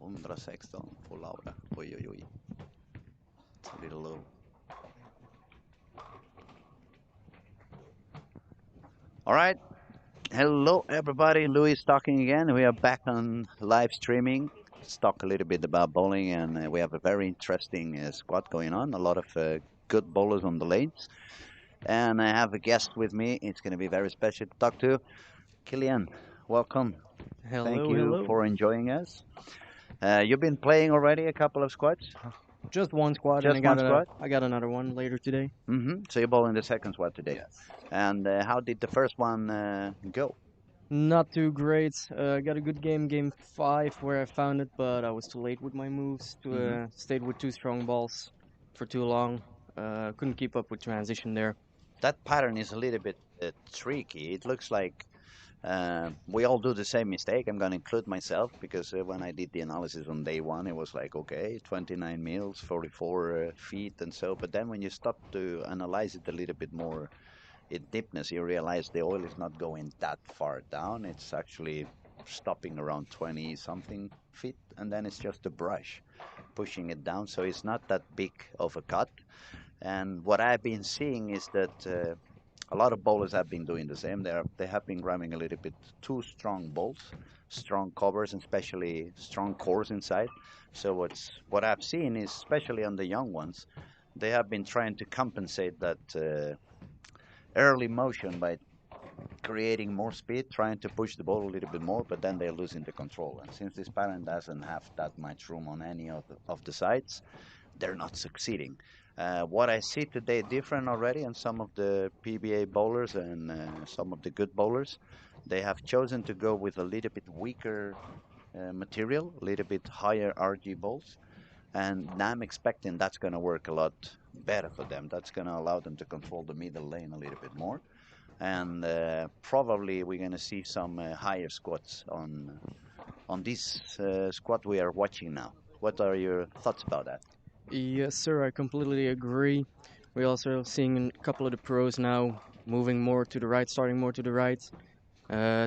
116 på Laura. Oj, oj, oj. It's a little low. All right. Hello, everybody. Louis talking again. We are back on live streaming. Let's talk a little bit about bowling, and we have a very interesting squad going on. A lot of good bowlers on the lanes. And I have a guest with me. It's going to be very special to talk to. Kilian, welcome. Thank Hello, you hello. for enjoying us. You've been playing already a couple of squads? Just one squad, and Just one squad? I got another one later today. So you're bowling the second squad today. Yes. And how did the first one go? Not too great. Got a good game, game five, where I found it, but I was too late with my moves. Stayed with two strong balls for too long. Couldn't keep up with transition there. That pattern is a little bit tricky. It looks like we all do the same mistake. I'm going to include myself because when I did the analysis on day one, it was like, okay, 29 mils, 44 feet, and so. But then when you stop to analyze it a little bit more in deepness, you realize the oil is not going that far down. It's actually stopping around 20 something feet, and then it's just a brush pushing it down. So it's not that big of a cut. And what I've been seeing is that a lot of bowlers have been doing the same. They have been grabbing a little bit too strong balls, strong covers, and especially strong cores inside. So what I've seen is, especially on the young ones, they have been trying to compensate that early motion by creating more speed, trying to push the ball a little bit more, but then they're losing the control. And since this pattern doesn't have that much room on any of the sides, they're not succeeding. What I see today different already, and some of the PBA bowlers and some of the good bowlers, they have chosen to go with a little bit weaker material, a little bit higher RG balls, and I'm expecting that's going to work a lot better for them. That's going to allow them to control the middle lane a little bit more, and probably we're going to see some higher squats on this squat we are watching now. What are your thoughts about that? Yes, sir, I completely agree. We're also seeing a couple of the pros now moving more to the right, starting more to the right,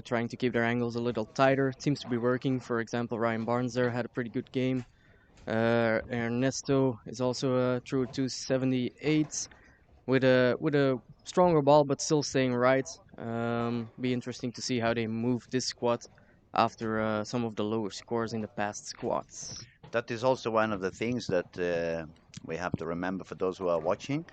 trying to keep their angles a little tighter. Seems to be working. For example, Ryan Barnes there had a pretty good game. Ernesto is also through 278 with a stronger ball, but still staying right. Be interesting to see how they move this squad after some of the lower scores in the past squads. That is also one of the things that we have to remember for those who are watching.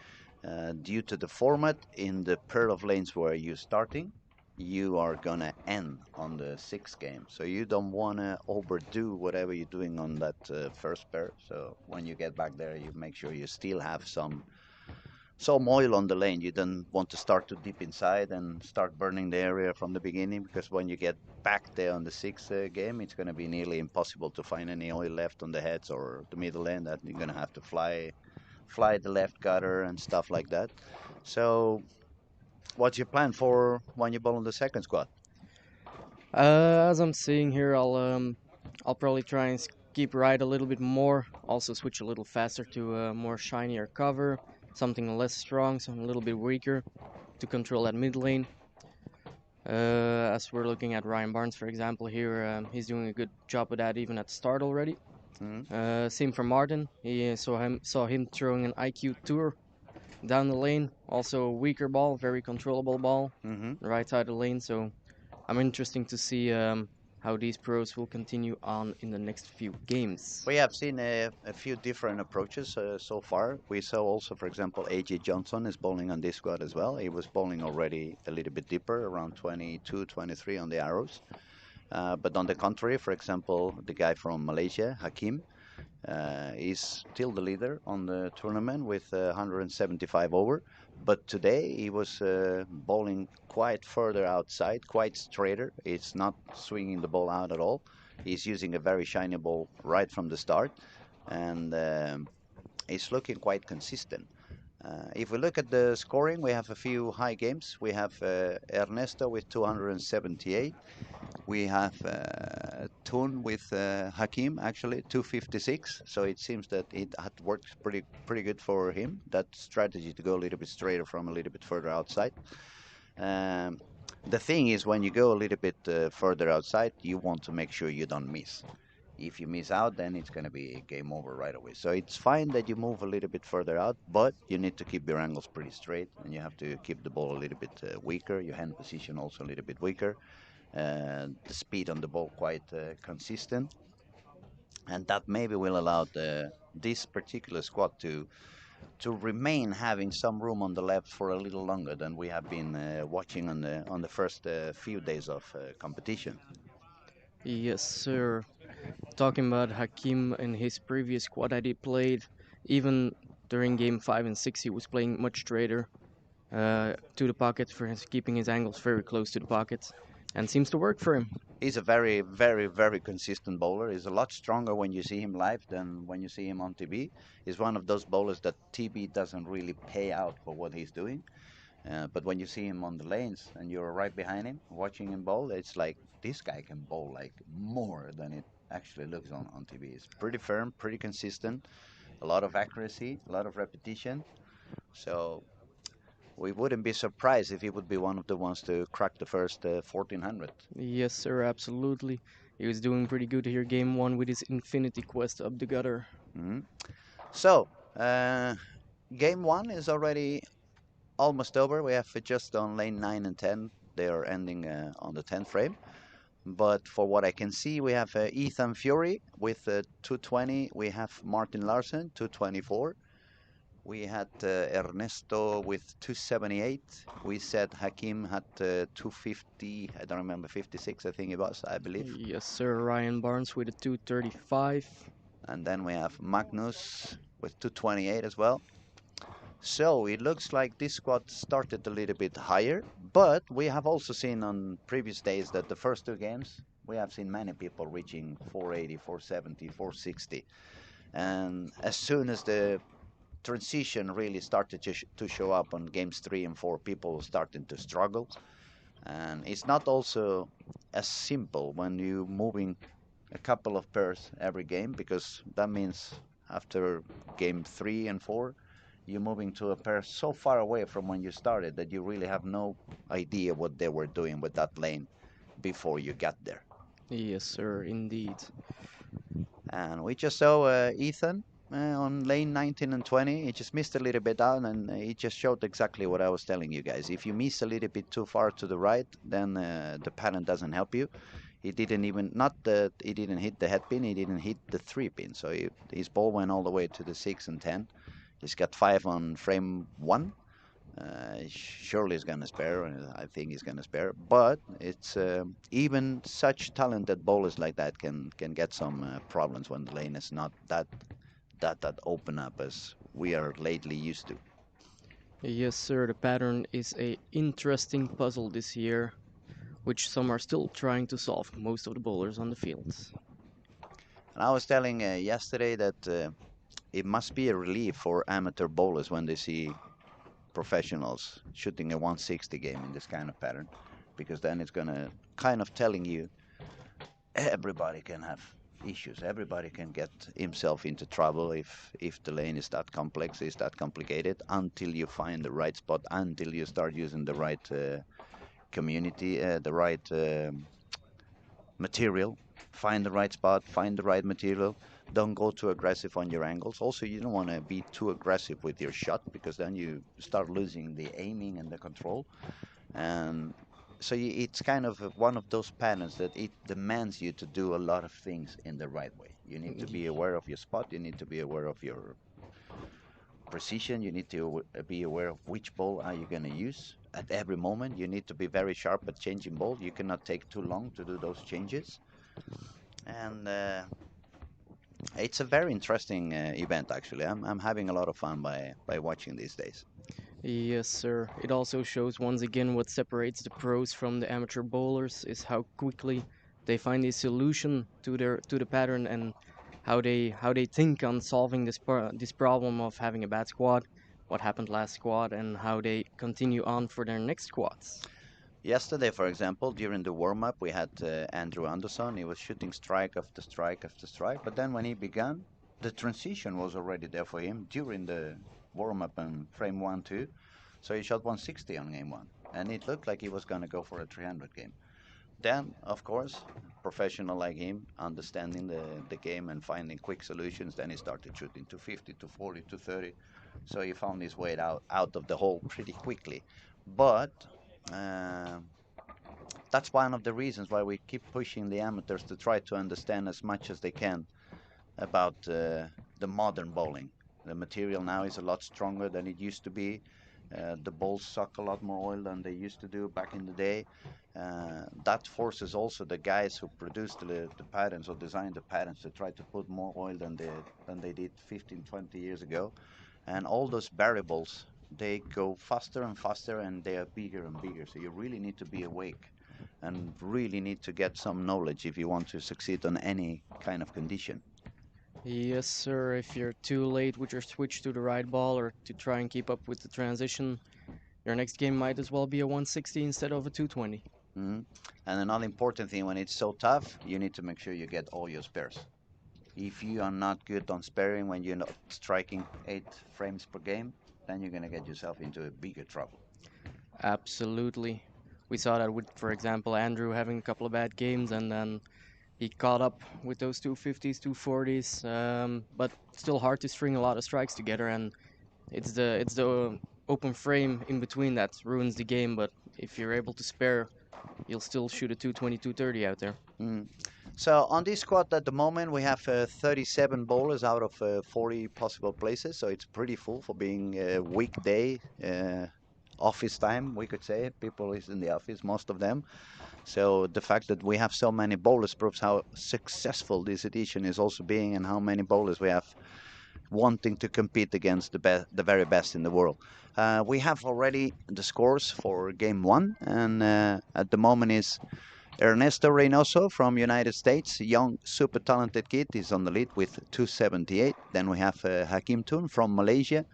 Due to the format in the pair of lanes where you're starting, you are gonna end on the sixth game. So you don't wanna overdo whatever you're doing on that first pair. So when you get back there, you make sure you still have some oil on the lane. You don't want to start too deep inside and start burning the area from the beginning, because when you get back there on the sixth game, it's going to be nearly impossible to find any oil left on the heads or the middle lane. That you're going to have to fly the left gutter and stuff like that. So, what's your plan for when you bowl on the second squad? As I'm seeing here, I'll probably try and keep right a little bit more. Also switch a little faster to a more shinier cover, something less strong, something a little bit weaker to control that mid lane. As we're looking at Ryan Barnes, for example, here, he's doing a good job with that even at the start already. Same for Martin. He saw him throwing an IQ tour down the lane. Also a weaker ball, very controllable ball, right side of the lane. So I'm interesting to see how these pros will continue on in the next few games. We have seen a few different approaches so far. We saw also, for example, AJ Johnson is bowling on this squad as well. He was bowling already a little bit deeper, around 22, 23 on the arrows. But on the contrary, for example, the guy from Malaysia, Hakim, is still the leader on the tournament with 175 over. But today he was bowling quite further outside, quite straighter. It's not swinging the ball out at all. He's using a very shiny ball right from the start, and it's looking quite consistent. If we look at the scoring, we have a few high games. We have Ernesto with 278. We have Tun with Hakim actually 256. So it seems that it had worked pretty good for him. That strategy to go a little bit straighter from a little bit further outside. Um, the thing is, when you go a little bit further outside, you want to make sure you don't miss. If you miss out, then it's going to be game over right away. So it's fine that you move a little bit further out, but you need to keep your angles pretty straight, and you have to keep the ball a little bit weaker, your hand position also a little bit weaker, the speed on the ball quite consistent, and that maybe will allow this particular squad to remain having some room on the left for a little longer than we have been watching on the first few days of competition. Yes, sir. Talking about Hakim and his previous squad that he played, even during game 5 and 6, he was playing much straighter to the pocket for his keeping his angles very close to the pocket, and seems to work for him. He's a very, very, very consistent bowler. He's a lot stronger when you see him live than when you see him on TV. He's one of those bowlers that TV doesn't really pay out for what he's doing. But when you see him on the lanes and you're right behind him watching him bowl, it's like this guy can bowl like more than it actually looks on TV. It's pretty firm, pretty consistent, a lot of accuracy, a lot of repetition. So we wouldn't be surprised if he would be one of the ones to crack the first 1400. Yes, sir, absolutely. He was doing pretty good here game 1 with his Infinity Quest up the gutter. Mhm. So, game one is already almost over. We have just on lane 9 and 10. They are ending on the 10th frame. But for what I can see, we have Ethan Fury with 220. We have Martin Larsen, 224. We had Ernesto with 278. We said Hakim had 250. I don't remember, 56, I think it was, I believe. Yes, sir, Ryan Barnes with a 235. And then we have Magnus with 228 as well. So it looks like this squad started a little bit higher, but we have also seen on previous days that the first two games, we have seen many people reaching 480, 470, 460. And as soon as the transition really started to show up on games 3 and 4, people starting to struggle. And it's not also as simple when you moving a couple of pairs every game, because that means after game 3 and 4, you're moving to a pair so far away from when you started that you really have no idea what they were doing with that lane before you got there. Yes, sir, indeed. And we just saw Ethan on lane 19 and 20. He just missed a little bit out, and he just showed exactly what I was telling you guys. If you miss a little bit too far to the right, then the pattern doesn't help you. He didn't even, not that he didn't hit the head pin, he didn't hit the 3 pin. So his ball went all the way to the 6 and 10. He's got 5 on frame 1. Surely he's going to spare. I think he's going to spare. But it's even such talented bowlers like that can get some problems when the lane is not that open up as we are lately used to. Yes, sir, the pattern is a interesting puzzle this year, which some are still trying to solve, most of the bowlers on the fields. And I was telling yesterday that it must be a relief for amateur bowlers when they see professionals shooting a 160 game in this kind of pattern, because then it's going to kind of telling you everybody can have issues. Everybody can get himself into trouble if the lane is that complex, is that complicated, until you find the right spot, until you start using the right community, the right material. Find the right spot, find the right material. Don't go too aggressive on your angles. Also, you don't want to be too aggressive with your shot, because then you start losing the aiming and the control. And so it's kind of one of those patterns that it demands you to do a lot of things in the right way. You need to be aware of your spot. You need to be aware of your precision. You need to be aware of which ball are you going to use at every moment. You need to be very sharp at changing ball. You cannot take too long to do those changes. And it's a very interesting event, actually. I'm having a lot of fun by watching these days. Yes, sir. It also shows once again what separates the pros from the amateur bowlers is how quickly they find a solution to the pattern, and how they think on solving this problem of having a bad squad, what happened last squad, and how they continue on for their next squads. Yesterday, for example, during the warm-up, we had Andrew Anderson. He was shooting strike after strike after strike, but then when he began, the transition was already there for him during the warm-up and frame 1, 2. So he shot 160 on game 1, and it looked like he was going to go for a 300 game. Then, of course, professional like him, understanding the game and finding quick solutions, then he started shooting to 50, to 40, to 30. So he found his way out of the hole pretty quickly. But uh, that's one of the reasons why we keep pushing the amateurs to try to understand as much as they can about the modern bowling. The material now is a lot stronger than it used to be. The balls suck a lot more oil than they used to do back in the day. That forces also the guys who produced the patterns or designed the patterns to try to put more oil than they did 15, 20 years ago. And all those variables, they go faster and faster and they are bigger and bigger. So you really need to be awake and really need to get some knowledge if you want to succeed on any kind of condition. Yes, sir. If you're too late with your switch to the right ball or to try and keep up with the transition, your next game might as well be a 160 instead of a 220. Mhm. And another important thing when it's so tough, you need to make sure you get all your spares. If you are not good on sparing when you're not striking 8 frames per game, then you're going to get yourself into a bigger trouble. Absolutely. We saw that with, for example, Andrew having a couple of bad games and then he caught up with those 250s, 240s, but still hard to string a lot of strikes together. And it's the open frame in between that ruins the game. But if you're able to spare, you'll still shoot a 220, 230 out there. Mm. So on this squad at the moment, we have 37 bowlers out of 40 possible places. So it's pretty full for being a weekday office time, we could say. People is in the office, most of them. So the fact that we have so many bowlers proves how successful this edition is also being and how many bowlers we have wanting to compete against the very best in the world. We have already the scores for game one, and at the moment is Ernesto Reynoso from United States, young, super talented kid, is on the lead with 278. Then we have Hakim Tun from Malaysia,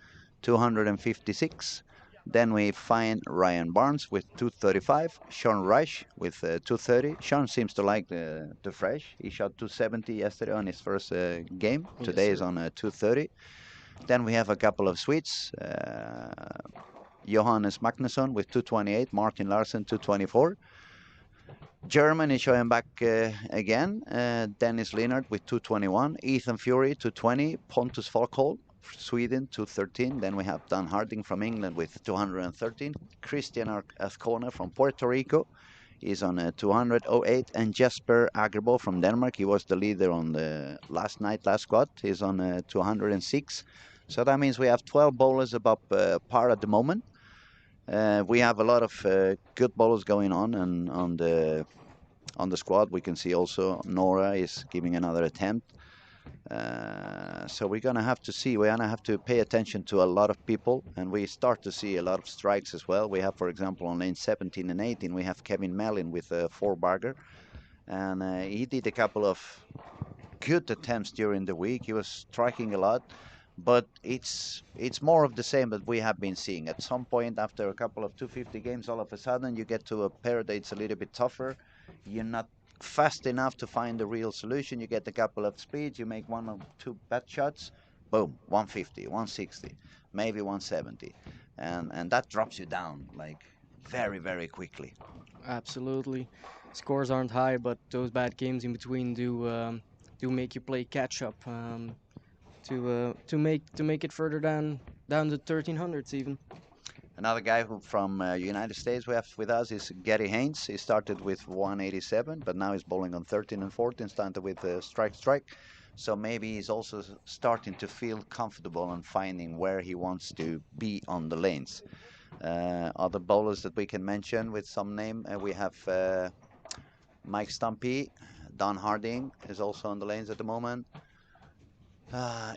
256. Then we find Ryan Barnes with 235, Sean Rush with 230. Sean seems to like the fresh. He shot 270 yesterday on his first game. Yes, Today is sir. on 230. Then we have a couple of Swedes. Johannes Magnusson with 228, Martin Larsen 224. Germany showing back again. Dennis Linnard with 221. Ethan Fury 220. Pontus Folkhold, Sweden 213. Then we have Dan Harding from England with 213. Christian Azcona from Puerto Rico is on 208. And Jesper Agerbo from Denmark, he was the leader on the last squad, is on 206. So that means we have 12 bowlers above par at the moment. We have a lot of good bowlers going on, and on the squad. We can see also Nora is giving another attempt. So we're gonna have to see. We're gonna have to pay attention to a lot of people, and we start to see a lot of strikes as well. We have, for example, on lane 17 and 18, we have Kevin Mellin with a four-bagger, and he did a couple of good attempts during the week. He was striking a lot, but it's more of the same that we have been seeing. At some point, after a couple of 250 games, all of a sudden you get to a pair that's a little bit tougher. You're not fast enough to find the real solution. You get a couple of speeds, you make one or two bad shots, boom, 150, 160, maybe 170, and that drops you down like very very quickly. Absolutely. Scores aren't high, but those bad games in between do make you play catch up to make it further down the 1300s even. Another guy who from United States we have with us is Gary Haynes. He started with 187, but now he's bowling on 13 and 14, started with strike strike. So maybe he's also starting to feel comfortable and finding where he wants to be on the lanes. Other bowlers that we can mention with some name, we have Mike Stumpy, Don Harding is also on the lanes at the moment.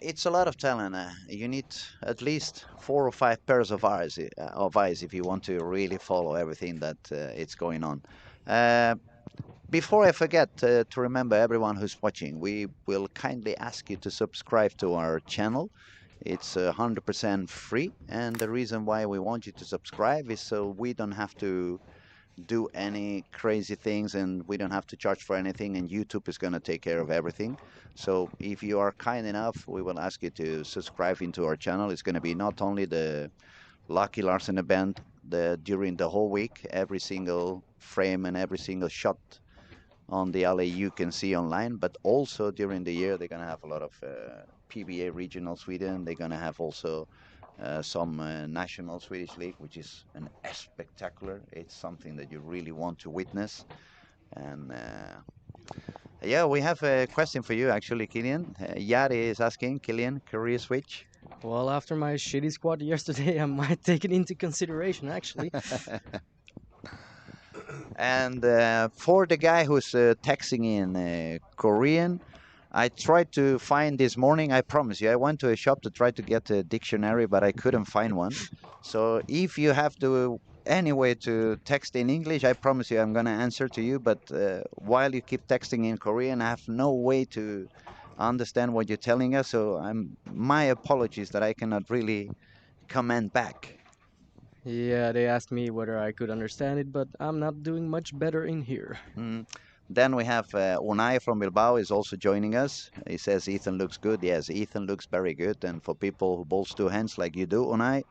It's a lot of talent. You need at least 4 or 5 pairs of eyes if you want to really follow everything that it's going on. Uh, Before I forget to remember everyone who's watching, we will kindly ask you to subscribe to our channel. It's 100% free, and the reason why we want you to subscribe is so we don't have to do any crazy things and we don't have to charge for anything, and YouTube is going to take care of everything. So if you are kind enough, we will ask you to subscribe into our channel. It's going to be not only the Lucky Larsen event during the whole week, every single frame and every single shot on the alley you can see online. But also during the year, they're gonna have a lot of PBA regional Sweden. They're gonna have also some national Swedish league, which is an spectacular. It's something that you really want to witness. And yeah, we have a question for you actually, Killian. Yari is asking, Killian, career switch. Well, after my shitty squad yesterday, I might take it into consideration, actually. And for the guy who's texting in Korean, I tried to find this morning. I promise you, I went to a shop to try to get a dictionary, but I couldn't find one. So if you have to any way to text in English, I promise you, I'm gonna answer to you. But while you keep texting in Korean, I have no way to understand what you're telling us. So my apologies that I cannot really comment back. Yeah, they asked me whether I could understand it, but I'm not doing much better in here. Mm. Then we have Unai from Bilbao is also joining us. He says Ethan looks good. Yes, Ethan looks very good. And for people who bowls two hands like you do, Unai,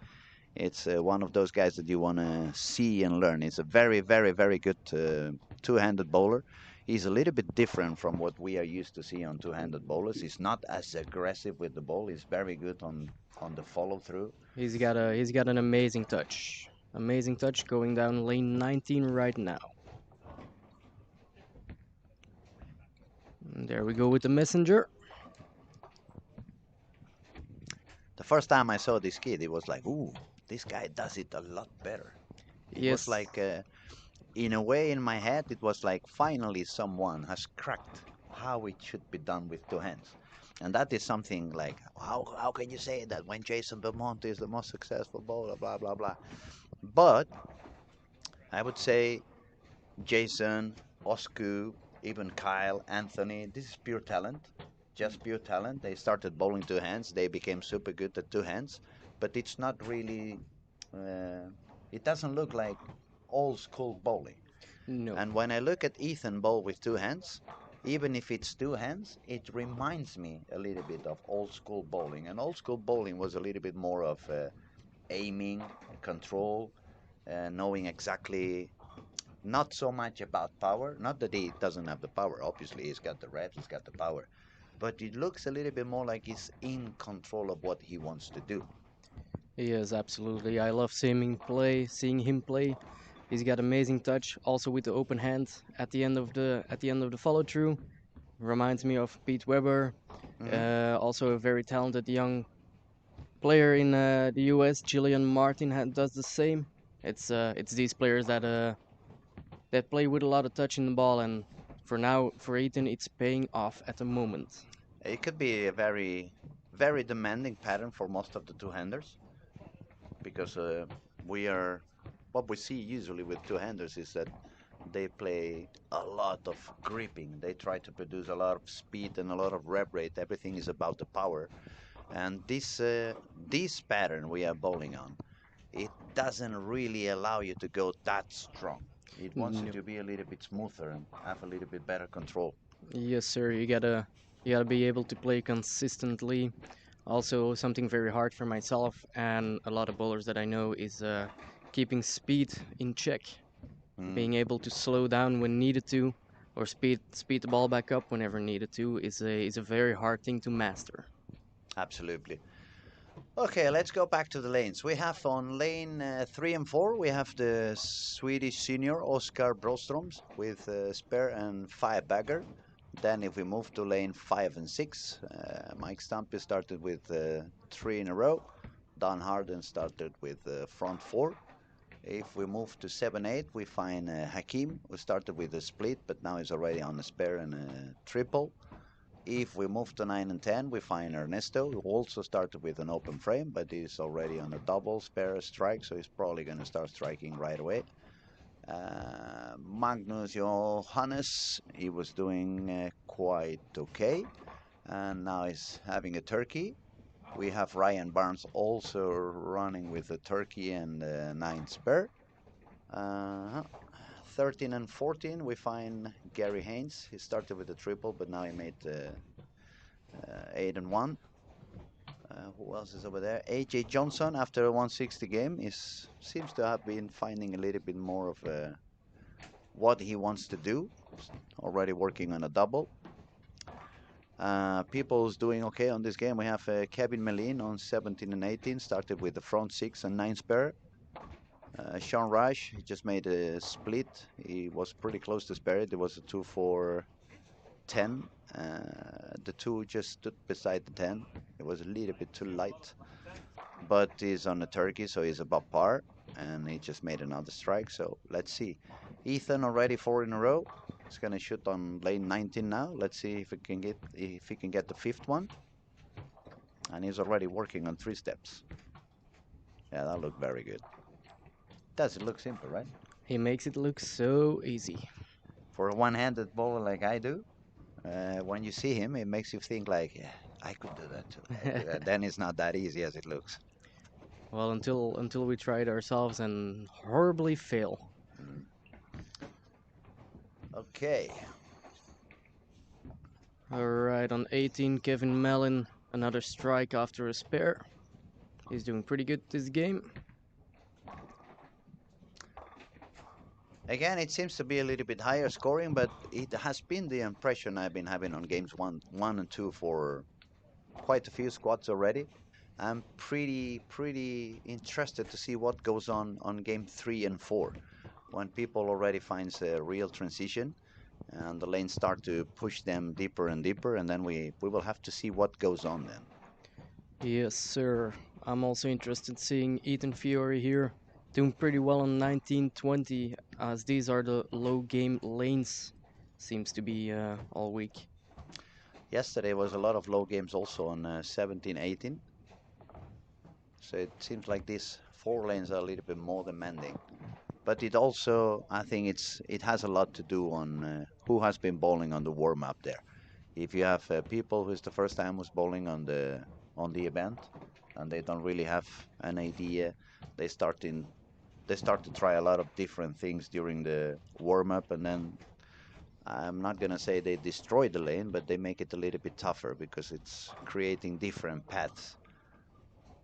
it's one of those guys that you want to see and learn. He's a very, very, very good two-handed bowler. He's a little bit different from what we are used to see on two-handed bowlers. He's not as aggressive with the ball. He's very good on the follow-through. He's got an amazing touch. Amazing touch going down lane 19 right now. And there we go with the messenger. The first time I saw this kid, it was like, ooh, this guy does it a lot better. It was Yes, like in a way, in my head, it was like finally someone has cracked how it should be done with two hands. And that is something like, how can you say that when Jason Belmonte is the most successful bowler, blah, blah, blah. But I would say Jason, Osku, even Kyle, Anthony, this is pure talent, just pure talent. They started bowling two hands, they became super good at two hands, but it's not really, uh, it doesn't look like old school bowling. no. And when I look at Ethan bowl with two hands, even if it's two hands, it reminds me a little bit of old school bowling. And old school bowling was a little bit more of aiming, control, knowing exactly, not so much about power. Not that he doesn't have the power. Obviously, he's got the red, he's got the power. But it looks a little bit more like he's in control of what he wants to do. Yes, absolutely. I love seeing him play. He's got amazing touch, also with the open hand at the end of the follow through. Reminds me of Pete Weber, Hmm. also a very talented young player in the U.S. Jillian Martin does the same. It's these players that play with a lot of touch in the ball, and for now, for Ethan, it's paying off at the moment. It could be a very, very demanding pattern for most of the two-handers because we are what we see usually with two-handers is that they play a lot of gripping. They try to produce a lot of speed and a lot of rev rate. Everything is about the power. And this pattern we are bowling on, it doesn't really allow you to go that strong. It wants you No. to be a little bit smoother and have a little bit better control. Yes, sir. You gotta be able to play consistently. Also, something very hard for myself and a lot of bowlers that I know is keeping speed in check, Mm, being able to slow down when needed to, or speed the ball back up whenever needed to is a very hard thing to master. absolutely. Okay, let's go back to the lanes. We have on lane 3 and 4, we have the Swedish senior Oscar Brostroms with spare and 5 bagger. Then if we move to lane 5 and 6, Mike Stumpy started with 3 in a row. Don Harden started with front 4. If we move to 7-8, we find Hakim, who started with a split, but now he's already on a spare and a triple. If we move to 9 and 10, we find Ernesto, who also started with an open frame, but he's already on a double spare strike, so he's probably going to start striking right away. Magnus Johannes, he was doing quite okay, and now he's having a turkey. We have Ryan Barnes also running with a turkey and a 9 spare. Uh, 13 and 14, we find Gary Haynes. He started with a triple, but now he made 8 and 1. Who else is over there? AJ Johnson, after a 160 game, is seems to have been finding a little bit more of what he wants to do. Already working on a double. People's doing okay on this game. We have Kevin Melin on 17 and 18, started with the front 6 and 9 spare. Sean Rush, he just made a split. He was pretty close to spare it. It was a 2 for 10. The 2 just stood beside the 10. It was a little bit too light, but he's on the turkey, so he's above par, and he just made another strike. So let's see. Ethan already 4 in a row. He's gonna shoot on lane 19 now. Let's see if he can get the 5th one. And he's already working on 3 steps. Yeah, that looked very good. Does it look simple, right? He makes it look so easy. For a one-handed bowler like I do, when you see him, it makes you think like, yeah, I could do that too. Then it's not that easy as it looks. Well, until we try it ourselves and horribly fail. Mm. Okay. Alright, on 18, Kevin Mellon, another strike after a spare. He's doing pretty good this game. Again, it seems to be a little bit higher scoring, but it has been the impression I've been having on games one and two for quite a few squads already. I'm pretty interested to see what goes on game 3 and 4, when people already finds a real transition and the lanes start to push them deeper and deeper, and then we will have to see what goes on then. Yes, sir. I'm also interested seeing Ethan Fiore here doing pretty well on 1920, as these are the low game lanes. Seems to be all week. Yesterday was a lot of low games also on 17, 18. So it seems like these 4 lanes are a little bit more demanding. But it also, I think it has a lot to do on who has been bowling on the warm up there. If you have people who's the first time was bowling on the event, and they don't really have an idea, they start in they start to try a lot of different things during the warm up, and then I'm not gonna say they destroy the lane, but they make it a little bit tougher because it's creating different paths,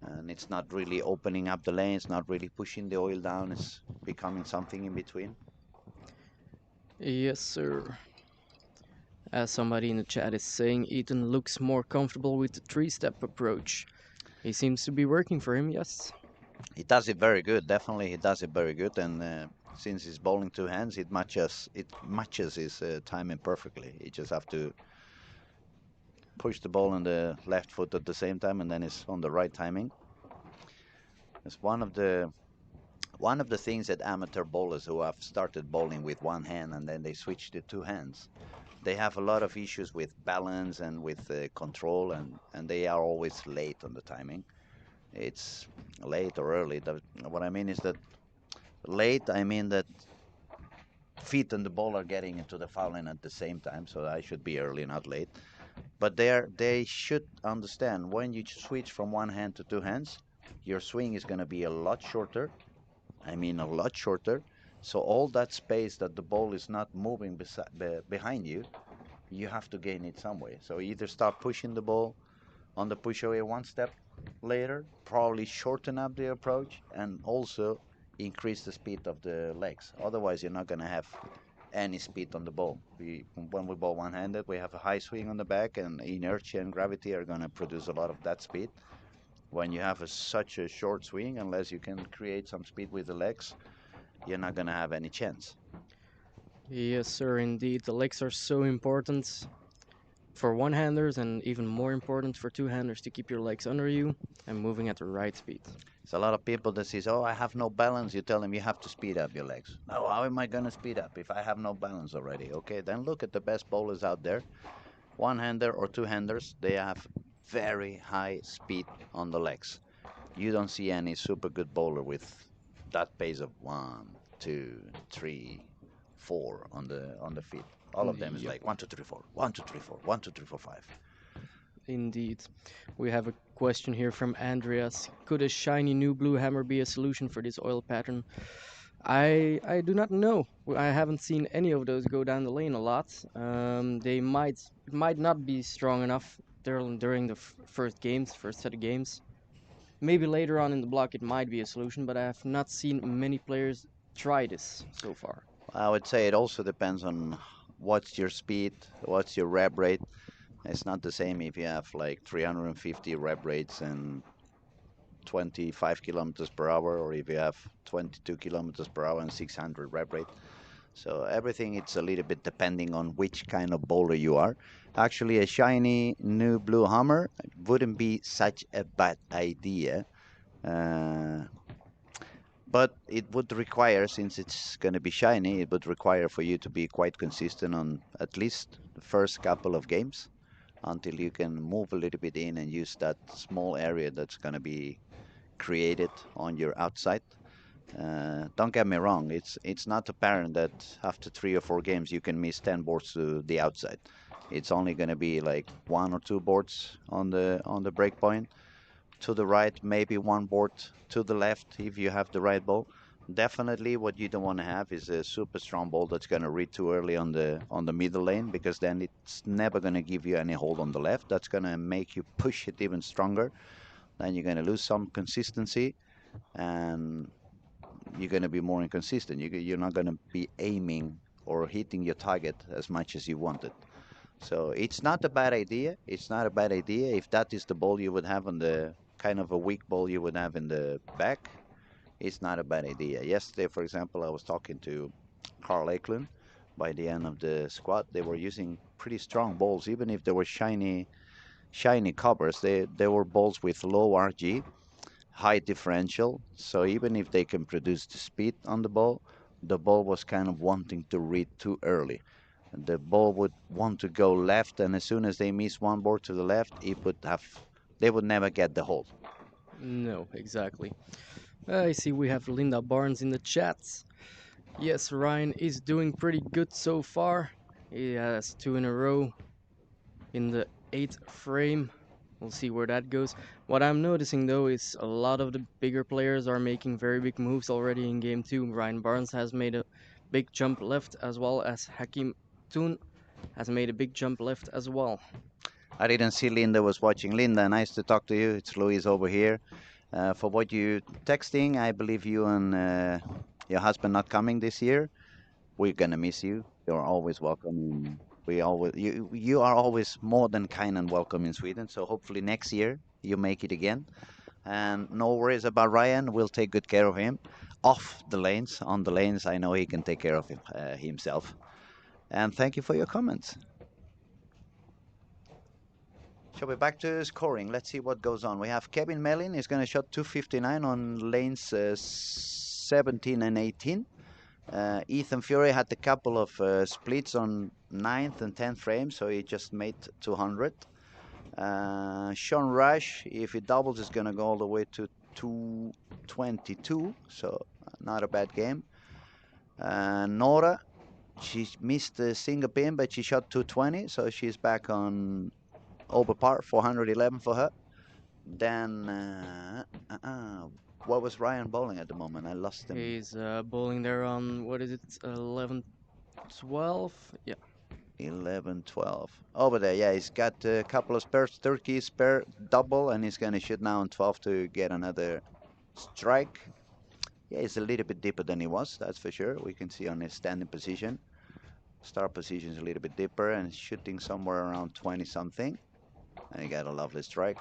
and it's not really opening up the lane, it's not really pushing the oil down, it's becoming something in between. Yes, sir. As somebody in the chat is saying, Ethan looks more comfortable with the 3-step approach. He seems to be working for him, yes. He does it very good, definitely he does it very good, and since he's bowling 2 hands, it matches his timing perfectly. He just have to push the ball on the left foot at the same time, and then it's on the right timing. It's one of the things that amateur bowlers who have started bowling with 1 hand and then they switch to 2 hands, they have a lot of issues with balance and with control, and they are always late on the timing. It's late or early. What I mean is that late, I mean that feet and the ball are getting into the foul line at the same time, so I should be early, not late. But they should understand when you switch from 1 hand to 2 hands, your swing is going to be a lot shorter. I mean, a lot shorter. So all that space that the ball is not moving behind you, you have to gain it some way. So either start pushing the ball on the push away 1 step later, probably shorten up the approach, and also increase the speed of the legs. Otherwise, you're not going to have any speed on the ball. When we bowl one-handed, we have a high swing on the back, and inertia and gravity are going to produce a lot of that speed. When you have such a short swing, unless you can create some speed with the legs, you're not going to have any chance. Yes, sir, indeed. The legs are so important for one-handers and even more important for two-handers to keep your legs under you and moving at the right speed. There's a lot of people that says, "Oh, I have no balance." You tell them you have to speed up your legs. No, how am I going to speed up if I have no balance already? Okay, then look at the best bowlers out there, one-hander or two-handers. They have very high speed on the legs. You don't see any super good bowler with that pace of 1, 2, 3, 4 on the feet. All of them is Yep, like 1, 2, 3, 4, 1, 2, 3, 4, 1, 2, 3, 4, 5. indeed. We have a question here from Andreas. Could a shiny new blue hammer be a solution for this oil pattern? I do not know. I haven't seen any of those go down the lane a lot. It might not be strong enough during the first set of games. Maybe later on in the block it might be a solution, but I have not seen many players try this so far. I would say it also depends on what's your speed, what's your rev rate. It's not the same if you have like 350 rev rates and 25 kilometers per hour, or if you have 22 kilometers per hour and 600 rev rate. So everything it's a little bit depending on which kind of bowler you are. Actually, a shiny new blue hammer wouldn't be such a bad idea. Uh, but it would require, since it's going to be shiny, it would require for you to be quite consistent on at least the first couple of games until you can move a little bit in and use that small area that's going to be created on your outside. Don't get me wrong, it's not apparent that after 3 or 4 games you can miss 10 boards to the outside. It's only going to be like 1 or 2 boards on the break point to the right, maybe 1 board to the left if you have the right ball. Definitely, what you don't want to have is a super strong ball that's going to read too early on the middle lane, because then it's never going to give you any hold on the left. That's going to make you push it even stronger. Then you're going to lose some consistency, and you're going to be more inconsistent. You're not going to be aiming or hitting your target as much as you wanted. So it's not a bad idea. It's not a bad idea. If that is the ball you would have on the kind of a weak ball you would have in the back, it's not a bad idea. Yesterday, for example, I was talking to Carl Eklund. By the end of the squad, they were using pretty strong balls, even if they were shiny covers. They were balls with low RG, high differential. So even if they can produce the speed on the ball was kind of wanting to read too early. The ball would want to go left, and as soon as they miss 1 board to the left, they would never get the hold. No, exactly. I see we have Linda Barnes in the chats. Yes, Ryan is doing pretty good so far. He has two in a row in the eighth frame. We'll see where that goes. What I'm noticing though is a lot of the bigger players are making very big moves already in game two. Ryan Barnes has made a big jump left, as well as Hakim Toon has made a big jump left as well. I didn't see Linda was watching. Linda, nice to talk to you. It's Luis over here. For what you texting, I believe you and your husband not coming this year. We're gonna miss you. You're always welcome. You are always more than kind and welcome in Sweden. So hopefully next year you make it again. And no worries about Ryan. We'll take good care of him. Off the lanes, on the lanes, I know he can take care of himself. And thank you for your comments. Shall we back to scoring? Let's see what goes on. We have Kevin Mellin is going to shot 259 on lanes 17 and 18. Ethan Fury had a couple of splits on 9th and 10th frame, so he just made 200. Sean Rush, if he doubles, is going to go all the way to 222, so not a bad game. Nora, she missed the single pin, but she shot 220, so she's back on over par, 411 for her. Then, what was Ryan bowling at the moment? I lost him. He's bowling there on, what is it, 11, 12? Yeah. 11, 12. Over there, yeah, he's got a couple of spares, turkey spare double, and he's going to shoot now on 12 to get another strike. Yeah, he's a little bit deeper than he was, that's for sure. We can see on his standing position. Start position is a little bit deeper and shooting somewhere around 20 something. And he got a lovely strike.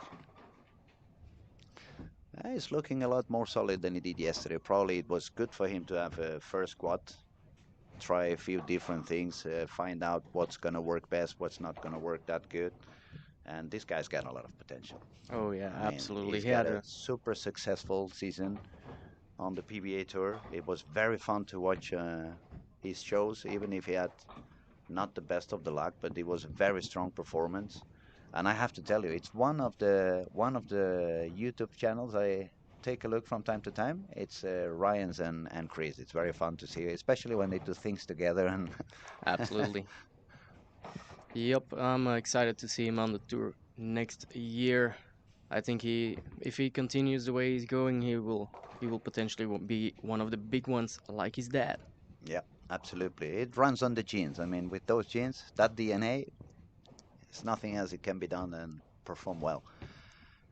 He's looking a lot more solid than he did yesterday. Probably it was good for him to have a first squad, try a few different things, find out what's going to work best, what's not going to work that good. And this guy's got a lot of potential. Oh yeah, I mean, absolutely. he's He got had a a super successful season on the PBA Tour. It was very fun to watch his shows, even if he had not the best of the luck, but it was a very strong performance. And I have to tell you, it's one of the YouTube channels I take a look from time to time. It's Ryan's and Chris. It's very fun to see, especially when they do things together. And absolutely. Yep, I'm excited to see him on the tour next year. I think if he continues the way he's going, he will potentially be one of the big ones like his dad. yeah, absolutely, it runs on the genes. I mean, with those genes, that DNA, it's nothing else it can be done, and perform well.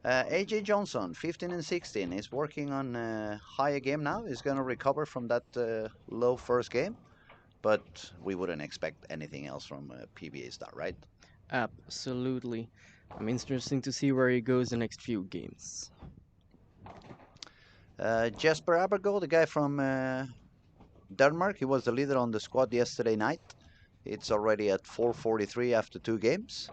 AJ Johnson, 15 and 16, is working on a higher game now. He's going to recover from that low first game, but we wouldn't expect anything else from PBA star, right? Absolutely. Interesting to see where he goes the next few games. Jesper Abergo, the guy from Denmark, he was the leader on the squad yesterday night. It's already at 443 after 2 games.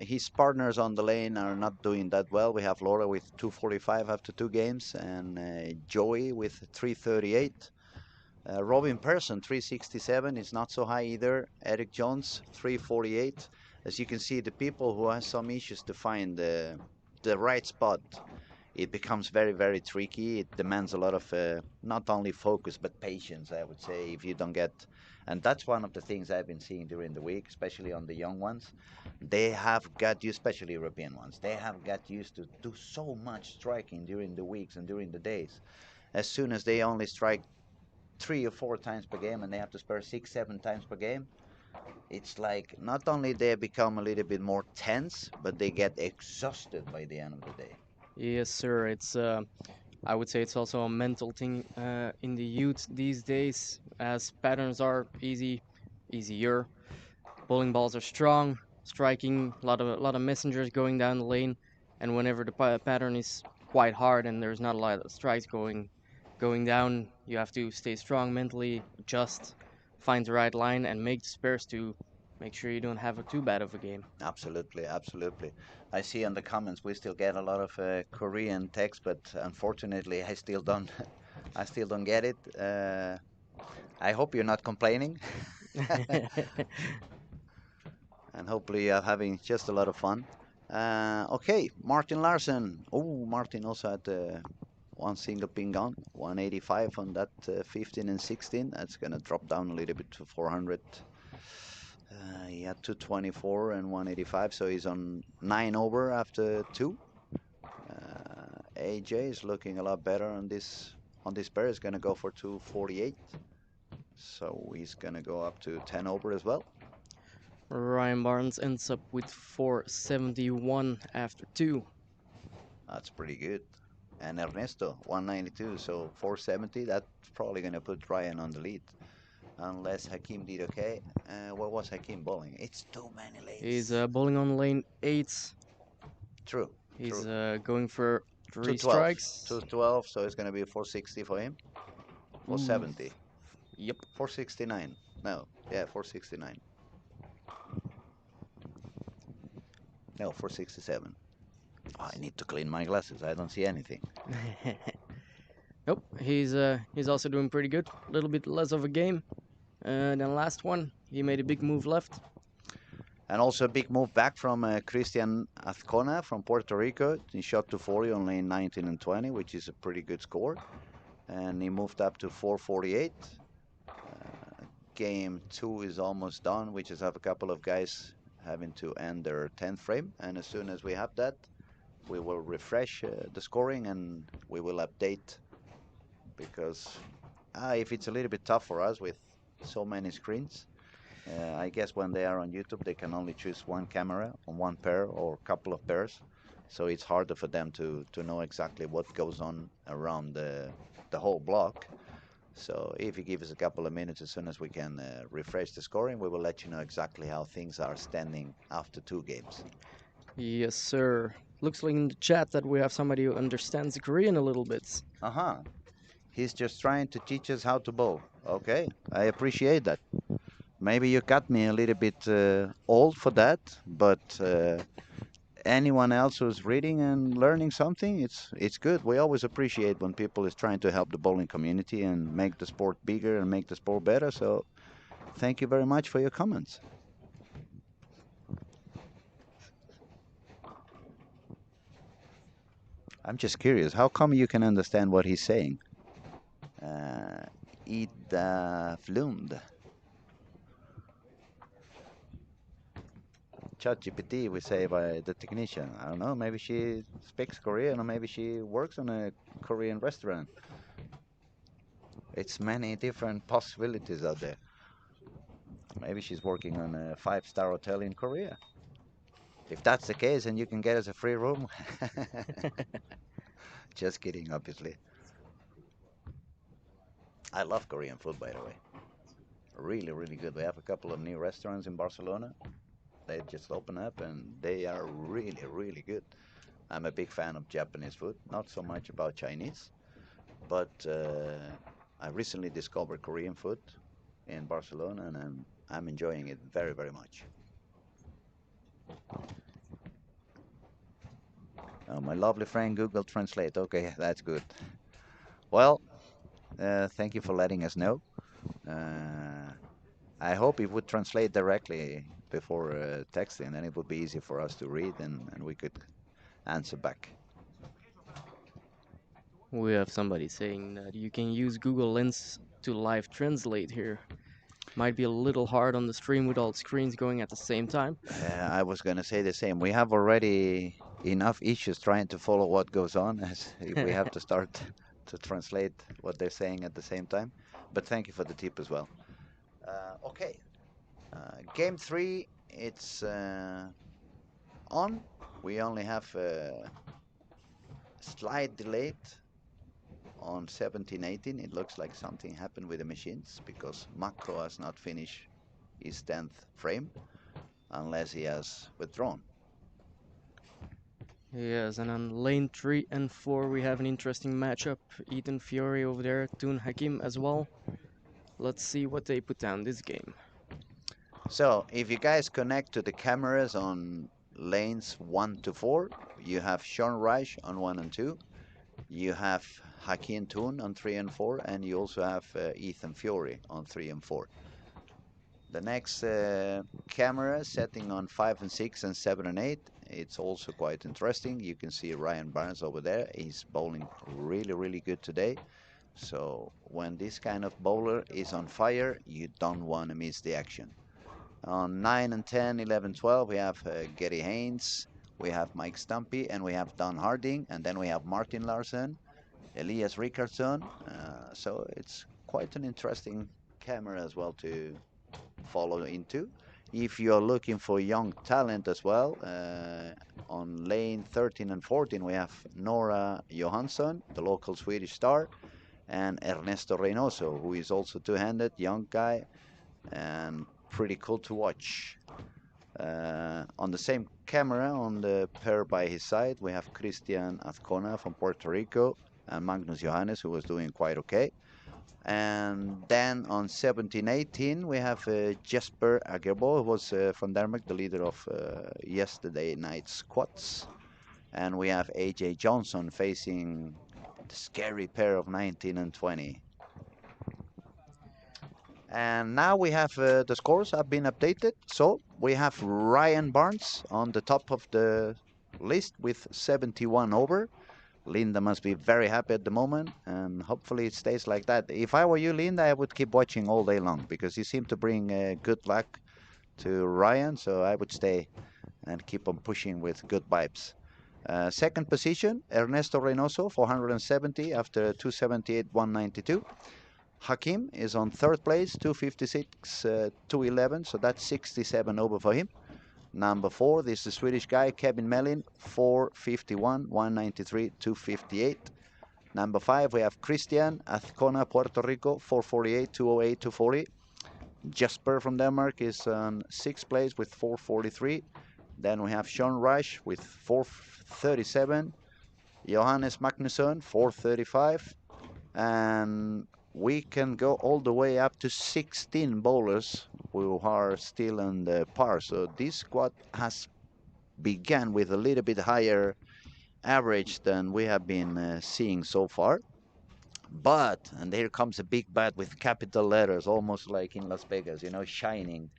His partners on the lane are not doing that well. We have Laura with 245 after 2 games, and Joey with 338. Robin Persson 367 is not so high either. Eric Jones 348. As you can see, the people who have some issues to find the right spot, it becomes very, very tricky. It demands a lot of not only focus but patience, I would say, if you don't get. And that's one of the things I've been seeing during the week, especially on the young ones. They have got used, especially European ones, they have got used to do so much striking during the weeks and during the days. As soon as they only strike 3 or 4 times per game and they have to spare 6, 7 times per game, it's like not only they become a little bit more tense, but they get exhausted by the end of the day. Yes, sir. I would say it's also a mental thing in the youth these days, as patterns are easier. Bowling balls are strong, striking a lot of messengers going down the lane, and whenever the pattern is quite hard and there's not a lot of strikes going down, you have to stay strong mentally, adjust, find the right line, and make the spares to make sure you don't have too bad of a game. Absolutely, absolutely. I see in the comments we still get a lot of Korean text, but unfortunately I still don't. I still don't get it. I hope you're not complaining, and hopefully you're having just a lot of fun. Okay, Martin Larsen. Oh, Martin also had one single ping on, 185 on that 15 and 16. That's gonna drop down a little bit to 400. He had 224 and 185, so he's on 9 over after 2. AJ is looking a lot better on this pair. He's gonna go for 248, so he's gonna go up to 10 over as well. Ryan Barnes ends up with 471 after 2. That's pretty good. And Ernesto 192, so 470. That's probably gonna put Ryan on the lead, unless Hakim did okay. What was Hakim bowling? It's too many He's lanes. bowling on lane 8. True, He's true. going for 3 212, strikes. 212. So it's gonna be 460 for him. Ooh, 470. yep. 469. No, yeah, 469. No, 467. Oh, I need to clean my glasses. I don't see anything. Nope, he's also doing pretty good. A little bit less of a game than last one. He made a big move left. And also a big move back from Christian Azcona from Puerto Rico. He shot to 40 on lane 19 and 20, which is a pretty good score. And he moved up to 448. Game 2 is almost done. We just have a couple of guys having to end their 10th frame. And as soon as we have that, we will refresh the scoring and we will update, because if it's a little bit tough for us with so many screens, I guess when they are on YouTube, they can only choose one camera on one pair or a couple of pairs. So it's harder for them to know exactly what goes on around the whole block. So if you give us a couple of minutes, as soon as we can refresh the scoring, we will let you know exactly how things are standing after 2 games. Yes, sir. Looks like in the chat that we have somebody who understands Korean a little bit. Uh-huh. He's just trying to teach us how to bowl. Okay, I appreciate that. Maybe you got me a little bit old for that, but anyone else who's reading and learning something, it's good. We always appreciate when people is trying to help the bowling community and make the sport bigger and make the sport better. So thank you very much for your comments. I'm just curious, how come you can understand what he's saying? Ida Flund. ChatGPT, we say by the technician. I don't know, maybe she speaks Korean or maybe she works on a Korean restaurant. It's many different possibilities out there. Maybe she's working on a 5-star hotel in Korea. If that's the case, and you can get us a free room, just kidding, obviously. I love Korean food, by the way. Really, really good. We have a couple of new restaurants in Barcelona. They just opened up, and they are really, really good. I'm a big fan of Japanese food, not so much about Chinese, but I recently discovered Korean food in Barcelona, and I'm enjoying it very, very much. My lovely friend Google Translate. Okay, that's good. Well, thank you for letting us know. Uh, I hope it would translate directly before texting, and it would be easy for us to read, and we could answer back. We have somebody saying that you can use Google Lens to live translate here. Might be a little hard on the stream with all screens going at the same time. I was going to say the same. We have already enough issues trying to follow what goes on as if we have to start to translate what they're saying at the same time. But thank you for the tip as well. Okay, game three, it's on. We only have a slight delay on 17-18. It looks like something happened with the machines because Macro has not finished his 10th frame unless he has withdrawn. Yes, and on lane 3 and 4 we have an interesting matchup. Ethan Fury over there, Toon Hakim as well. Let's see what they put down this game. So if you guys connect to the cameras on lanes 1 to 4, you have Sean Reich on 1 and 2, you have Hakeem Toon on 3 and 4, and you also have Ethan Fury on 3 and 4. The next camera setting on 5 and 6 and 7 and 8, it's also quite interesting. You can see Ryan Barnes over there. He's bowling really, really good today. So when this kind of bowler is on fire, you don't want to miss the action. On 9 and 10, 11, 12, we have Gary Haynes, we have Mike Stumpy, and we have Don Harding, and then we have Martin Larsen, Elias Rickardsson. So it's quite an interesting camera as well to follow into. If you're looking for young talent as well, on lane 13 and 14, we have Nora Johansson, the local Swedish star, and Ernesto Reynoso, who is also two-handed, young guy, and pretty cool to watch. On the same camera, on the pair by his side, we have Christian Azcona from Puerto Rico and Magnus Johannes, who was doing quite okay. And then on 17-18, we have Jesper Agerbo, who was from Denmark, the leader of yesterday night's squats. And we have AJ Johnson facing the scary pair of 19 and 20. And now we have the scores have been updated. So we have Ryan Barnes on the top of the list with 71 over. Linda must be very happy at the moment, and hopefully it stays like that. If I were you, Linda, I would keep watching all day long because you seem to bring good luck to Ryan, so I would stay and keep on pushing with good vibes. Second position, Ernesto Reynoso, 470 after 278, 192. Hakim is on third place, 256, 211, so that's 67 over for him. Number 4, this is the Swedish guy, Kevin Mellin, 451, 193, 258. Number 5, we have Christian Azcona, Puerto Rico, 448, 208, 240. Jesper from Denmark is on 6th place with 443. Then we have Sean Reich with 437. Johannes Magnusson, 435. And we can go all the way up to 16 bowlers who are still on the par. So this squad has began with a little bit higher average than we have been seeing so far. But, and here comes a big but with capital letters, almost like in Las Vegas, you know, shining.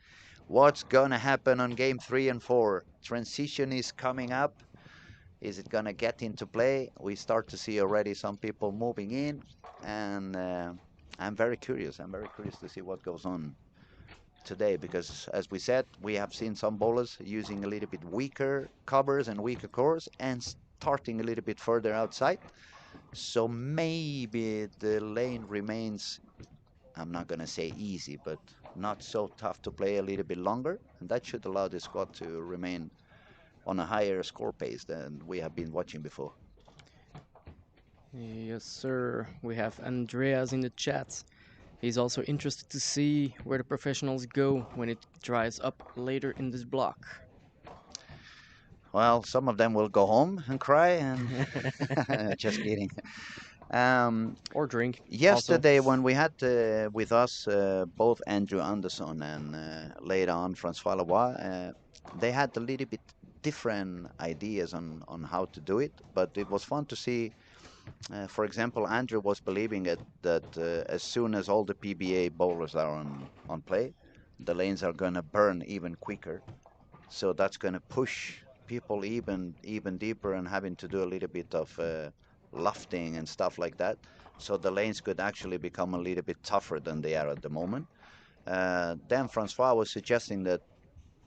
What's going to happen on game 3 and 4? Transition is coming up. Is it going to get into play? We start to see already some people moving in, and I'm very curious. I'm very curious to see what goes on today because, as we said, we have seen some bowlers using a little bit weaker covers and weaker cores and starting a little bit further outside. So maybe the lane remains, I'm not going to say easy, but not so tough to play a little bit longer. And that should allow the squad to remain on a higher score pace than we have been watching before. Yes, sir. We have Andreas in the chat. He's also interested to see where the professionals go when it dries up later in this block. Well, some of them will go home and cry, and just kidding. Um, Or drink, also. Yesterday, when we had with us both Andrew Anderson and later on Francois Leroy, they had a little bit different ideas on how to do it, but it was fun to see. For example, Andrew was believing it that as soon as all the PBA bowlers are on play, the lanes are going to burn even quicker. So that's going to push people even deeper and having to do a little bit of lofting and stuff like that. So the lanes could actually become a little bit tougher than they are at the moment. Then Francois was suggesting that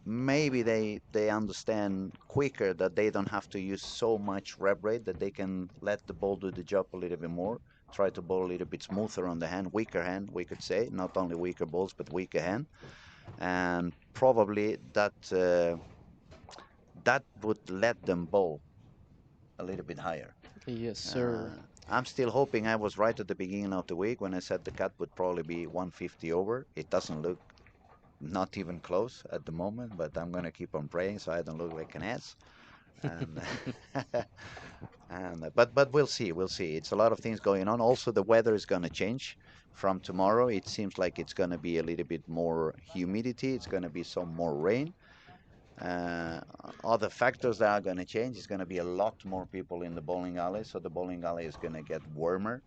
maybe they understand quicker that they don't have to use so much rev rate, that they can let the ball do the job a little bit more, try to bowl a little bit smoother on the hand, we could say, not only weaker balls but weaker hand, and probably that would let them bowl a little bit higher. Yes, Uh, sir. I'm still hoping I was right at the beginning of the week when I said the cut would probably be 150 over. It doesn't look not even close at the moment, but I'm gonna keep on praying so I don't look like an ass. And but we'll see. It's a lot of things going on. Also, the weather is gonna change from tomorrow. It seems like it's gonna be a little bit more humidity. It's gonna be some more rain. Uh, Other factors that are going to change is going to be a lot more people in the bowling alley, so the bowling alley is going to get warmer.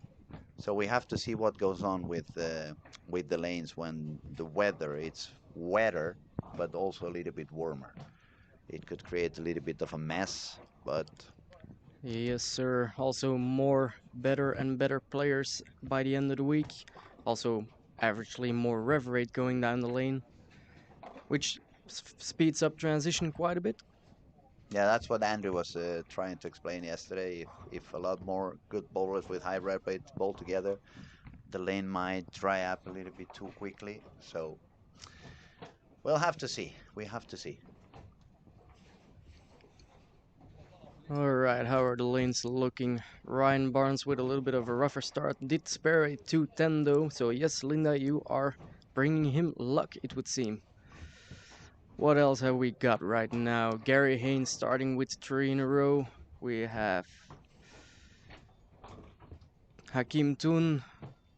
So we have to see what goes on with the lanes when the weather it's wetter, but also a little bit warmer. It could create a little bit of a mess, but Yes, sir. Also, more better and better players by the end of the week. Also, averagely more rev rate going down the lane, which speeds up transition quite a bit. yeah, that's what Andrew was trying to explain yesterday. If a lot more good bowlers with high rep rates bowl together, the lane might dry up a little bit too quickly. So we'll have to see. We have to see. Alright, how are the lanes looking? Ryan Barnes with a little bit of a rougher start. Did spare a 210 though, so yes, Linda, you are bringing him luck, it would seem. What else have we got right now? Gary Haynes starting with 3 in a row. We have Hakim Tun,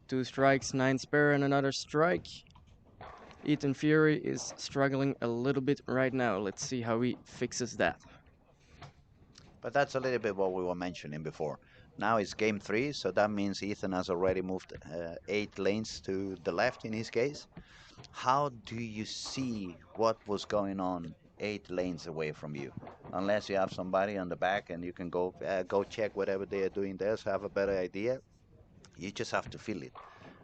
2 strikes, 9 spare, and another strike. Ethan Fury is struggling a little bit right now. Let's see how he fixes that. But that's a little bit what we were mentioning before. Now it's game three, so that means Ethan has already moved 8 lanes to the left in his case. How do you see what was going on 8 lanes away from you? Unless you have somebody on the back and you can go check whatever they are doing there, so have a better idea. You just have to feel it,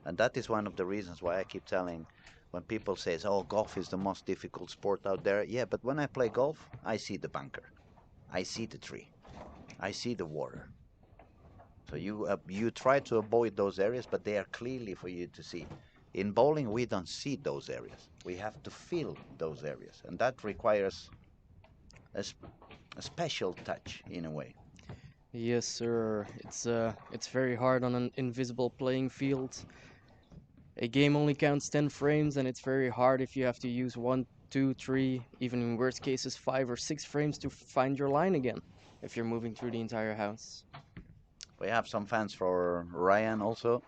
and that is one of the reasons why I keep telling when people says, "Oh, golf is the most difficult sport out there." Yeah, but when I play golf, I see the bunker, I see the tree, I see the water. So you try to avoid those areas, but they are clearly for you to see. In bowling, we don't see those areas. We have to feel those areas, and that requires a, a special touch in a way. Yes, sir. It's very hard on an invisible playing field. A game only counts 10 frames, and it's very hard if you have to use one, two, three, even in worst cases 5 or 6 frames to find your line again if you're moving through the entire house. We have some fans for Ryan also.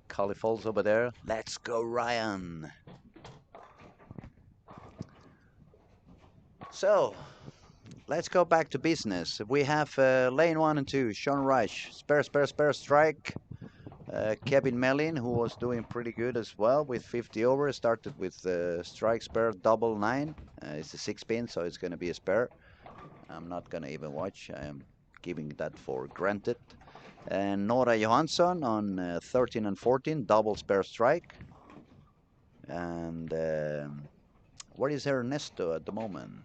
Califals over there. Let's go, Ryan. So, let's go back to business. We have lane 1 and 2, Sean Rush, spare, strike. Kevin Mellin, who was doing pretty good as well with 50 over, started with strike spare double 9. It's a 6 pin, so it's going to be a spare. I'm not going to even watch. I am giving that for granted. And Nora Johansson on 13 and 14, double spare strike. And where is Ernesto at the moment?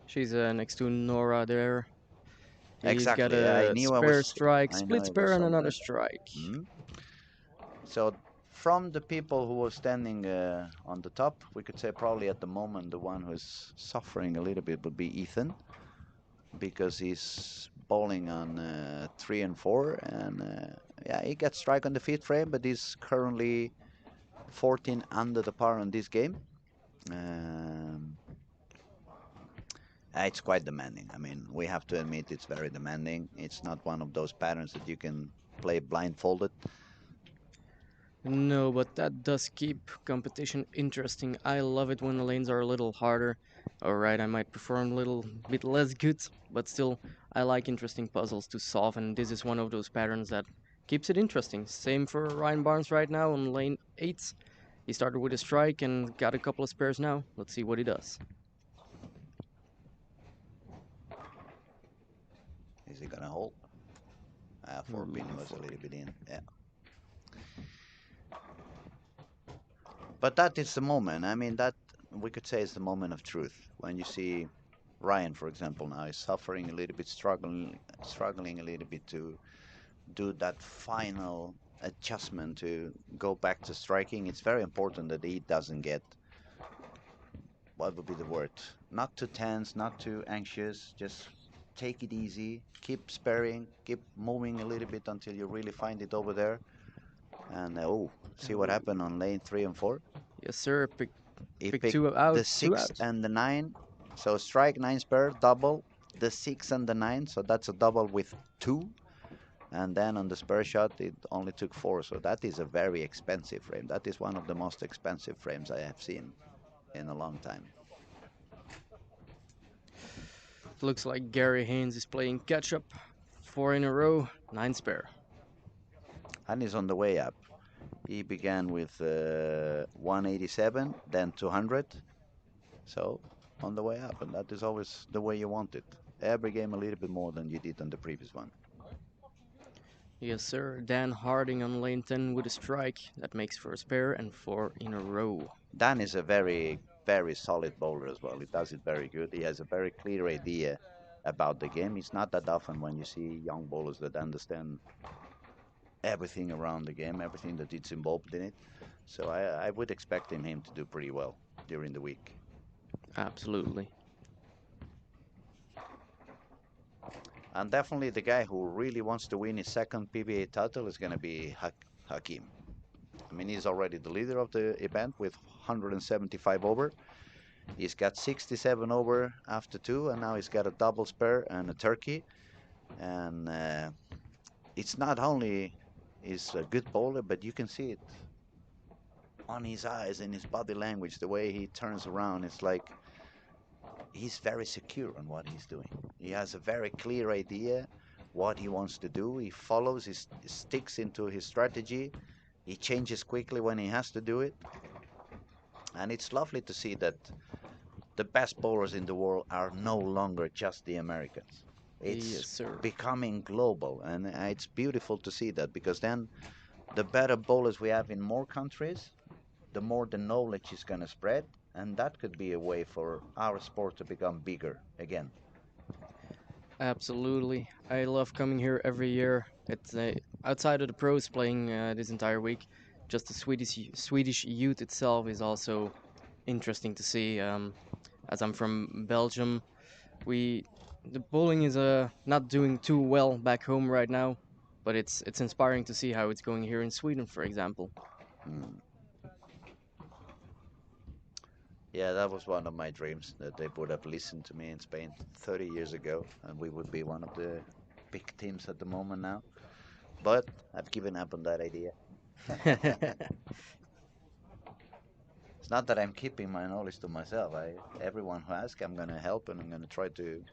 She's next to Nora there. He's got Exactly. a spare strike, I know split it was spare, and another somewhere. strike. Hmm? So from the people who were standing on the top, we could say probably at the moment the one who's suffering a little bit would be Ethan. because he's bowling on 3 and 4, and yeah, he got strike on the fifth frame, but he's currently 14 under the par on this game. Um, it's quite demanding. I mean, we have to admit it's very demanding. It's not one of those patterns that you can play blindfolded. No, but that does keep competition interesting. I love it when the lanes are a little harder. Alright, I might perform a little bit less good, but still, I like interesting puzzles to solve, and this is one of those patterns that keeps it interesting. Same for Ryan Barnes right now on lane 8. He started with a strike and got a couple of spares now. Let's see what he does. Is he gonna hold? For Ooh, pin was a little forpin. bit in. Yeah. But that is the moment. I mean, that we could say is the moment of truth. When you see Ryan, for example, now is suffering a little bit, struggling a little bit to do that final adjustment to go back to striking. It's very important that he doesn't get, what would be the word? Not too tense, not too anxious. Just take it easy, keep sparring, keep moving a little bit until you really find it over there. And see what Oh, happened on lane 3 and 4. yes, sir. He Pick picked two out. the Two 6 out. and the 9. So strike 9 spare, double. The 6 and the 9. So that's a double with 2. And then on the spare shot, it only took 4. So that is a very expensive frame. That is one of the most expensive frames I have seen in a long time. Looks like Gary Haynes is playing catch up. 4 in a row, 9 spare. And he's on the way up. He began with 187, then 200. So on the way up. And that is always the way you want it. Every game a little bit more than you did on the previous one. Yes, sir. Dan Harding on lane 10 with a strike. That makes for a spare and 4 in a row. Dan is a very, very solid bowler as well. He does it very good. He has a very clear idea about the game. It's not that often when you see young bowlers that understand everything around the game, everything that is involved in it. So I would expect him to do pretty well during the week. Absolutely. And definitely the guy who really wants to win his second PBA title is going to be Hakim. I mean, he's already the leader of the event with 175 over. He's got 67 over after 2, and now he's got a double spare and a turkey. And it's not only he's a good bowler, but you can see it on his eyes and his body language, the way he turns around. It's like he's very secure on what he's doing. He has a very clear idea what he wants to do. He follows, he sticks into his strategy. He changes quickly when he has to do it. And it's lovely to see that the best bowlers in the world are no longer just the Americans. Yes, It's sir. becoming global, and it's beautiful to see that because then the better bowlers we have in more countries, the more the knowledge is going to spread, and that could be a way for our sport to become bigger again. Absolutely. I love coming here every year. It's outside of the pros playing this entire week. Just the Swedish youth itself is also interesting to see. As I'm from Belgium, we the bowling is not doing too well back home right now, but it's inspiring to see how it's going here in Sweden, for example. Mm. Yeah, that was one of my dreams that they would have listened to me in Spain 30 years ago, and we would be one of the big teams at the moment now. But I've given up on that idea. It's not that I'm keeping my knowledge to myself. Everyone who asks, I'm going to help and I'm going to try to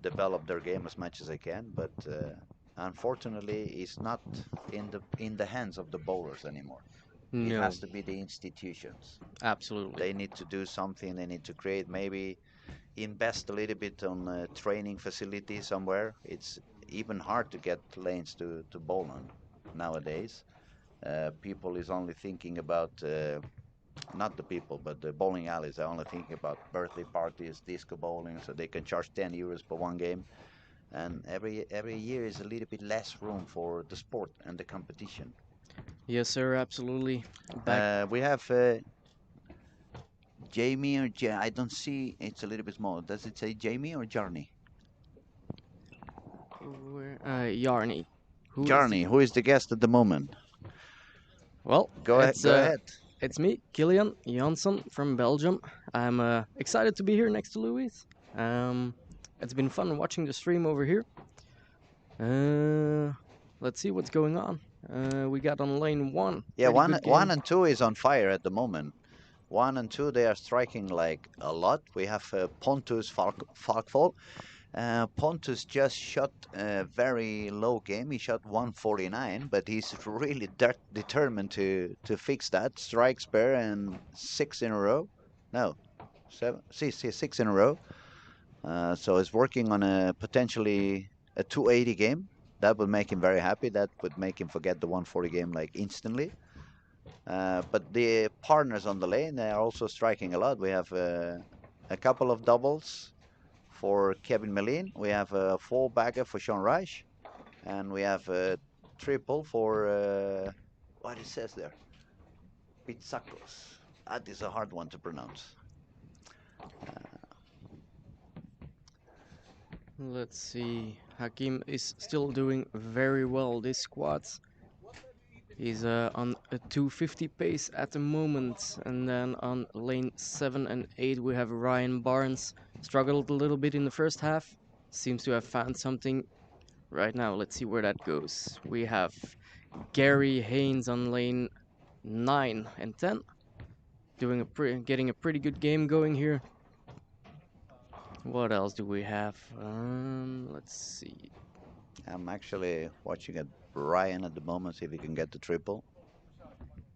develop their game as much as I can. But unfortunately, it's not in the hands of the bowlers anymore. It No, has to be the institutions. absolutely. They need to do something. They need to create, maybe invest a little bit on training facilities somewhere. It's even hard to get lanes to bowl on nowadays. People is only thinking about not the people, but the bowling alleys are only thinking about birthday parties, disco bowling, so they can charge 10 euros per one game. And every year is a little bit less room for the sport and the competition. Yes, sir, absolutely. Back We have Jamie or I don't see. It's a little bit small. Does it say Jamie or Journey? Yarny. Who is the? Journey, who is the guest at the moment? Well, Go ahead. Go ahead. it's me, Kilian Jansson from Belgium. I'm excited to be here next to Louis. Um, it's been fun watching the stream over here. Uh, let's see what's going on. We got on lane one. Yeah, Pretty one good one game. and two is on fire at the moment. One and two, they are striking like a lot. We have Pontus Falkfall. Pontus just shot a very low game. He shot 149, but he's really determined to fix that. Strike spare and six in a row. No, seven, six in a row. So he's working on a potentially a 280 game. That would make him very happy. That would make him forget the 140 game like instantly. But the partners on the lane, they are also striking a lot. We have a couple of doubles for Kevin Melin. We have a full bagger for Sean Reich. And we have a triple for, what it says there? Pitsakos. That is a hard one to pronounce. Let's see. Hakim is still doing very well this squad. He's on a 250 pace at the moment, and then on lane 7 and 8 we have Ryan Barnes. Struggled a little bit in the first half, seems to have found something right now. Let's see where that goes. We have Gary Haynes on lane 9 and 10, getting a pretty good game going here. What else do we have? Let's see. I'm actually watching at Ryan at the moment, see if he can get the triple.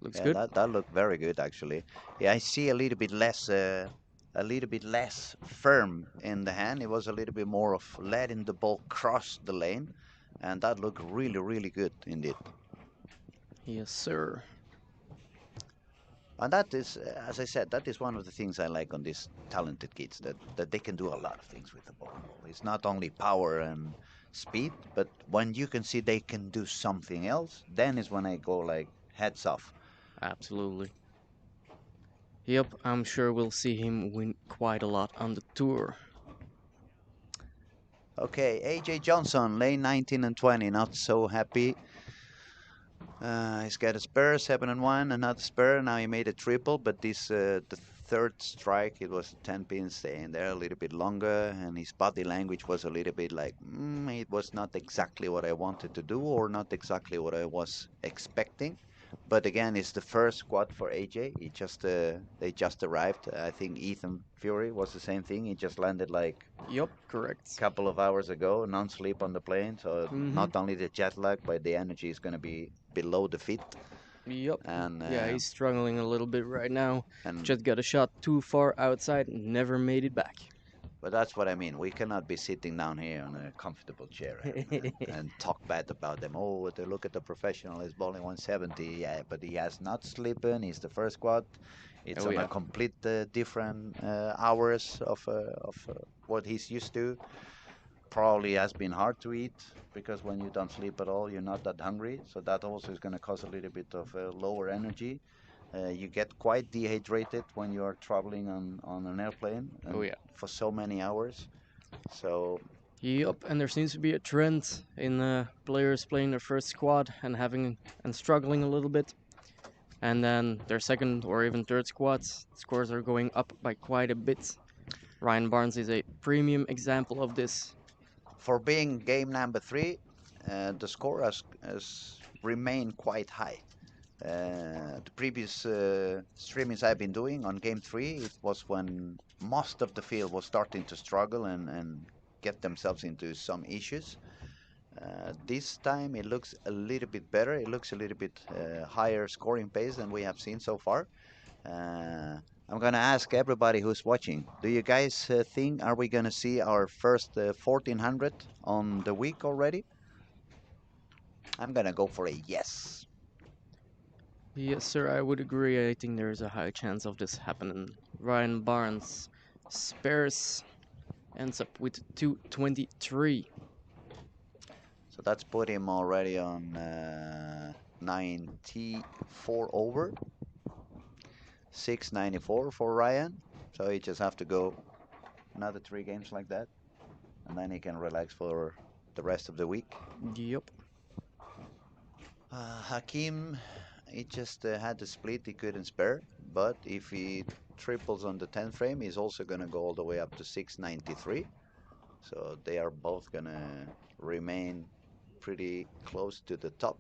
Looks Yeah, good. that looked very good actually. Yeah, I see a little bit less firm in the hand. It was a little bit more of letting the ball cross the lane, and that looked really, really good indeed. Yes, sir. And that is, as I said, that is one of the things I like on these talented kids, that they can do a lot of things with the ball. It's not only power and speed, but when you can see they can do something else, then is when I go like heads off. Absolutely. Yep, I'm sure we'll see him win quite a lot on the tour. Okay, AJ Johnson, lane 19 and 20, not so happy. He's got a spur, 7 and 1, another spur. Now he made a triple, but this the third strike, it was 10 pins staying there a little bit longer, and his body language was a little bit like, it was not exactly what I wanted to do, or not exactly what I was expecting. But again, it's the first squad for AJ. They just arrived. I think Ethan Fury was the same thing. He just landed like Yep, correct. couple of hours ago, non-sleep on the plane. So Mm-hmm. not only the jet lag, but the energy is going to be below the feet. Yep. And Yeah, he's struggling a little bit right now. and Just got a shot too far outside, never made it back. but that's what I mean. We cannot be sitting down here on a comfortable chair and talk bad about them. Oh, look at the professional. He's bowling 170. Yeah, but he has not sleeping. He's the first squad. It's Oh on a yeah. complete different hours of what he's used to. Probably has been hard to eat because when you don't sleep at all, you're not that hungry. So that also is going to cause a little bit of lower energy. You get quite dehydrated when you are traveling on an airplane Oh and yeah. for so many hours. So Yep, and there seems to be a trend in players playing their first squad and struggling a little bit, and then their second or even third squads scores are going up by quite a bit. Ryan Barnes is a premium example of this. for being game number 3, the score has remained quite high. The previous streamings I've been doing on game 3, it was when most of the field was starting to struggle and get themselves into some issues. This time it looks a little bit better. It looks a little bit higher scoring pace than we have seen so far. Uh, I'm gonna ask everybody who's watching. Do you guys think are we gonna see our first 1400 on the week already? I'm gonna go for a yes. Yes, sir, I would agree. I think there is a high chance of this happening. Ryan Barnes spares, ends up with 223. So that's put him already on 94 over. 694 for Ryan. So he just have to go another 3 games like that, and then he can relax for the rest of the week. Yep. Hakim, he just had the split he couldn't spare, but if he triples on the 10 frame, he's also going to go all the way up to 693. So they are both going to remain pretty close to the top.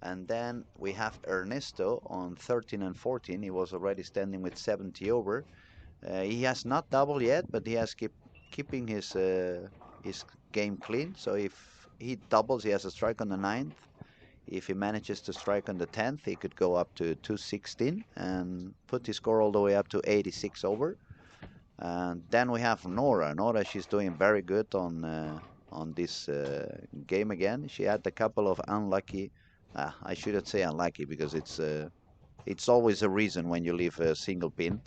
And then we have Ernesto on 13 and 14. He was already standing with 70 over. He has not doubled yet, but he has keeping his game clean. So if he doubles, he has a strike on the ninth. If he manages to strike on the 10th, he could go up to 216 and put his score all the way up to 86 over. And then we have Nora. Nora, she's doing very good on this game again. She had a couple of unlucky. I shouldn't say unlucky because it's always a reason when you leave a single pin.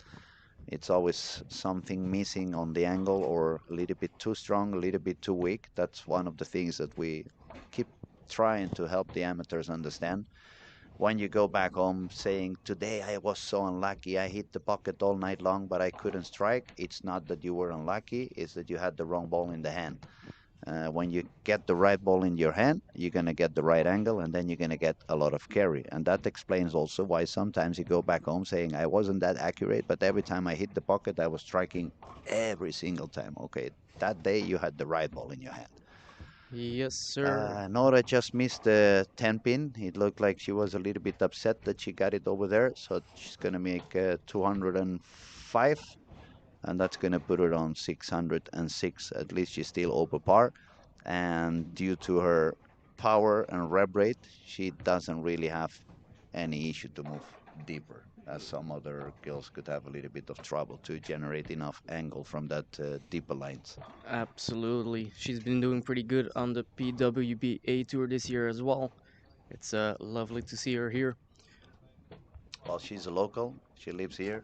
It's always something missing on the angle or a little bit too strong, a little bit too weak. That's one of the things that we keep trying to help the amateurs understand. When you go back home saying, today I was so unlucky, I hit the pocket all night long, but I couldn't strike, it's not that you were unlucky, it's that you had the wrong ball in the hand. When you get the right ball in your hand, you're going to get the right angle, and then you're going to get a lot of carry. And that explains also why sometimes you go back home saying, I wasn't that accurate, but every time I hit the pocket, I was striking every single time. Okay, that day you had the right ball in your hand. Yes, sir. Nora just missed the 10 pin. It looked like she was a little bit upset that she got it over there. So she's going to make 205, and that's going to put her on 606. At least she's still over par. And due to her power and rev rate, she doesn't really have any issue to move deeper, as some other girls could have a little bit of trouble to generate enough angle from that deeper lines. Absolutely. She's been doing pretty good on the PWBA tour this year as well. It's lovely to see her here. Well, she's a local. She lives here.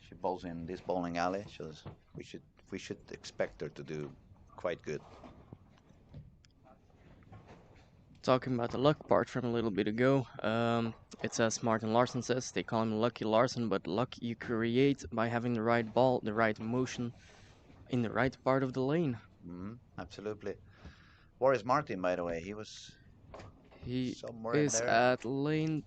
She bowls in this bowling alley. So we should we should expect her to do quite good. Talking about the luck part from a little bit ago, it's as Martin Larsen says, they call him Lucky Larsen, but luck you create by having the right ball, the right motion in the right part of the lane. Absolutely. Where is Martin, by the way? He was He somewhere in is there. at lane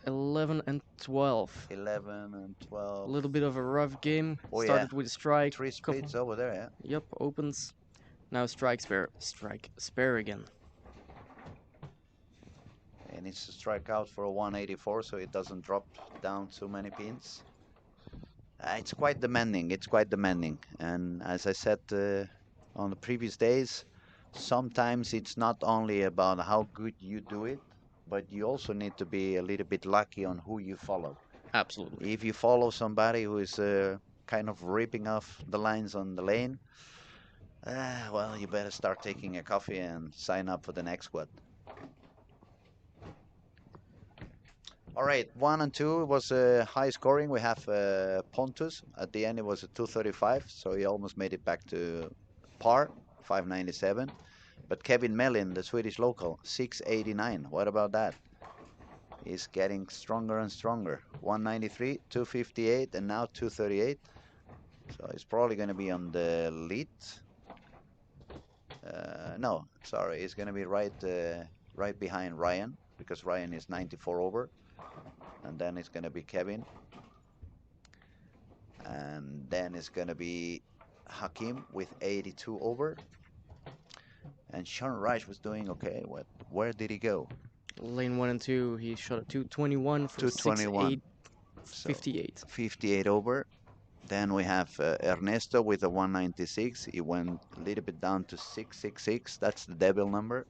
11 and 12. 11 and A 12. little bit of a rough game. Oh yeah, Started with a strike, three couple. splits over there. Yeah. Yep, opens. Now strike spare again. He needs to strike out for a 184 so it doesn't drop down too many pins. It's quite demanding. It's quite demanding. And as I said on the previous days, sometimes it's not only about how good you do it, but you also need to be a little bit lucky on who you follow. Absolutely. If you follow somebody who is kind of ripping off the lines on the lane, well, you better start taking a coffee and sign up for the next squad. All right, 1 and 2 was high scoring. We have Pontus. At the end, it was a 235, so he almost made it back to par, 597. But Kevin Mellin, the Swedish local, 689. What about that? He's getting stronger and stronger. 193, 258, and now 238. So he's probably going to be on the lead. No, sorry, he's going to be right behind Ryan because Ryan is 94 over, and then it's going to be Kevin, and then it's going to be Hakim with 82 over, and Sean Rice was doing okay. Where did he go? Lane 1 and 2, he shot a 221 for 221. 6.8, So 58. 58 over. Then we have Ernesto with a 196. He went a little bit down to 666. That's the devil number.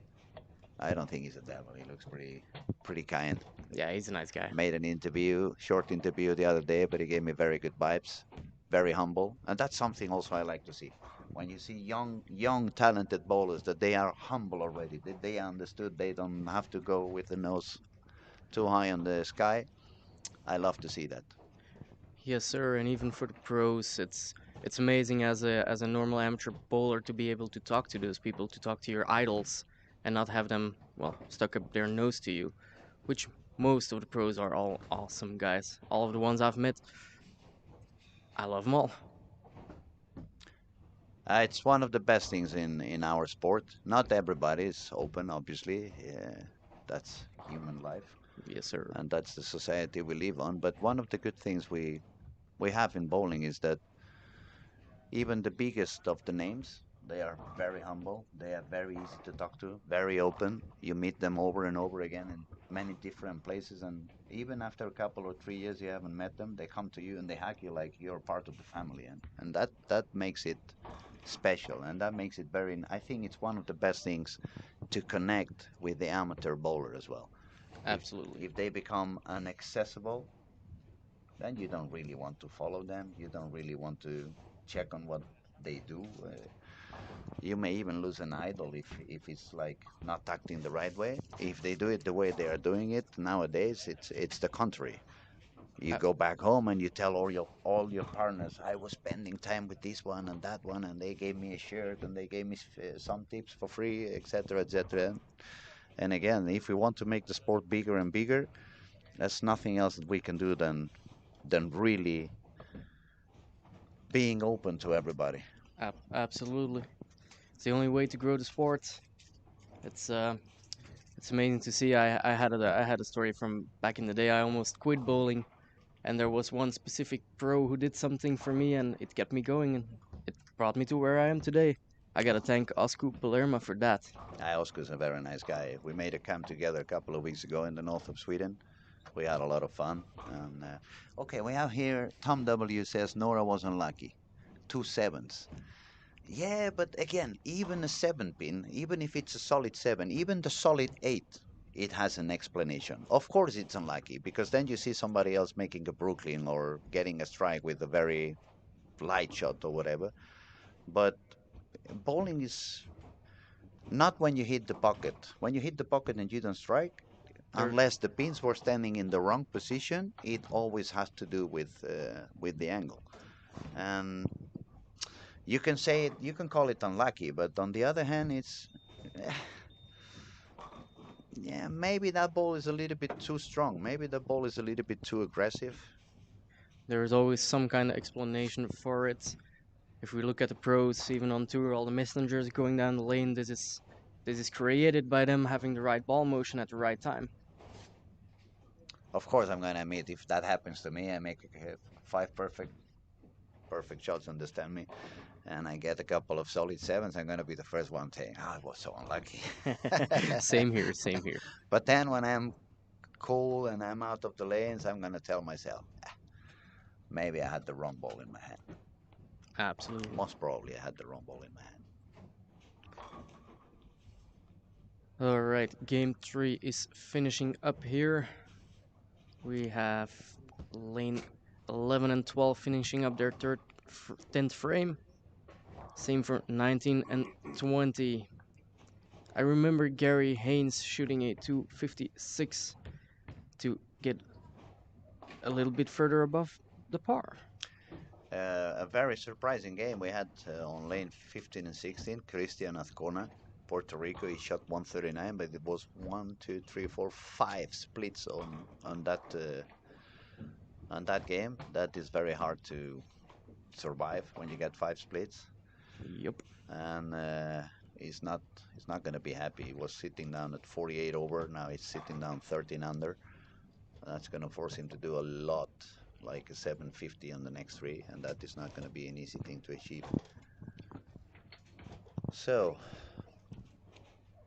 I don't think he's a devil. He looks pretty kind. Yeah, he's a nice guy. Made an interview, short interview the other day, but he gave me very good vibes. Very humble, and that's something also I like to see. When you see young, talented bowlers, that they are humble already. That they understood they don't have to go with the nose too high on the sky. I love to see that. Yes, sir. And even for the pros, it's amazing as a normal amateur bowler to be able to talk to those people, to talk to your idols, and not have them stuck up their nose to you. Which most of the pros are all awesome guys. All of the ones I've met, I love them all. It's one of the best things in our sport. Not everybody is open, obviously. That's human life, Yes, sir. and that's the society we live on. But one of the good things we have in bowling is that even the biggest of the names, they are very humble. They are very easy to talk to, very open. You meet them over and over again in many different places, and even after a couple or 3 years you haven't met them, they come to you and they hug you like you're part of the family, and that makes it special, and that makes it very. I think it's one of the best things to connect with the amateur bowler as well. If Absolutely. if they become inaccessible, then you don't really want to follow them. You don't really want to check on what they do. You may even lose an idol if it's like not acting the right way. If they do it the way they are doing it nowadays, it's the contrary. You Uh, go back home and you tell all your partners, I was spending time with this one and that one, and they gave me a shirt and they gave me some tips for free, etc., etc. And again, if we want to make the sport bigger and bigger, that's nothing else that we can do than really being open to everybody. absolutely. It's the only way to grow the sport. It's uh, it's amazing to see. I had a story from back in the day. I almost quit bowling, and there was one specific pro who did something for me, and it kept me going, and it brought me to where I am today. I gotta thank Osku Palermo for that. Oscar's a very nice guy. We made a camp together a couple of weeks ago in the north of Sweden. We had a lot of fun. And okay, we have here Tom W says Nora was unlucky. Two sevens. Yeah, but again, even a seven pin, even if it's a solid seven, even the solid eight, it has an explanation. Of course, it's unlucky because then you see somebody else making a Brooklyn or getting a strike with a very light shot or whatever. But bowling is not when you hit the pocket. When you hit the pocket and you don't strike, There, unless the pins were standing in the wrong position, it always has to do with the angle. And you can say it, you can call it unlucky, but on the other hand, it's yeah, maybe that ball is a little bit too strong. Maybe the ball is a little bit too aggressive. there's always some kind of explanation for it. If we look at the pros, even on tour, all the messengers going down the lane, this is created by them having the right ball motion at the right time. Of course, I'm gonna admit if that happens to me, I make five perfect shots, understand me, and I get a couple of solid sevens, I'm gonna be the first one saying, "Oh, I was so unlucky." Same here, same here. But then when I'm cool and I'm out of the lanes, I'm gonna tell myself, maybe I had the wrong ball in my hand. Absolutely. Most probably, I had the wrong ball in my hand. All right, game three is finishing up here. We have lane 11 and 12 finishing up their 10th frame. Same for 19 and 20. I remember Gary Haynes shooting a 256 to get a little bit further above the par. A very surprising game we had on lane 15 and 16. Cristian Azcona, Puerto Rico. He shot 139, but it was one, two, three, four, five splits on that game. That is very hard to survive when you get five splits, Yep. and he's not going to be happy. He was sitting down at 48 over. Now he's sitting down 13 under. That's going to force him to do a lot, like a 750 on the next three, and that is not going to be an easy thing to achieve. So,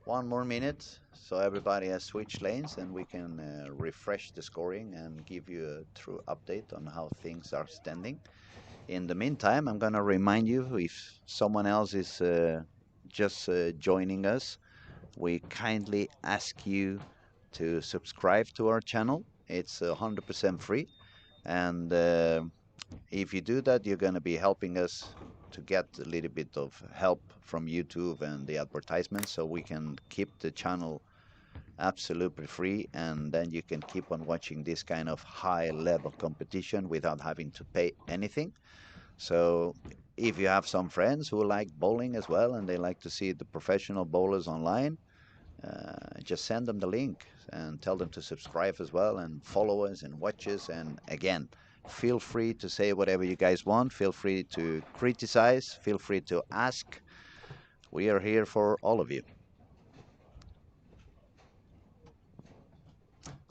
one more minute, so everybody has switched lanes, and we can refresh the scoring and give you a true update on how things are standing. In the meantime, I'm going to remind you if someone else is just joining us, we kindly ask you to subscribe to our channel. It's 100% free, and if you do that, you're going to be helping us to get a little bit of help from YouTube and the advertisements so we can keep the channel absolutely free, and then you can keep on watching this kind of high level competition without having to pay anything. So if you have some friends who like bowling as well and they like to see the professional bowlers online, just send them the link and tell them to subscribe as well and follow us and watch us. And again, Feel free to say whatever you guys want. Feel free to criticize. Feel free to ask. We are here for all of you.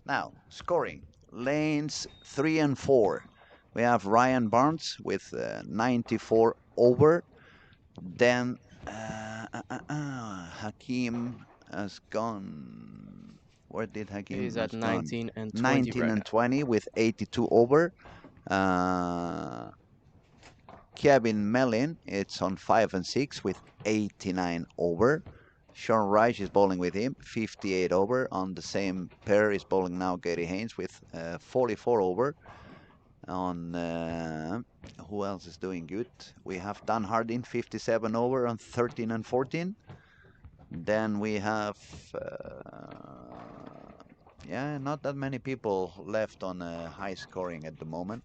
Now, scoring. Lanes 3 and 4. We have Ryan Barnes with 94 over. Then Hakim has gone. Where did Hakim He's at has gone? 19 and 20 19 right and now. 20 with 82 over. Uh, Kevin Mellin, it's on 5 and 6 with 89 over. Sean Reich is bowling with him, 58 over. On the same pair is bowling now Gary Haynes with 44 over. On who else is doing good? We have Dan Hardin, 57 over on 13 and 14. Then we have, yeah, not that many people left on high scoring at the moment.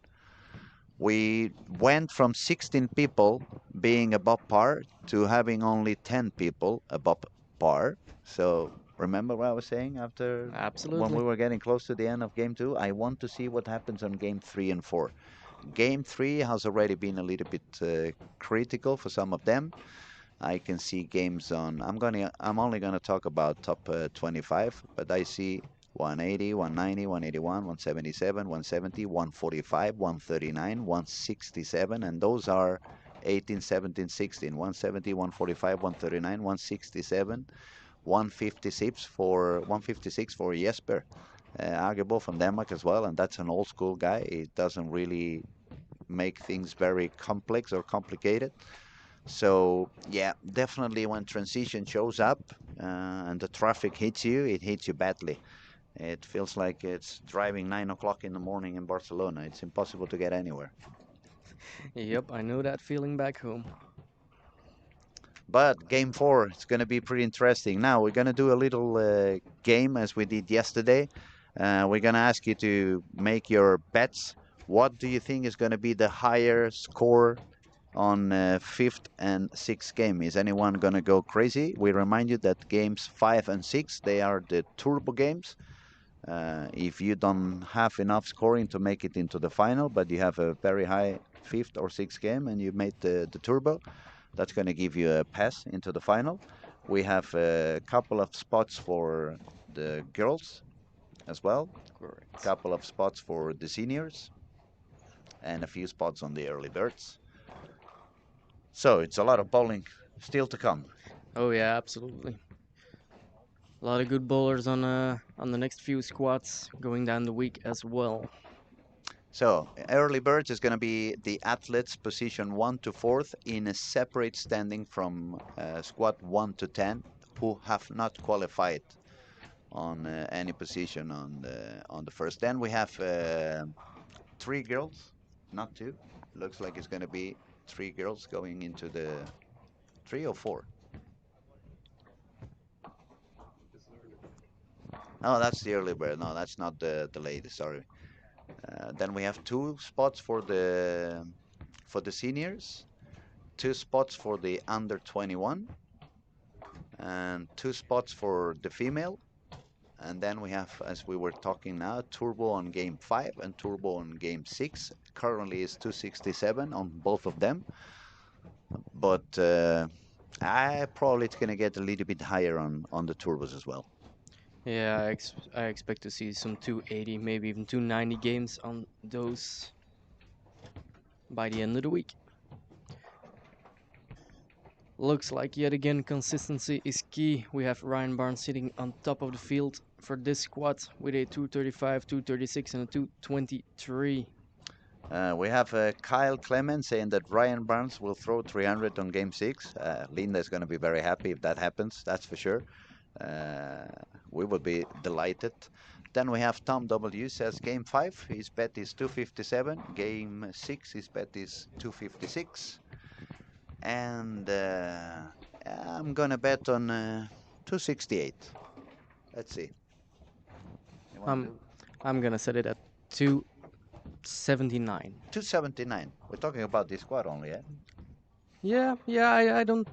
We went from 16 people being above par to having only 10 people above par. So remember what I was saying after when Absolutely. we were getting close to the end of game 2? I want to see what happens on game 3 and 4. Game 3 has already been a little bit critical for some of them. I can see games on. I'm only gonna talk about top 25, but I see 180, 190, 181, 177, 170, 145, 139, 167, and those are 18, 17, 16, 170, 145, 139, 167, 156 for Jesper Agebo from Denmark as well, and that's an old school guy. It doesn't really make things very complex or complicated. So yeah, definitely when transition shows up and the traffic hits you, it hits you badly. It feels like it's driving 9 o'clock in the morning in Barcelona. It's impossible to get anywhere. Yep, I know that feeling back home. But game 4, it's going to be pretty interesting. Now we're going to do a little game as we did yesterday. We're going to ask you to make your bets. What do you think is going to be the higher score on fifth and sixth game? Is anyone gonna go crazy? We remind you that games 5 and 6 they are the turbo games. If you don't have enough scoring to make it into the final, but you have a very high fifth or sixth game and you made the turbo, that's going to give you a pass into the final. We have a couple of spots for the girls as well, a Correct. couple of spots for the seniors, and a few spots on the early birds. So it's a lot of bowling still to come. Oh yeah, absolutely. A lot of good bowlers on the next few squats going down the week as well. So early birds is going to be the athletes position 1 to 4th in a separate standing from squad 1 to 10 who have not qualified on any position on the first. Then we have 3 girls, not 2. Looks like it's going to be 3 girls going into the 3 or 4. No, that's the early bird. No, that's not the lady. Sorry. Then we have 2 spots for the seniors, 2 spots for the under 21, and 2 spots for the female. And then we have, as we were talking now, turbo on game 5 and turbo on game 6. Currently is 267 on both of them, but I probably it's gonna get a little bit higher on the turbos as well. Yeah, I expect to see some 280, maybe even 290 games on those by the end of the week. Looks like yet again consistency is key. We have Ryan Barnes sitting on top of the field for this squad with a 235, 236, and a 223. We have Kyle Clemens saying that Ryan Barnes will throw 300 on game 6. Linda is going to be very happy if that happens, that's for sure. Uh, we would be delighted. Then we have Tom W says game 5, his bet is 257. Game 6, his bet is 256. And I'm going to bet on 268. Let's see. You want to I'm do I'm gonna set it at 279. 279? We're talking about this squad only, eh? Yeah, I don't.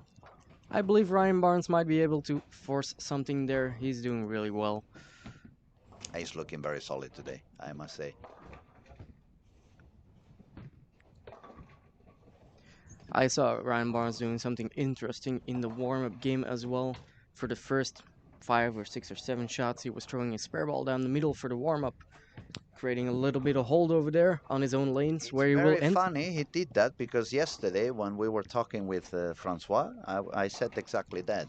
I believe Ryan Barnes might be able to force something there. He's doing really well. He's looking very solid today, I must say. I saw Ryan Barnes doing something interesting in the warm-up game as well. For the first 5 or 6 or 7 shots, he was throwing a spare ball down the middle for the warm-up, creating a little bit of hold over there on his own lanes It's where he will very end. funny he did that because yesterday when we were talking with Francois, I said exactly that.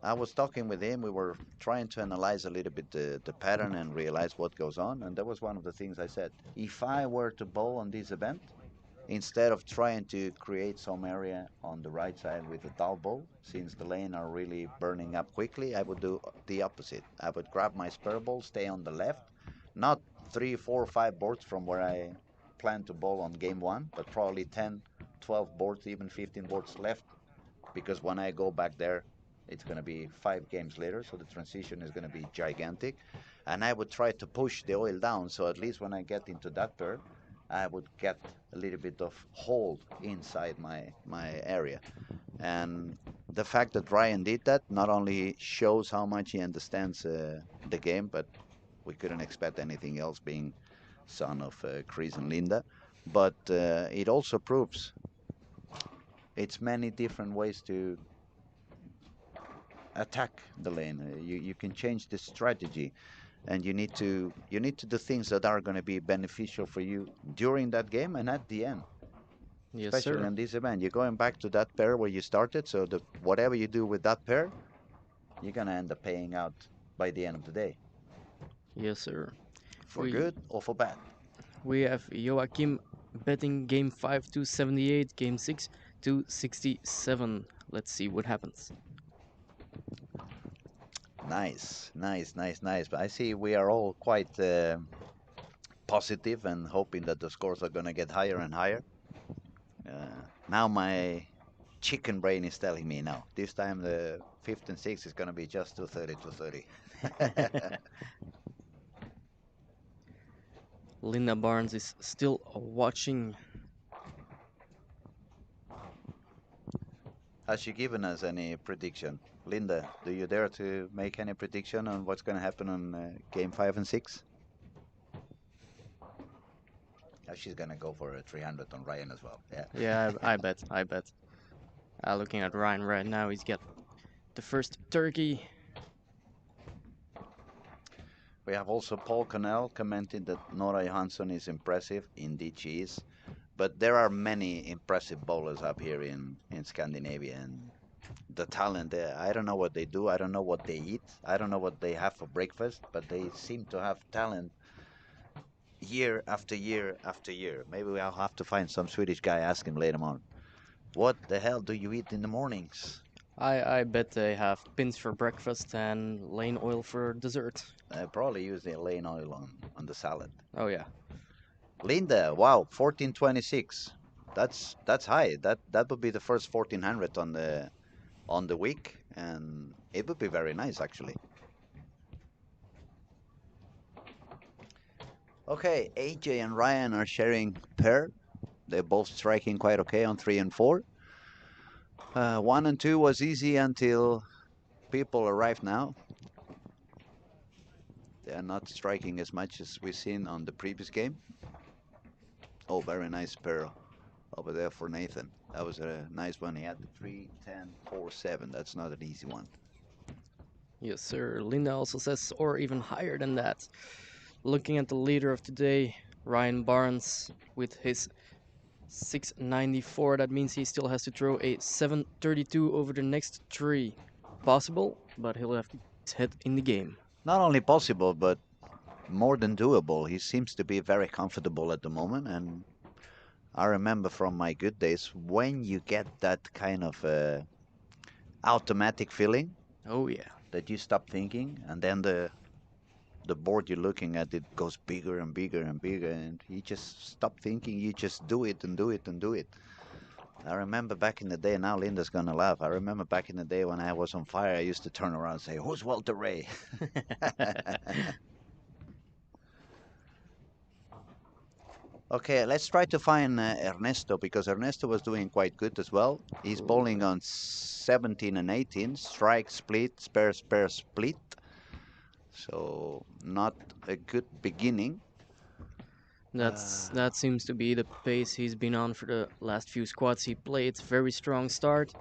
I was talking with him. We were trying to analyze a little bit the pattern and realize what goes on. And that was one of the things I said. If I were to bowl on this event, instead of trying to create some area on the right side with a dull ball, since the lane are really burning up quickly, I would do the opposite. I would grab my spare ball, stay on the left, not 3, 4, 5 boards from where I plan to bowl on game one, but probably 10, 12 boards, even 15 boards left, because when I go back there, it's going to be 5 games later, so the transition is going to be gigantic. And I would try to push the oil down, so at least when I get into that pair, I would get a little bit of hold inside my area. And the fact that Ryan did that not only shows how much he understands the game, but we couldn't expect anything else being son of Chris and Linda. But it also proves it's many different ways to attack the lane. You can change the strategy, and you need to do things that are going to be beneficial for you during that game and at the end. Yes, Especially sir. on this event, you're going back to that pair where you started. So that whatever you do with that pair, you're gonna end up paying out by the end of the day, Yes, sir. for We good or for bad. we have Joachim betting game 5 to 78, game 6 to 67. Let's see what happens. Nice, nice, nice, nice. But I see we are all quite positive and hoping that the scores are gonna get higher and higher. Now my chicken brain is telling me no. This time the fifth and sixth is gonna be just 230, 230. Linda Barnes is still watching. Has she given us any prediction? Linda, do you dare to make any prediction on what's going to happen on game 5 and 6? She's going to go for a 300 on Ryan as well. Yeah. Yeah, I bet. I bet. Looking at Ryan right now, he's got the first turkey. We have also Paul Connell commenting that Nora Johansson is impressive. Indeed, she is. But there are many impressive bowlers up here in Scandinavia, and the talent there. I don't know what they do. I don't know what they eat. I don't know what they have for breakfast, but they seem to have talent year after year after year. Maybe I'll have to find some Swedish guy, ask him later on. What the hell do you eat in the mornings? I bet they have pins for breakfast and lane oil for dessert. I probably use the lane oil on the salad. Oh yeah. Linda, wow, 1426. That's high. That would be the first 1400 on the week, and it would be very nice actually. Okay, AJ and Ryan are sharing pair. They're both striking quite okay on 3 and 4. 1 and 2 was easy until people arrive now. They are not striking as much as we've seen on the previous game. Oh, very nice pair over there for Nathan. That was a nice one. He had the 3, 10, 4, 7. That's not an easy one. Yes, sir. Linda also says, or even higher than that. Looking at the leader of today, Ryan Barnes, with his 694, that means he still has to throw a 732 over the next three. Possible, but he'll have to get his head in the game. Not only possible, but more than doable. He seems to be very comfortable at the moment, and I remember from my good days when you get that kind of automatic feeling Oh yeah. that you stop thinking, and then the board you're looking at it goes bigger and bigger and bigger, and you just stop thinking. You just do it and do it and do it. I remember back in the day. Now Linda's gonna laugh. I remember back in the day when I was on fire. I used to turn around and say, "Who's Walter Ray?" Okay, let's try to find Ernesto because Ernesto was doing quite good as well. He's Oh, bowling on 17 and 18, strike, split, spare, spare, split. So not a good beginning. That seems to be the pace he's been on for the last few squats he played. Very strong start.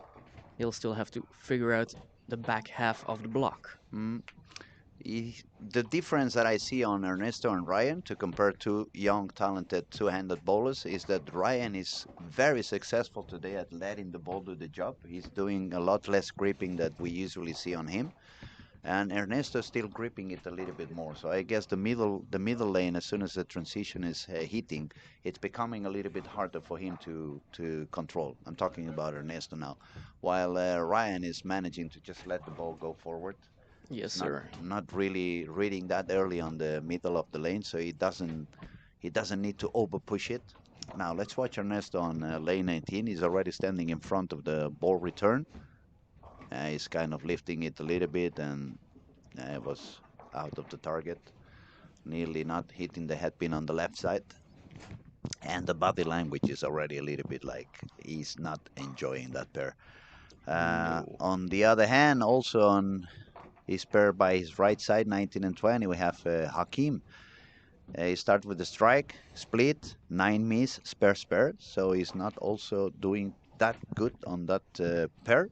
He'll still have to figure out the back half of the block. mm, the difference that I see on Ernesto and Ryan to compare two young, talented two-handed bowlers is that Ryan is very successful today at letting the ball do the job. He's doing a lot less gripping that we usually see on him, and Ernesto is still gripping it a little bit more. So I guess the middle lane, as soon as the transition is hitting, it's becoming a little bit harder for him to control. I'm talking about Ernesto now, while Ryan is managing to just let the ball go forward. Yes, He's not sir. not really reading that early on the middle of the lane, so he doesn't need to over push it. Now let's watch Ernesto on lane 19. He's already standing in front of the ball return. He's kind of lifting it a little bit, and it was out of the target, nearly not hitting the headpin on the left side. And the body language is already a little bit like he's not enjoying that pair. No. On the other hand, also on his pair by his right side, 19 and 20, we have Hakim. He started with the strike, split, 9 miss, spare, spare. So he's not also doing that good on that pair.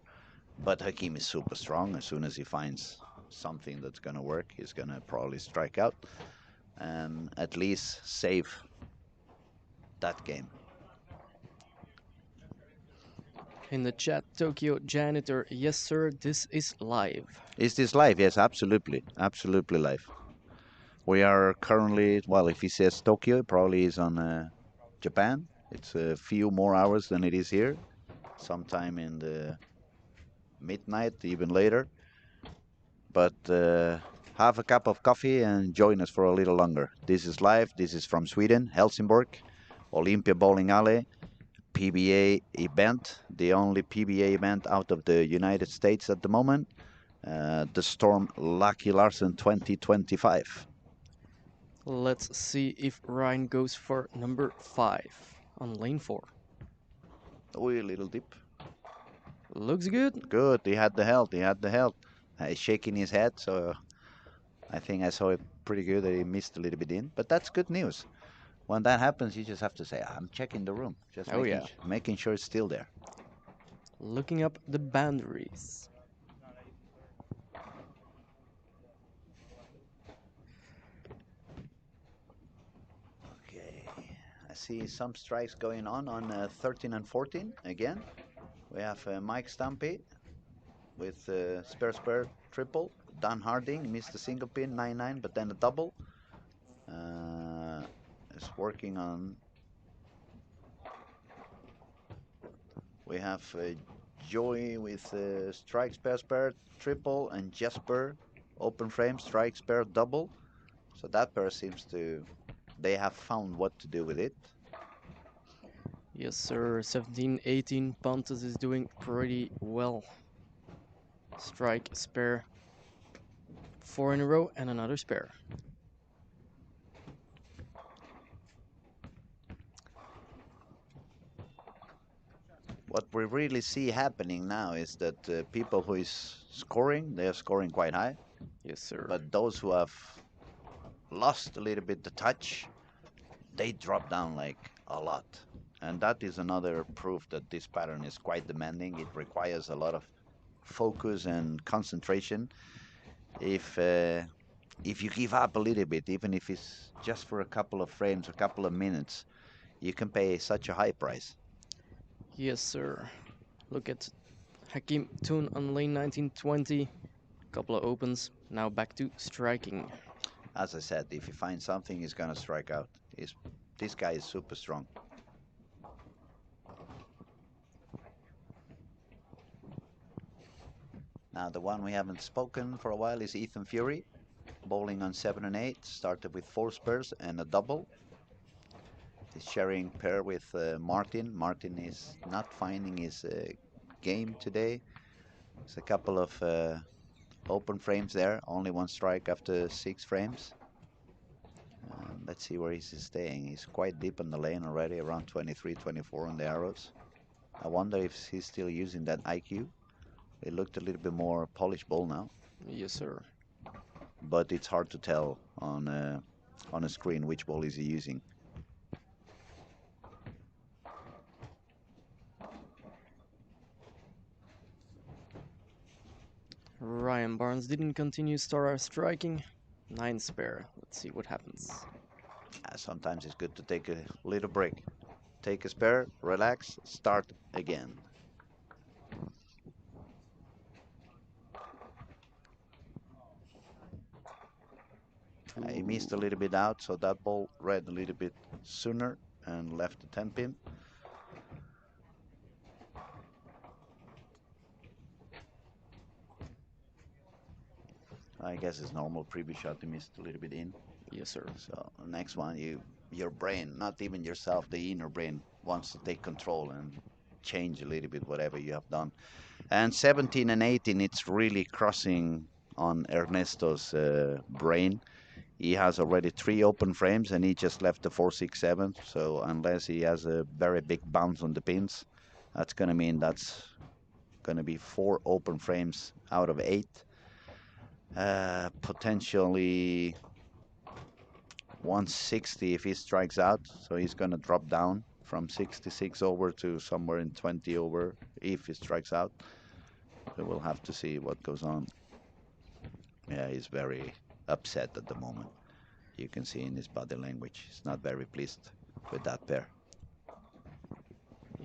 But Hakim is super strong. As soon as he finds something that's going to work, he's going to probably strike out and at least save that game. In the chat, Tokyo Janitor, yes, sir, this is live. Is this live? Yes, absolutely. Absolutely live. We are currently, well, if he says Tokyo, it probably is on Japan. It's a few more hours than it is here, sometime in the midnight, even later. But have a cup of coffee and join us for a little longer. This is live. This is from Sweden, Helsingborg, Olympia Bowling Alley, PBA event, the only PBA event out of the United States at the moment. The Storm Lucky Larsen 2025. Let's see if Ryan goes for number 5 on lane 4. Oh, a little dip. Looks good. Good. He had the health. He had the health. He's shaking his head, so I think I saw it pretty good that he missed a little bit in. But that's good news. When that happens, you just have to say, "I'm checking the room," just Oh, yeah. making sure it's still there. Looking up the boundaries. Okay. I see some strikes going on 13 and 14 again. We have Mike Stumpy with spare spare triple. Dan Harding missed a single pin 9-9, but then a double. Is working on. We have Joey with strike spare spare triple and Jesper open frame strike spare double. So that pair seems to. They have found what to do with it. Yes, sir. 17-18. Pontus is doing pretty well. Strike, spare. 4 in a row and another spare. What we really see happening now is that people who is scoring, they are scoring quite high. Yes, sir. But those who have lost a little bit the touch, they drop down like a lot. And that is another proof that this pattern is quite demanding. It requires a lot of focus and concentration. If you give up a little bit, even if it's just for a couple of frames, a couple of minutes, you can pay such a high price. Yes, sir. Look at Hakim Toon on lane 1920. Couple of opens. Now back to striking. As I said, if he finds something, he's gonna strike out. This guy is super strong. Now the one we haven't spoken for a while is Ethan Fury, bowling on 7 and 8. Started with 4 spares and a double. He's sharing pair with Martin. Martin is not finding his game today. There's a couple of open frames there. Only 1 strike after 6 frames. Let's see where he's staying. He's quite deep in the lane already, around 23, 24 on the arrows. I wonder if he's still using that IQ. It looked a little bit more polished ball now. Yes, sir. But it's hard to tell on a screen which ball is he using. Ryan Barnes didn't continue star striking. 9 spare. Let's see what happens. Sometimes it's good to take a little break. Take a spare, relax, start again. He missed a little bit out, so that ball read a little bit sooner and left the 10 pin. I guess it's normal. Previous shot he missed a little bit in. Yes, sir. So next one, your brain, not even yourself, the inner brain wants to take control and change a little bit whatever you have done. And 17 and 18, it's really crossing on Ernesto's brain. He has already 3 open frames and he just left the 4-6-7. So unless he has a very big bounce on the pins, that's gonna mean that's gonna be 4 open frames out of 8. Potentially 160 if he strikes out. So he's gonna drop down from 66 over to somewhere in 20 over if he strikes out. So we'll have to see what goes on. Yeah, he's very upset at the moment. You can see in his body language. He's not very pleased with that pair.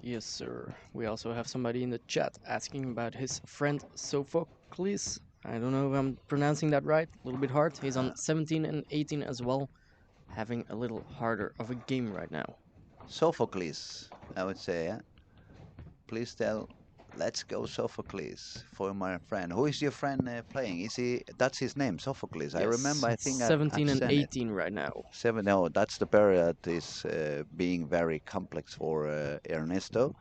Yes, sir. We also have somebody in the chat asking about his friend Sophocles. I don't know if I'm pronouncing that right. A little bit hard. He's Uh, on 17 and 18 as well, having a little harder of a game right now. Sophocles, I would say. Please tell, let's go Sophocles for my friend. Who is your friend playing? Is he? That's his name, Sophocles. I remember. Yes, I it's think I've 17 and seen it. 18 right now. 7. No, that's the pair that is being very complex for Ernesto.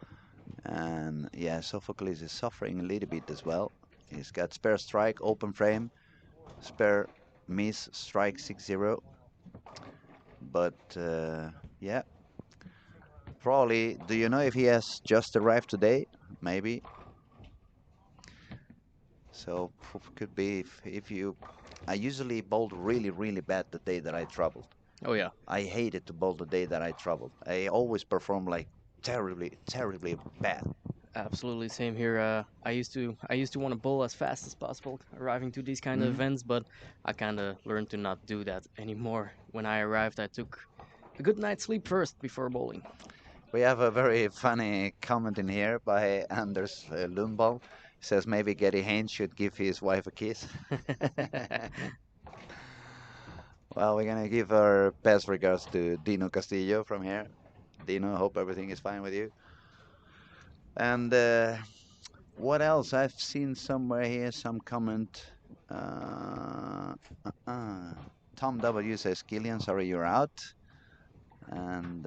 And yeah, Sophocles is suffering a little bit as well. He's got spare strike, open frame, spare miss, strike 6-0. But yeah, probably. Do you know if he has just arrived today? Maybe. So could be if you. I usually bowled really, really bad the day that I traveled. Oh yeah, I hated to bowl the day that I traveled. I always perform like terribly, terribly bad. absolutely same here. I used to want to bowl as fast as possible, arriving to these kind of Hmm. events, but I kind of learned to not do that anymore. When I arrived, I took a good night's sleep first before bowling. We have a very funny comment in here by Anders Lundball. Says maybe Getty Haynes should give his wife a kiss. Well, we're gonna give our best regards to Dino Castillo from here. Dino, hope everything is fine with you. And what else? I've seen somewhere here some comment. Uh, Tom W says, Killian, sorry you're out. And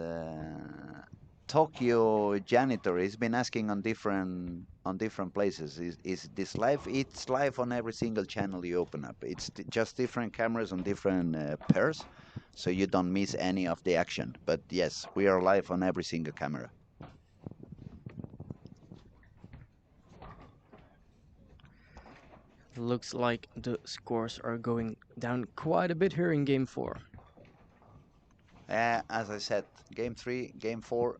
Tokyo janitor has been asking on different places. Is this live? It's live on every single channel you open up. It's just different cameras on different pairs, so you don't miss any of the action. But yes, we are live on every single camera. Looks like the scores are going down quite a bit here in game 4. As I said, game 3, game 4,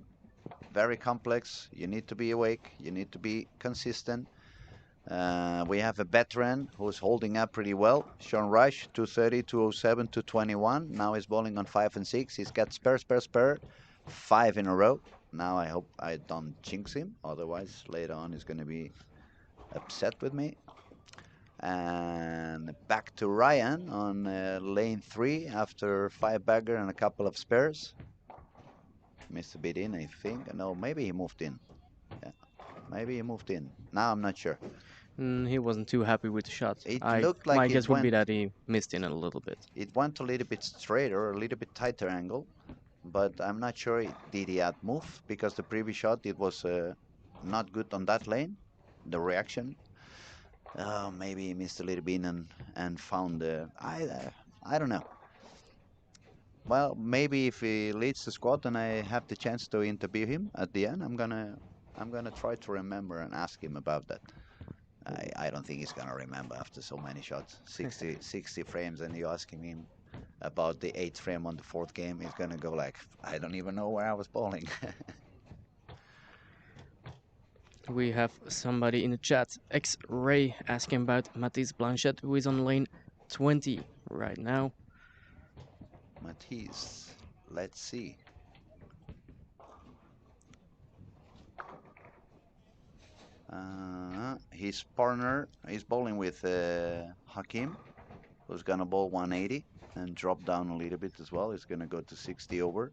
very complex. You need to be awake. You need to be consistent. We have a veteran who's holding up pretty well. Sean Rush, 230, 207, 221. Now he's bowling on 5 and 6. He's got spare, spare, spare. 5 in a row. Now I hope I don't jinx him. Otherwise, later on he's going to be upset with me. And back to Ryan on lane 3 after 5 bagger and a couple of spares. Missed a bit in, I think. No, maybe he moved in. Yeah, maybe he moved in. Now I'm not sure. He wasn't too happy with the shot. It I looked My like guess would be that he missed in a little bit. it went a little bit straighter, a little bit tighter angle, but I'm not sure did he add move because the previous shot it was not good on that lane. The reaction, maybe he missed a little bit and found I don't know. Well, maybe if he leads the squad and I have the chance to interview him at the end, I'm gonna try to remember and ask him about that. I don't think he's gonna remember after so many shots, 60 frames, and you asking him about the 8th frame on the 4th game, he's gonna go like, I don't even know where I was bowling. We have somebody in the chat, X-Ray, asking about Matisse Blanchette, who is on lane 20 right now. Matisse, let's see. His partner, he's bowling with Hakim, who's gonna bowl 180 and drop down a little bit as well. He's gonna go to 60 over.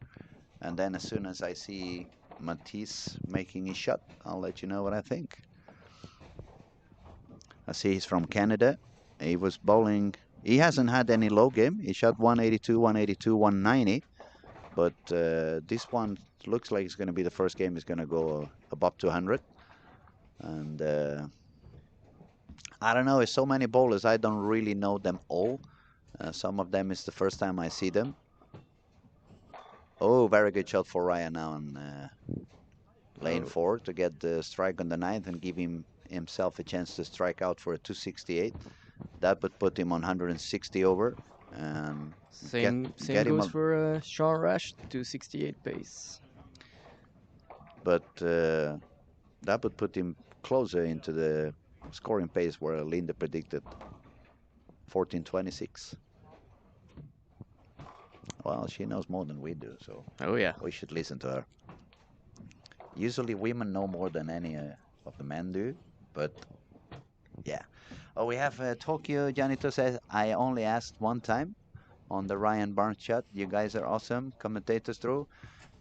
And then as soon as I see Matisse making his shot, I'll let you know what I think. I see he's from Canada. He was bowling. He hasn't had any low game. He shot 182, 182, 190. But this one looks like it's going to be the first game. He's going to go above 200. And I don't know. It's so many bowlers. I don't really know them all. Some of them is the first time I see them. Oh, very good shot for Ryan now on lane Oh, 4 to get the strike on the ninth and give himself a chance to strike out for a 268. That would put him on 160 over and get same get him goes a, for Sean Rash, 268 pace. but that would put him closer into the scoring pace where Linda predicted 1426. Well, she knows more than we do, so Oh yeah. we should listen to her. Usually women know more than any of the men do, but yeah. Oh, we have Tokyo. Janito says, I only asked one time on the Ryan Barnes chat. You guys are awesome. Commentators through.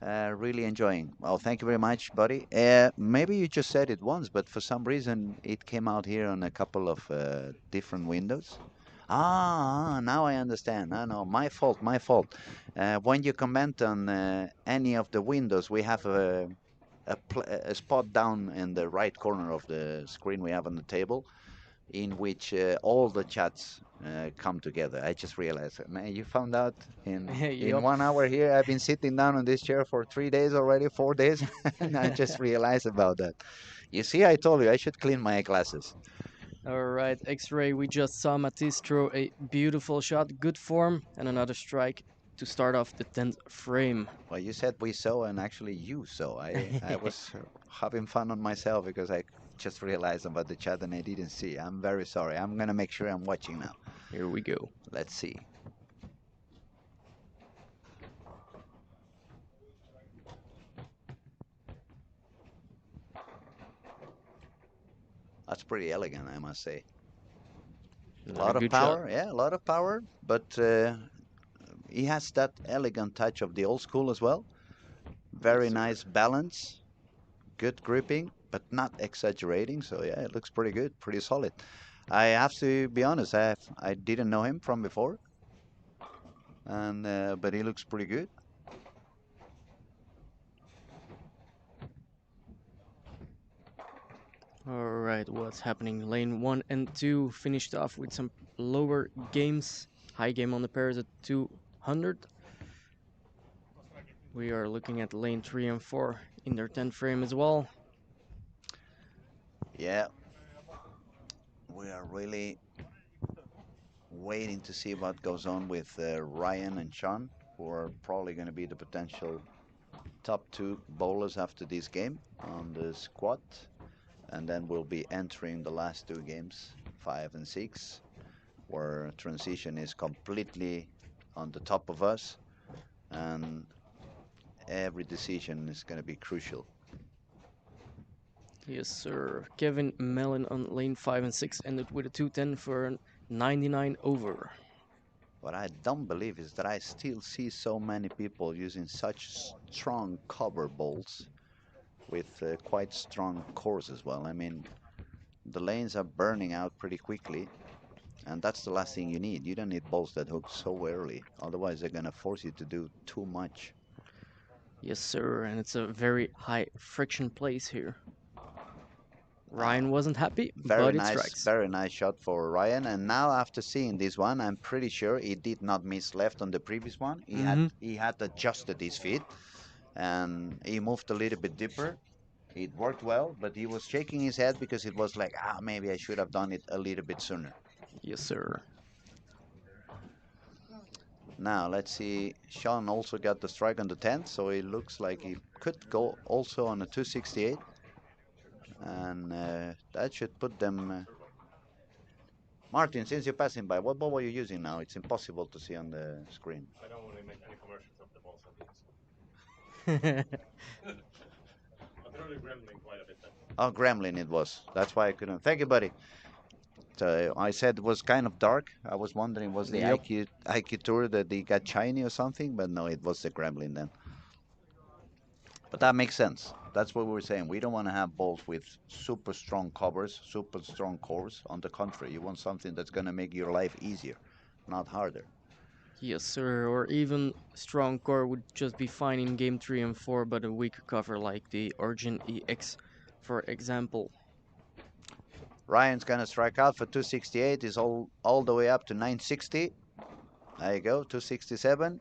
Really enjoying. Well, thank you very much, buddy. Maybe you just said it once, but for some reason it came out here on a couple of different windows. Now I understand. No, no, my fault, my fault. When you comment on any of the windows, we have a spot down in the right corner of the screen we have on the table in which all the chats come together. I just realized, man, you found out in Yup. 1 hour here. I've been sitting down on this chair for 3 days already, 4 days, and I just realized about that. You see, I told you I should clean my glasses. Alright, X-Ray, we just saw Matisse throw a beautiful shot, good form, and another strike to start off the 10th frame. Well, you said we saw, and actually you saw. I was having fun on myself because I just realized about the chat and I didn't see. I'm very sorry. I'm gonna make sure I'm watching now. Here we go. Let's see. That's pretty elegant, I must say. A Another lot of good shot. power, yeah, a lot of power, but he has that elegant touch of the old school as well. Yes, Very sir. nice balance, good gripping, but not exaggerating. So yeah, it looks pretty good, pretty solid. I have to be honest, I didn't know him from before, and but he looks pretty good. Alright, what's happening? Lane 1 and 2 finished off with some lower games. High game on the pairs at 200. We are looking at lane 3 and 4 in their 10th frame as well. Yeah, we are really waiting to see what goes on with Ryan and Sean, who are probably going to be the potential top two bowlers after this game on the squad. And then we'll be entering the last two games, 5 and 6, where transition is completely on the top of us, and every decision is going to be crucial. Yes, sir. Kevin Mellon on lane 5 and 6 ended with a 210 for a 99 over. What I don't believe is that I still see so many people using such strong cover balls with quite strong cores as well. I mean, the lanes are burning out pretty quickly, and that's the last thing you need. You don't need balls that hook so early, otherwise they're going to force you to do too much. Yes, sir. And it's a very high friction place here. Uh, Ryan wasn't happy, but it strikes. Very nice shot for Ryan. And now after seeing this one, I'm pretty sure he did not miss left on the previous one. Mm-hmm. He had adjusted his feet and he moved a little bit deeper. It worked well, but he was shaking his head because it was like, maybe I should have done it a little bit sooner. Yes, sir. Now let's see. Sean also got the strike on the 10th, so it looks like he could go also on a 268. and that should put them. Martin, since you're passing by, what ball are you using now? It's impossible to see on the screen. Oh, Gremlin it was. That's why I couldn't. Thank you, buddy. So I said it was kind of dark. I was wondering was the Yep. IQ tour that they got shiny or something, but no, it was the Gremlin then. But that makes sense. That's what we were saying. We don't want to have balls with super strong covers, super strong cores. On the contrary, you want something that's going to make your life easier, not harder. Yes, sir. Or even strong core would just be fine in game 3 and 4, but a weaker cover like the Origin EX, for example. Ryan's going to strike out for 268. Is all the way up to 960. There you go, 267,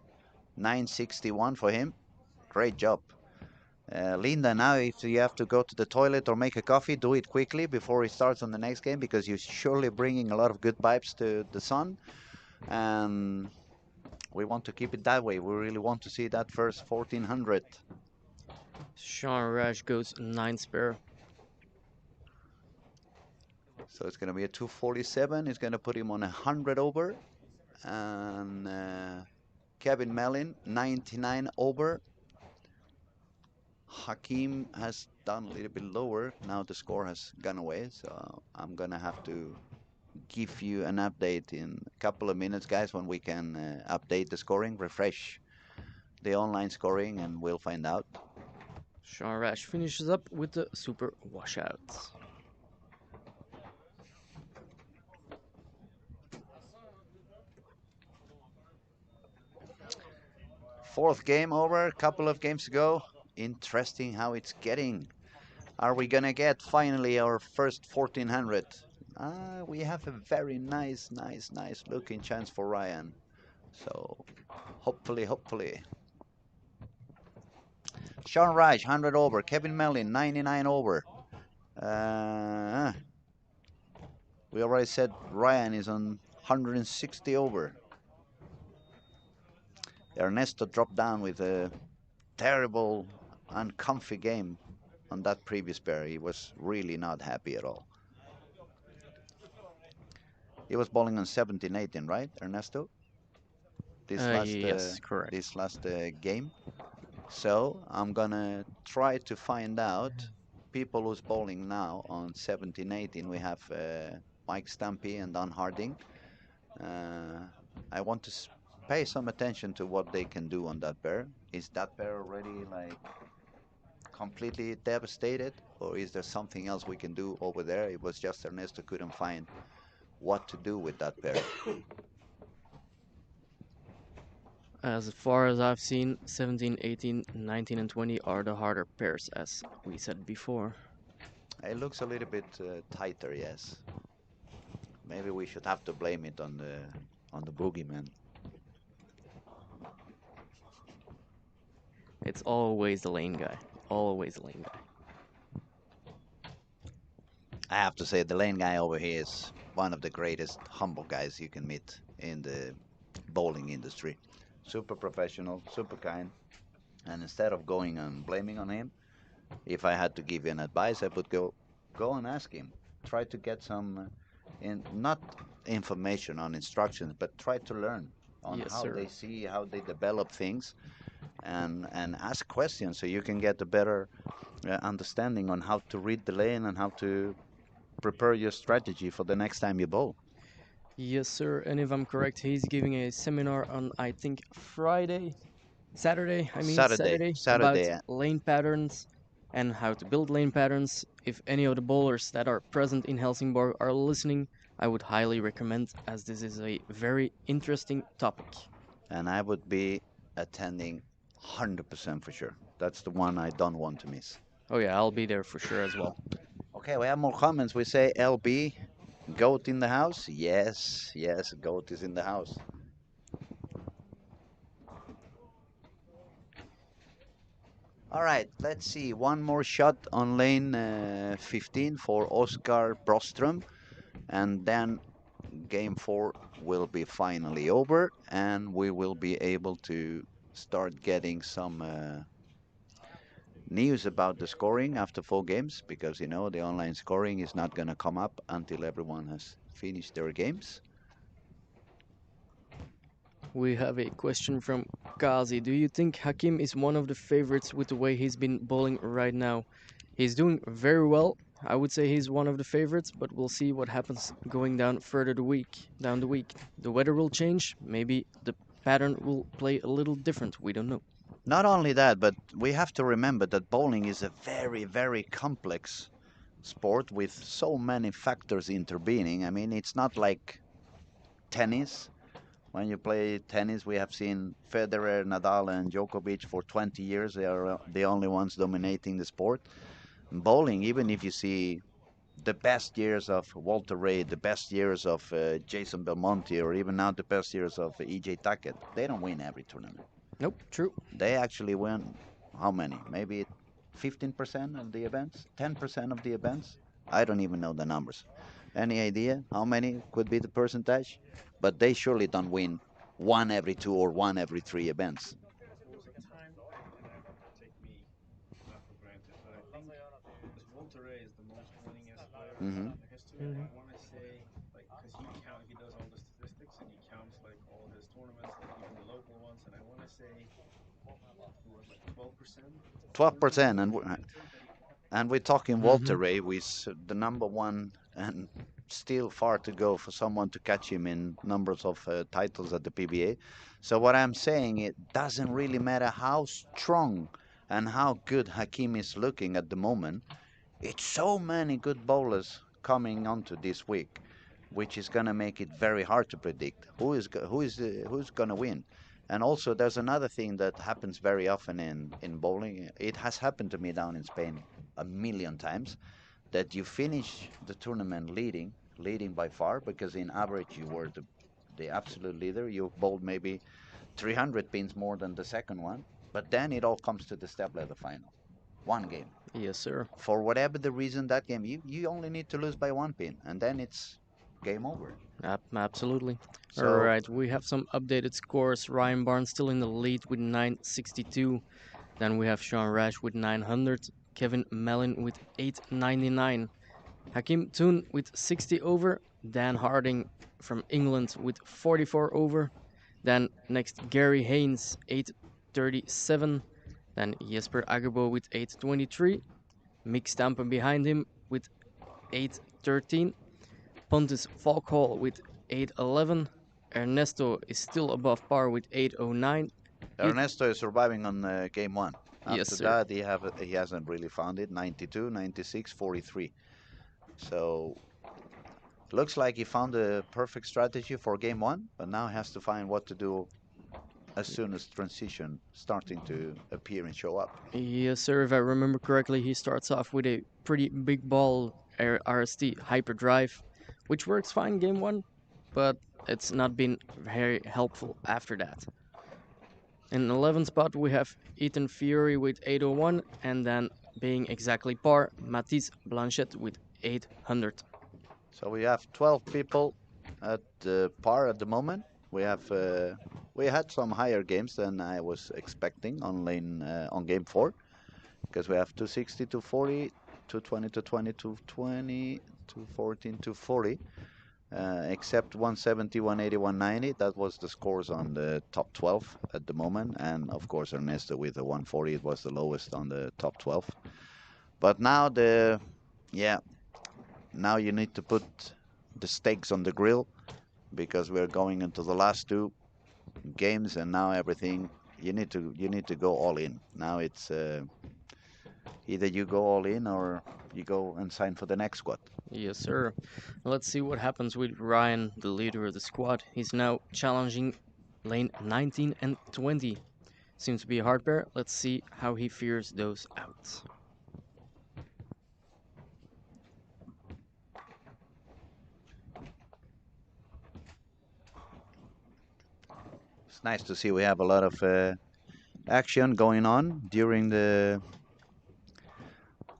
961 for him. Great job. Linda, now if you have to go to the toilet or make a coffee, do it quickly before he starts on the next game because you're surely bringing a lot of good vibes to the sun. And we want to keep it that way. We really want to see that first 1400. Sean Rash goes 9 spare. So it's going to be a 247. It's going to put him on 100 over. And Kevin Mellin, 99 over. Hakim has done a little bit lower. Now the score has gone away. So I'm going to have to give you an update in a couple of minutes, guys, when we can update the scoring, refresh the online scoring, and we'll find out. Sean Rash finishes up with the super washout. Fourth game over, a couple of games ago. Interesting how it's getting. Are we gonna get finally our first 1400? We have a very nice looking chance for Ryan. So hopefully. Sean Reich, 100 over. Kevin Mellin, 99 over. Uh, we already said Ryan is on 160 over. Ernesto dropped down with a terrible, uncomfy game on that previous pair. He was really not happy at all. He was bowling on 17, 18, right, Ernesto? Yes, correct. This last game. So I'm gonna try to find out people who's bowling now on 17, 18. We have Mike Stampy and Don Harding. I want to pay some attention to what they can do on that pair. Is that pair already like completely devastated, or is there something else we can do over there? It was just Ernesto couldn't find what to do with that pair. As far as I've seen, 17, 18, 19, and 20 are the harder pairs, as we said before. It looks a little bit tighter, yes. Maybe we should have to blame it on the boogeyman. It's always the lane guy. Always the lane guy. I have to say, the lane guy over here is one of the greatest humble guys you can meet in the bowling industry. Super professional, super kind. And instead of going and blaming on him, if I had to give you an advice, I would go and ask him. Try to get some, not information on instructions, but try to learn on Yes, how sir. they see, how they develop things, and ask questions so you can get a better understanding on how to read the lane and how to prepare your strategy for the next time you bowl. Yes, sir. And if I'm correct, he's giving a seminar on, I think, Saturday, about Saturday. lane patterns and how to build lane patterns. If any of the bowlers that are present in Helsingborg are listening, I would highly recommend, as this is a very interesting topic. And I would be attending 100% for sure. That's the one I don't want to miss. Oh yeah, I'll be there for sure as well. Okay, we have more comments. We say LB, goat in the house. Yes, goat is in the house. All right, let's see. One more shot on lane 15 for Oscar Brostrom, and then game 4 will be finally over, and we will be able to start getting some news about the scoring after 4 games because the online scoring is not going to come up until everyone has finished their games. We have a question from Kazi. Do you think Hakim is one of the favorites with the way he's been bowling right now? He's doing very well. I would say he's one of the favorites, but we'll see what happens going down further down the week. The weather will change. Maybe the pattern will play a little different. We don't know. Not only that, but we have to remember that bowling is a very, very complex sport with so many factors intervening. I mean, it's not like tennis. When you play tennis, we have seen Federer, Nadal, and Djokovic for 20 years. They are the only ones dominating the sport. Bowling, even if you see the best years of Walter Ray, the best years of Jason Belmonte, or even now the best years of E.J. Tackett, they don't win every tournament. Nope, true. They actually win how many? Maybe 15% of the events, 10% of the events. I don't even know the numbers. Any idea how many could be the percentage? But they surely don't win one every 2 or one every 3 events. Hmm. Mhm. Mm-hmm. 12%, and we're talking Walter Mhm. Ray, who is the number one, and still far to go for someone to catch him in numbers of titles at the PBA. So what I'm saying, it doesn't really matter how strong and how good Hakim is looking at the moment. It's so many good bowlers coming onto this week, which is going to make it very hard to predict who's going to win. And also, there's another thing that happens very often in bowling. It has happened to me down in Spain a million times that you finish the tournament leading by far, because in average you were the absolute leader. You bowled maybe 300 pins more than the second one, but then it all comes to the step ladder final, one game. Yes, sir. For whatever the reason, that game you only need to lose by 1 pin, and then it's game over. Absolutely. All So right, we have some updated scores. Ryan Barnes still in the lead with 962. Then we have Sean Rash with 900. Kevin Mellon with 899. Hakim Toon with 60 over. Dan Harding from England with 44 over. Then next Gary Haynes 837. Then Jesper Agerbo with 823. Mick Stampen behind him with 813. Pontus Falkhall with 811. Ernesto is still above par with 809. Ernesto is surviving on game one. Yes, After sir. that, he hasn't really found it. 92, 96, 43. So looks like he found the perfect strategy for game one, but now he has to find what to do as soon as transition starting to appear and show up. Yes, sir. If I remember correctly, he starts off with a pretty big ball RST hyperdrive, which works fine game one, but it's not been very helpful after that. In 11th spot, we have Ethan Fury with 801, and then being exactly par, Matisse Blanchette with 800. So we have 12 people at par at the moment. We had some higher games than I was expecting on game four, because we have 260, 240, 220, 220, 220, 214, 240. Except 170, 180, 190. That was the scores on the top 12 at the moment. And of course, Ernesto with the 140, it was the lowest on the top 12. But now yeah, now you need to put the stakes on the grill, because we're going into the last 2 games, and now everything you need to go all in. Now it's either you go all in or you go and sign for the next squad. Yes, sir. Let's see what happens with Ryan, the leader of the squad. He's now challenging lane 19 and 20. Seems to be a hard pair. Let's see how he fears those out. It's nice to see we have a lot of action going on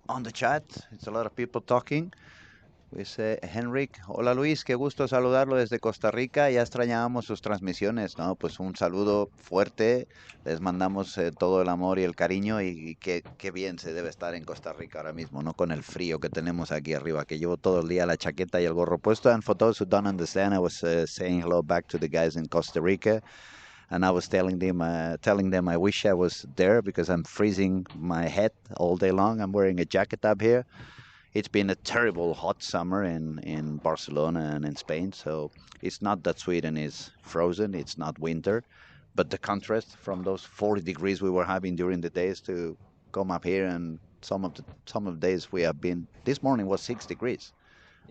on the chat. It's a lot of people talking. Pues Henrik, hola Luis, qué gusto saludarlo desde Costa Rica. Ya extrañábamos sus transmisiones, ¿no? Pues un saludo fuerte, les mandamos todo el amor y el cariño y qué bien se debe estar en Costa Rica ahora mismo, ¿no? Con el frío que tenemos aquí arriba, que llevo todo el día la chaqueta y el gorro puesto. And for those who don't understand, I was saying hello back to the guys in Costa Rica, and I was telling them I wish I was there because I'm freezing my head all day long. I'm wearing a jacket up here. It's been a terrible hot summer in Barcelona and in Spain. So it's not that Sweden is frozen, it's not winter, but the contrast from those 40 degrees we were having during the days to come up here, and some of the days we have been, this morning was 6 degrees.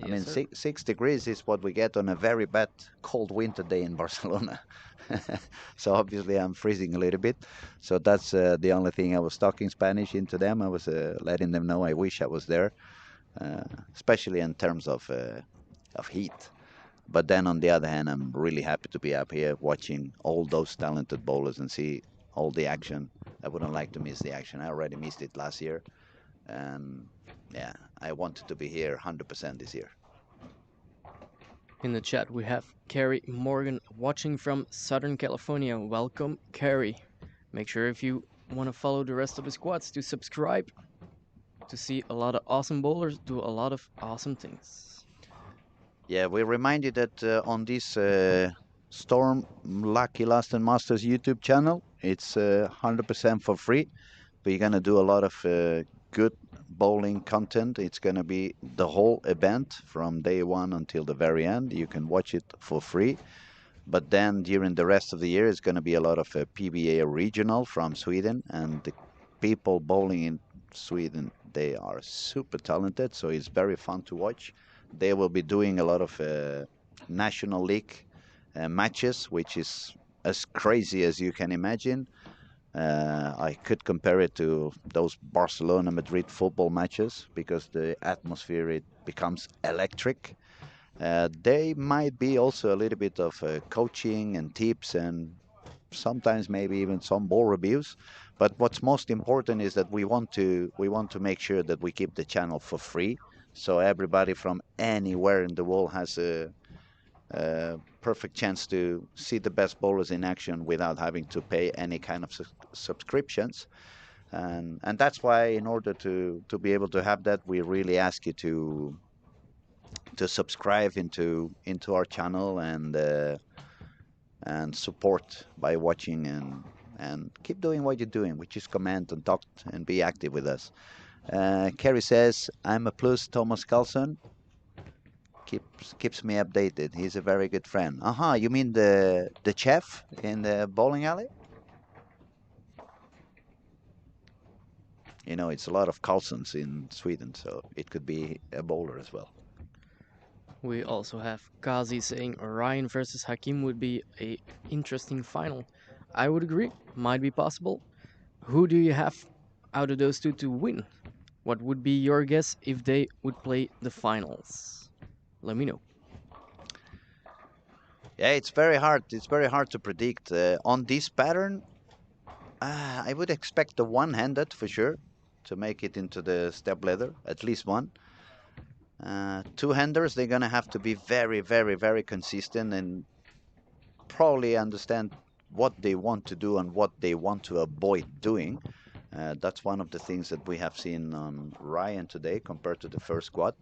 I Yes, mean, sir. 6 degrees is what we get on a very bad cold winter day in Barcelona. So obviously I'm freezing a little bit. So that's the only thing. I was talking Spanish into them. I was letting them know I wish I was there, uh, especially in terms of heat. But then on the other hand, I'm really happy to be up here watching all those talented bowlers and see all the action. I wouldn't like to miss the action. I already missed it last year, and yeah, I wanted to be here 100% this year. In the chat, we have Carrie Morgan watching from Southern California. Welcome, Carrie. Make sure if you want to follow the rest of the squads to subscribe to see a lot of awesome bowlers do a lot of awesome things. Yeah, we remind you that on this Storm Lucky Larsen Masters YouTube channel, it's 100% for free. We're gonna do a lot of good bowling content. It's gonna be the whole event from day one until the very end. You can watch it for free. But then during the rest of the year, it's gonna be a lot of PBA regional from Sweden, and the people bowling in Sweden, they are super talented. So it's very fun to watch. They will be doing a lot of national league matches, which is as crazy as you can imagine. I could compare it to those Barcelona Madrid football matches because the atmosphere, it becomes electric. They might be also a little bit of coaching and tips and sometimes maybe even some ball reviews. But what's most important is that we want to make sure that we keep the channel for free, so everybody from anywhere in the world has a perfect chance to see the best bowlers in action without having to pay any kind of subscriptions. And that's why, in order to be able to have that, we really ask you to subscribe into our channel and support by watching and keep doing what you're doing, which is comment and talk and be active with us. Kerry says, I'm a plus Thomas Carlson. Keeps me updated. He's a very good friend. Aha, you mean the chef in the bowling alley? You know, it's a lot of Carlsons in Sweden, so it could be a bowler as well. We also have Kazi saying Ryan versus Hakim would be a interesting final. I would agree, might be possible. Who do you have out of those two to win? What would be your guess if they would play the finals? Let me know. Yeah, it's very hard. It's very hard to predict. On this pattern, I would expect the one-handed for sure to make it into the step ladder, at least one. Two-handers, they're gonna have to be very, very, very consistent and probably understand what they want to do and what they want to avoid doing. That's one of the things that we have seen on Ryan today compared to the first squad.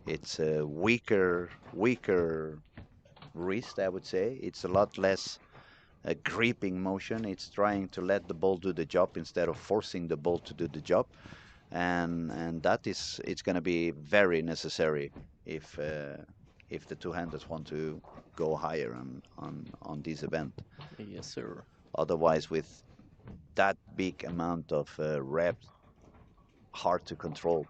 It's a weaker wrist, I would say. It's a lot less a gripping motion. It's trying to let the ball do the job instead of forcing the ball to do the job, and that is it's going to be very necessary if the two-handers want to go higher on this event. Yes, sir. Otherwise, with that big amount of reps, hard to control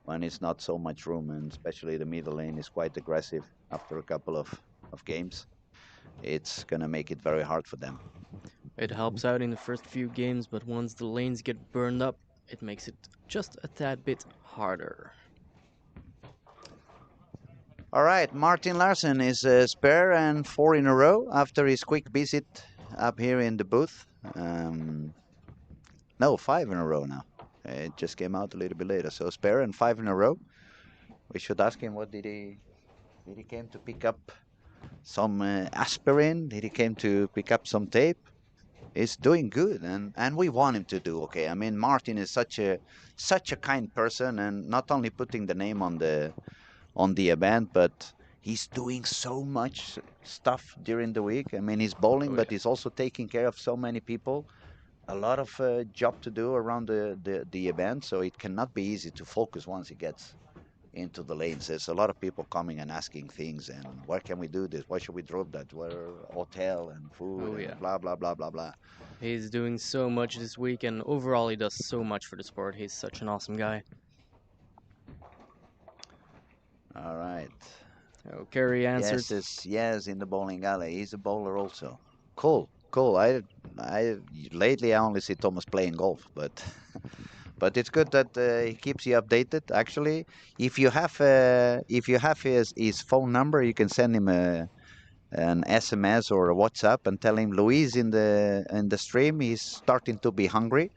when it's not so much room, and especially the middle lane is quite aggressive after a couple of games. It's going to make it very hard for them. It helps out in the first few games, but once the lanes get burned up, it makes it just a tad bit harder. All right, Martin Larsen is spare and four in a row after his quick visit up here in the booth. No, five in a row now. It just came out a little bit later. So spare and five in a row. We should ask him what did he came to pick up some aspirin? Did he came to pick up some tape? He's doing good, and we want him to do okay. I mean, Martin is such a kind person, and not only putting the name on the event, but he's doing so much stuff during the week. I mean, he's bowling, Oh but yeah. he's also taking care of so many people. A lot of job to do around the event, so it cannot be easy to focus once he gets into the lanes. There's a lot of people coming and asking things, and where can we do this? Why should we drop that? Where hotel and food Oh and yeah. blah blah blah blah blah. He's doing so much this week, and overall, he does so much for the sport. He's such an awesome guy. All right. Oh, Kerry answered. Yes, in the bowling alley. He's a bowler also. Cool, cool. I lately I only see Thomas playing golf, but but it's good that he keeps you updated. Actually, if you have his phone number, you can send him an SMS or a WhatsApp and tell him Luis in the stream he's starting to be hungry,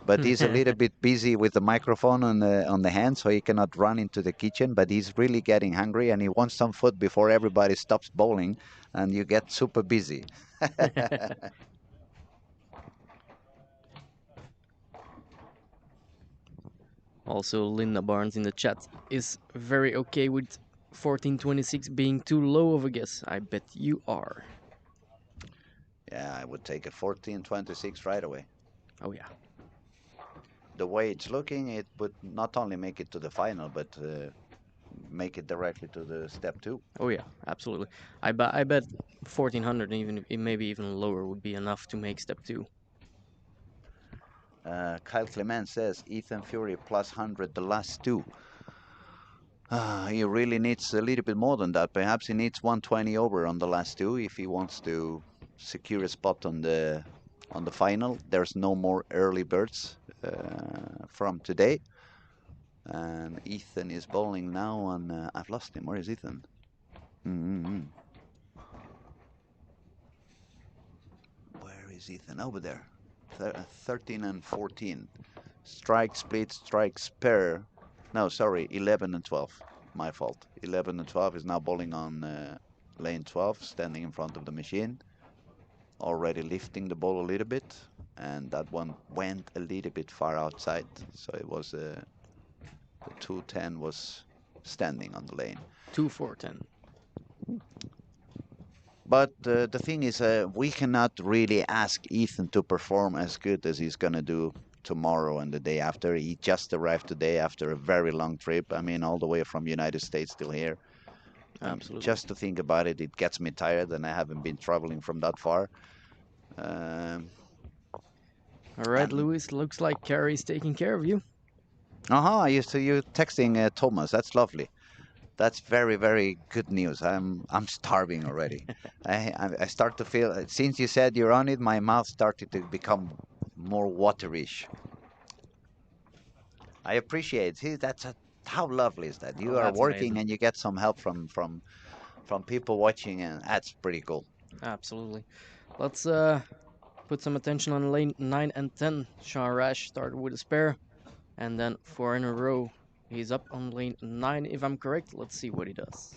but he's a little bit busy with the microphone on the hand, so he cannot run into the kitchen. But he's really getting hungry and he wants some food before everybody stops bowling, and you get super busy. Also, Linda Barnes in the chat is very okay with 1426 being too low of a guess. I bet you are. Yeah, I would take a 14-26 right away. Oh yeah. The way it's looking, it would not only make it to the final, but make it directly to the step two. Oh yeah, absolutely. I bet 1400, even maybe even lower, would be enough to make step two. Kyle Clement says Ethan Fury plus 100 the last two. He really needs a little bit more than that. Perhaps he needs 120 over on the last two if he wants to secure a spot on the final. There's no more early birds from today. And Ethan is bowling now on. I've lost him. Where is Ethan? Mm-hmm. Where is Ethan? Over there. 13 and 14. Strike, split, strike, spare. No, sorry, 11 and 12. My fault. 11 and 12 is now bowling on lane 12, standing in front of the machine. Already lifting the ball a little bit. And that one went a little bit far outside. So it was the 210 was standing on the lane. 2410. But the thing is, we cannot really ask Ethan to perform as good as he's going to do tomorrow and the day after. He just arrived today after a very long trip. I mean, all the way from United States till here. Absolutely. Just to think about it, it gets me tired, and I haven't been traveling from that far. All right, Luis. Looks like Carrie's taking care of you. You texting Thomas. That's lovely. That's very, very good news. I'm starving already. I start to feel since you said you're on it, my mouth started to become more waterish. I appreciate. See, how lovely is that? Oh, You are that's working amazing. and you get some help from people watching, and that's pretty cool. Absolutely. Let's put some attention on lane 9 and 10. Sean Rash started with a spare, and then 4 in a row. He's up on lane 9, if I'm correct. Let's see what he does.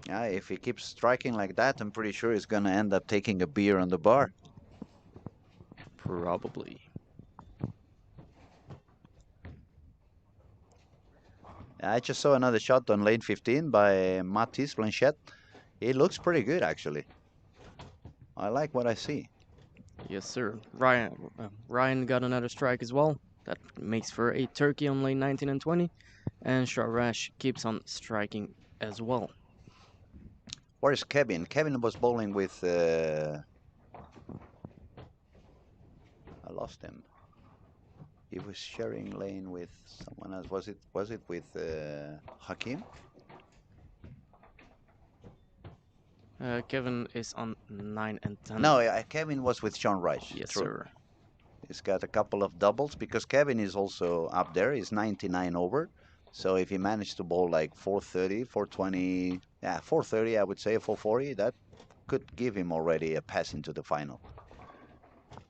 Yeah, if he keeps striking like that, I'm pretty sure he's gonna end up taking a beer on the bar. Probably. I just saw another shot on lane 15 by Mathis Blanchette. He looks pretty good, actually. I like what I see. Yes, sir. Ryan got another strike as well. That makes for a turkey on lane 19 and 20. And Sharash keeps on striking as well. Where's Kevin? Kevin was bowling with. I lost him. He was sharing lane with someone else. Was it with Hakim? Kevin is on 9 and 10. No, Kevin was with Sean Rice. Yes, True. sir. He's got a couple of doubles because Kevin is also up there. He's 99 over. So if he managed to bowl like 430, 420, yeah, 430, I would say 440, that could give him already a pass into the final.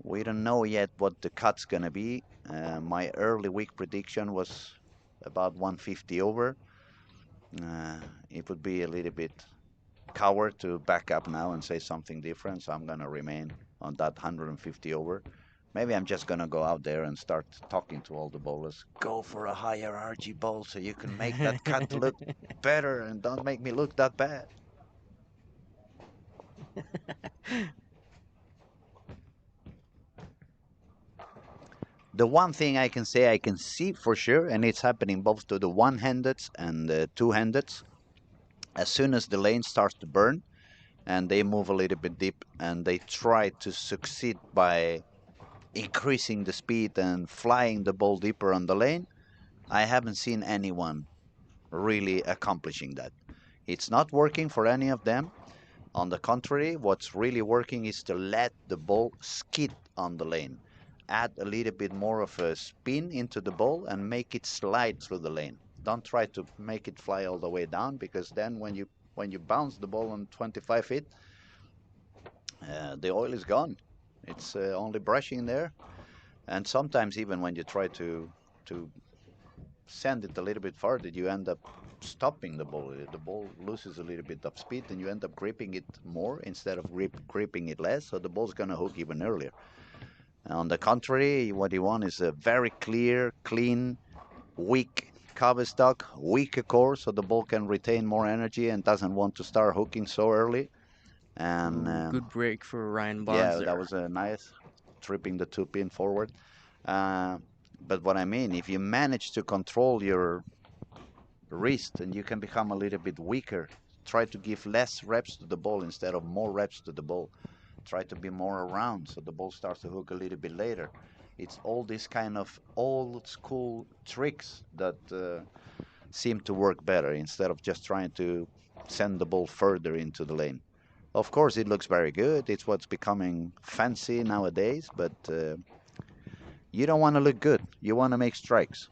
We don't know yet what the cut's gonna be. My early week prediction was about 150 over. Uh, it would be a little bit coward to back up now and say something different, so I'm gonna remain on that 150 over. Maybe I'm just gonna go out there and start talking to all the bowlers. Go for a higher RG bowl so you can make that cut look better and don't make me look that bad. The one thing I can say I can see for sure, and it's happening both to the one-handeds and the two-handeds, as soon as the lane starts to burn and they move a little bit deep and they try to succeed by increasing the speed and flying the ball deeper on the lane, I haven't seen anyone really accomplishing that. It's not working for any of them. On the contrary, what's really working is to let the ball skid on the lane. Add a little bit more of a spin into the ball and make it slide through the lane. Don't try to make it fly all the way down, because then when you bounce the ball on 25 feet, the oil is gone. It's only brushing there. And sometimes even when you try to send it a little bit farther, you end up stopping the ball. The ball loses a little bit of speed, and you end up gripping it more instead of gripping it less. So the ball's gonna hook even earlier. On the contrary, what you want is a very clear, clean, weak cover stock, weaker core, so the ball can retain more energy and doesn't want to start hooking so early. And Ooh, good break for Ryan Barnes yeah, that there. was a nice tripping the two pin forward. Uh, but what I mean, if you manage to control your wrist and you can become a little bit weaker, try to give less reps to the ball instead of more reps to the ball. Try to be more around so the ball starts to hook a little bit later. It's all these kind of old school tricks that seem to work better instead of just trying to send the ball further into the lane. Of course, it looks very good. It's what's becoming fancy nowadays, but you don't want to look good. You want to make strikes.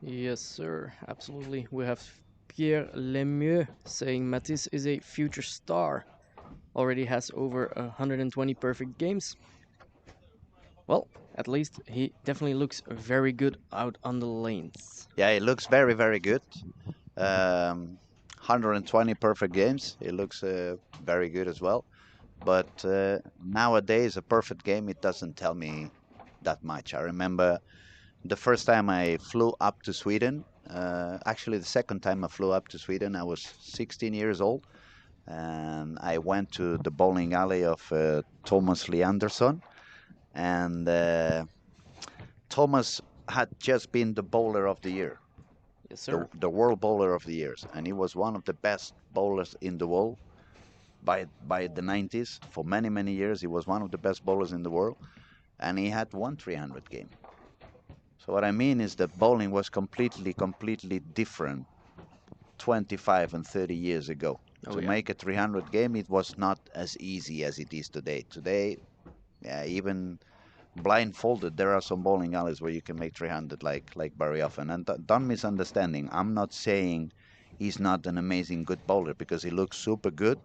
Yes, sir. Absolutely. We have Pierre Lemieux saying Matisse is a future star. Already has over 120 perfect games. Well, at least he definitely looks very good out on the lanes. Yeah, it looks very, very good. 120 perfect games. It looks very good as well. But nowadays, a perfect game, it doesn't tell me that much. I remember the first time I flew up to Sweden. Actually, the second time I flew up to Sweden, I was 16 years old, and I went to the bowling alley of Thomas Leandersson, and Thomas had just been the bowler of the year, Yes, the sir. the world bowler of the years, and he was one of the best bowlers in the world by the 90s. For many many years, he was one of the best bowlers in the world, and he had won 300 game. So what I mean is that bowling was completely different 25 and 30 years ago. Oh To yeah, make a 300 game, it was not as easy as it is today. Today, yeah, even blindfolded, there are some bowling alleys where you can make 300 like very often. And don't misunderstanding. I'm not saying he's not an amazing good bowler, because he looks super good.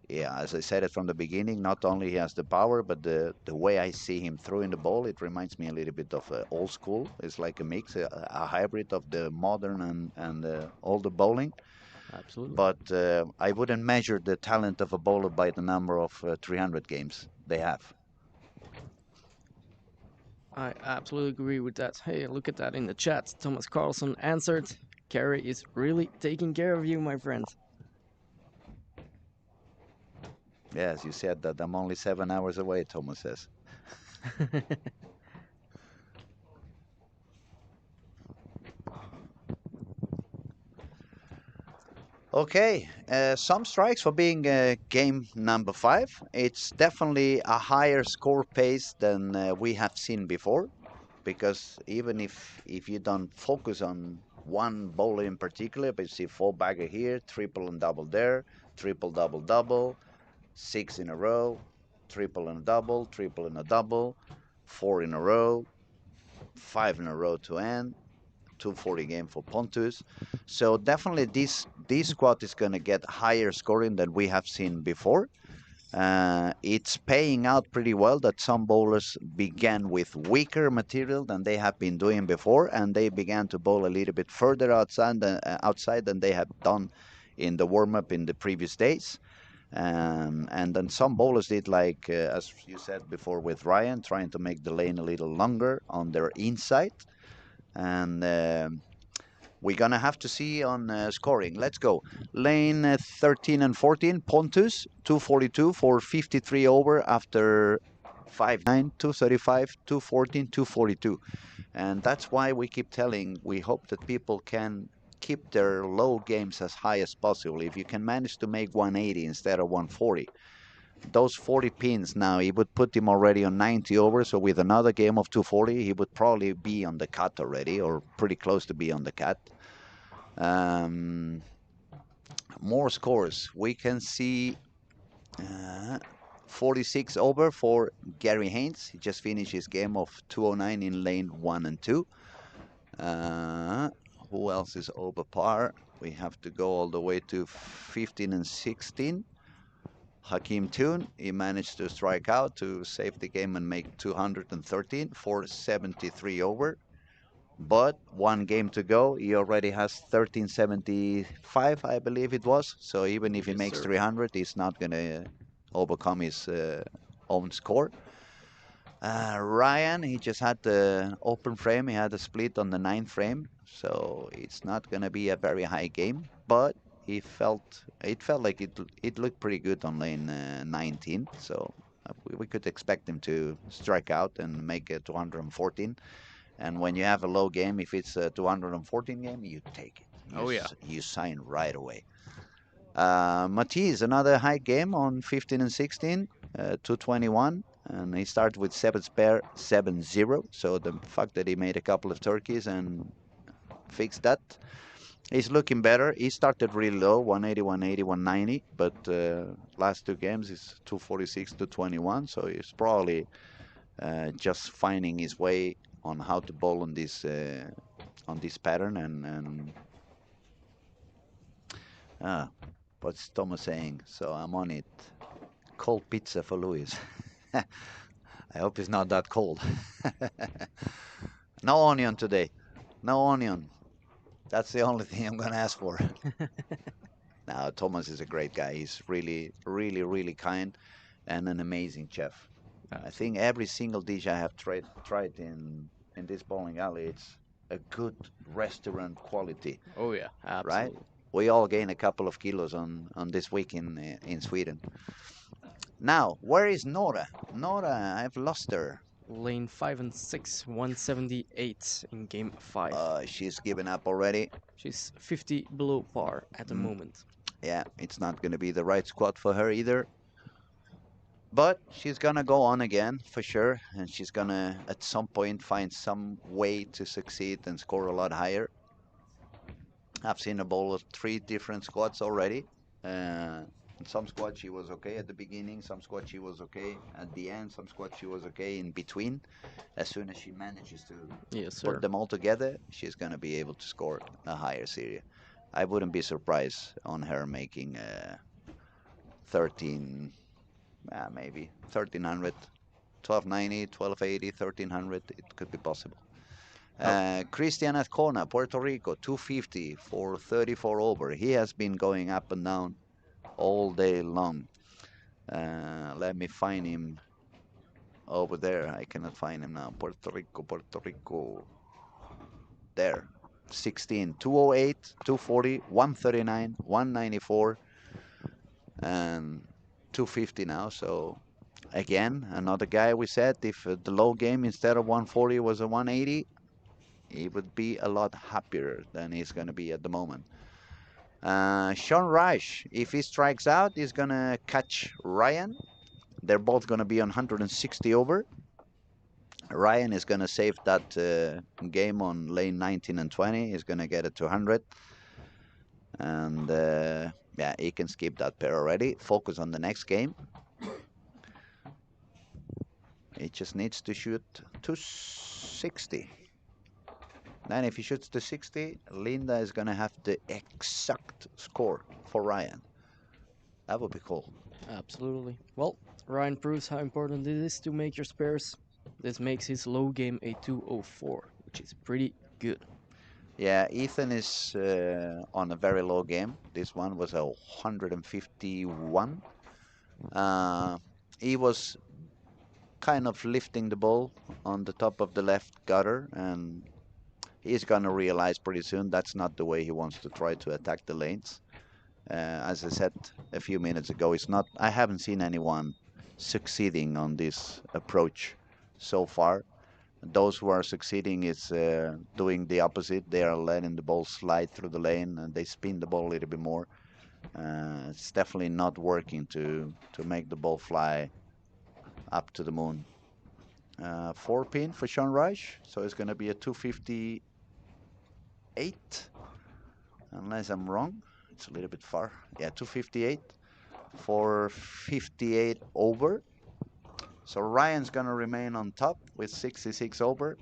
Yeah, as I said it from the beginning, not only he has the power, but the way I see him throwing the ball, it reminds me a little bit of old school. It's like a mix, a hybrid of the modern and older bowling. absolutely. But I wouldn't measure the talent of a bowler by the number of 300 games they have. I absolutely agree with that. Hey, look at that in the chat. Thomas Carlson answered. Carrie is really taking care of you, my friend. Yes, you said that I'm only 7 hours away, Thomas says. Okay, some strikes for being game number five. It's definitely a higher score pace than we have seen before, because even if you don't focus on one bowler in particular, but you see four bagger here, triple and double there, triple double double, six in a row, triple and a double, triple and a double, four in a row, five in a row to end, 240 game for Pontus. So definitely this squad is going to get higher scoring than we have seen before. It's paying out pretty well that some bowlers began with weaker material than they have been doing before, and they began to bowl a little bit further outside than they have done in the warm-up in the previous days. And then some bowlers did like, as you said before with Ryan, trying to make the lane a little longer on their inside. And we're gonna have to see on scoring. Let's go. Lane 13 and 14, Pontus, 242 for 53 over after 5-9, 235, 214, 242. And that's why we keep telling, we hope that people can keep their low games as high as possible. If you can manage to make 180 instead of 140, those 40 pins now, he would put him already on 90 over. So with another game of 240, he would probably be on the cut already, or pretty close to be on the cut. Um, More scores. We can see 46 over for Gary Haynes. He just finished his game of 209 in lane 1 and 2. Uh, who else is over par? We have to go all the way to 15 and 16. Hakeem Toon, he managed to strike out to save the game and make 213 for 73 over. But one game to go, he already has 1375, I believe it was. So even if he Yes, makes sir. 300, he's not going to overcome his own score. Ryan, he just had the open frame. He had a split on the ninth frame, so it's not going to be a very high game. But it felt like it looked pretty good on lane 19. So we could expect him to strike out and make it 214. And when you have a low game, if it's a 214 game, you take it. Oh yeah. You sign right away. Matiz, another high game on 15 and 16, 221. And he started with 7 spare, 7-0. So the fact that he made a couple of turkeys and fixed that, he's looking better. He started really low, 180, 180, 190. But last two games is 246 to 21. So he's probably just finding his way on how to bowl on this pattern. And uh, what's Thomas saying? So I'm on it. Cold pizza for Luis. I hope it's not that cold. No onion today. No onion. That's the only thing I'm gonna ask for. Now Thomas is a great guy. He's really, really, really kind and an amazing chef. I think Absolutely. every single dish I have tried in this bowling alley, it's a good restaurant quality, Oh yeah, right? absolutely. We all gain a couple of kilos on this week in Sweden. Now, where is Nora? Nora, I've lost her. Lane 5 and 6, 178 in game 5. She's given up already. She's 50 below par at the Mm, moment. yeah, it's not going to be the right squad for her either. But she's going to go on again for sure. And she's going to, at some point, find some way to succeed and score a lot higher. I've seen a bowl of 3 different squads already. In some squads she was okay at the beginning, some squads she was okay at the end, some squads she was okay in between. As soon as she manages to Yes, put sir. them all together, she's going to be able to score a higher series. I wouldn't be surprised on her making 13, maybe 1300, 1290, 1280, 1300. It could be possible. Oh, Christian Azcona, Puerto Rico, 250 for 34 over. He has been going up and down all day long. Let me find him over there. I cannot find him now. Puerto Rico, Puerto Rico. There. 16, 208, 240, 139, 194, and 250 now. So, again, another guy we said if the low game instead of 140 was a 180, he would be a lot happier than he's going to be at the moment. Sean Rush, if he strikes out, he's going to catch Ryan. They're both going to be on 160 over. Ryan is going to save that game on lane 19 and 20. He's going to get it to 100. And yeah, he can skip that pair already. Focus on the next game. He just needs to shoot to 60. Then if he shoots to 60, Linda is going to have the exact score for Ryan. That would be cool. Absolutely. Well, Ryan proves how important it is to make your spares. This makes his low game a 204, which is pretty good. Yeah, Ethan is on a very low game. This one was a 151. Uh, he was kind of lifting the ball on the top of the left gutter, and he's gonna realize pretty soon that's not the way he wants to try to attack the lanes. As I said a few minutes ago, it's not. I haven't seen anyone succeeding on this approach so far. Those who are succeeding is doing the opposite. They are letting the ball slide through the lane and they spin the ball a little bit more. It's definitely not working to make the ball fly up to the moon. 4 pin for Sean Reich, so it's going to be a 258, unless I'm wrong. It's a little bit far. Yeah, 258 for 58 over. So Ryan's going to remain on top with 66 over.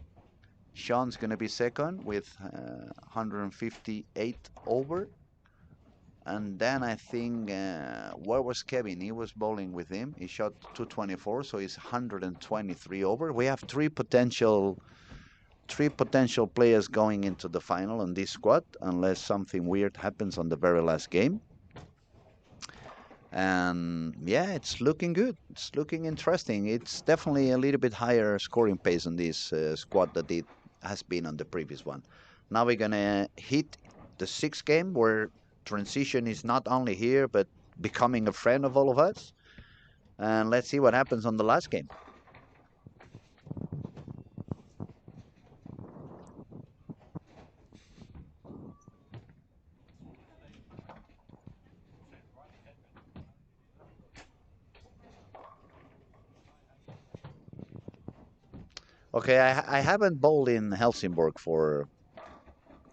Sean's going to be second with 158 over. And then I think, where was Kevin? He was bowling with him. He shot 224, so he's 123 over. We have three potential players going into the final on this squad, unless something weird happens on the very last game. And yeah, it's looking good. It's looking interesting. It's definitely a little bit higher scoring pace on this squad that it has been on the previous one. Now we're gonna hit the sixth game where transition is not only here but becoming a friend of all of us. And let's see what happens on the last game. Okay, I haven't bowled in Helsingborg for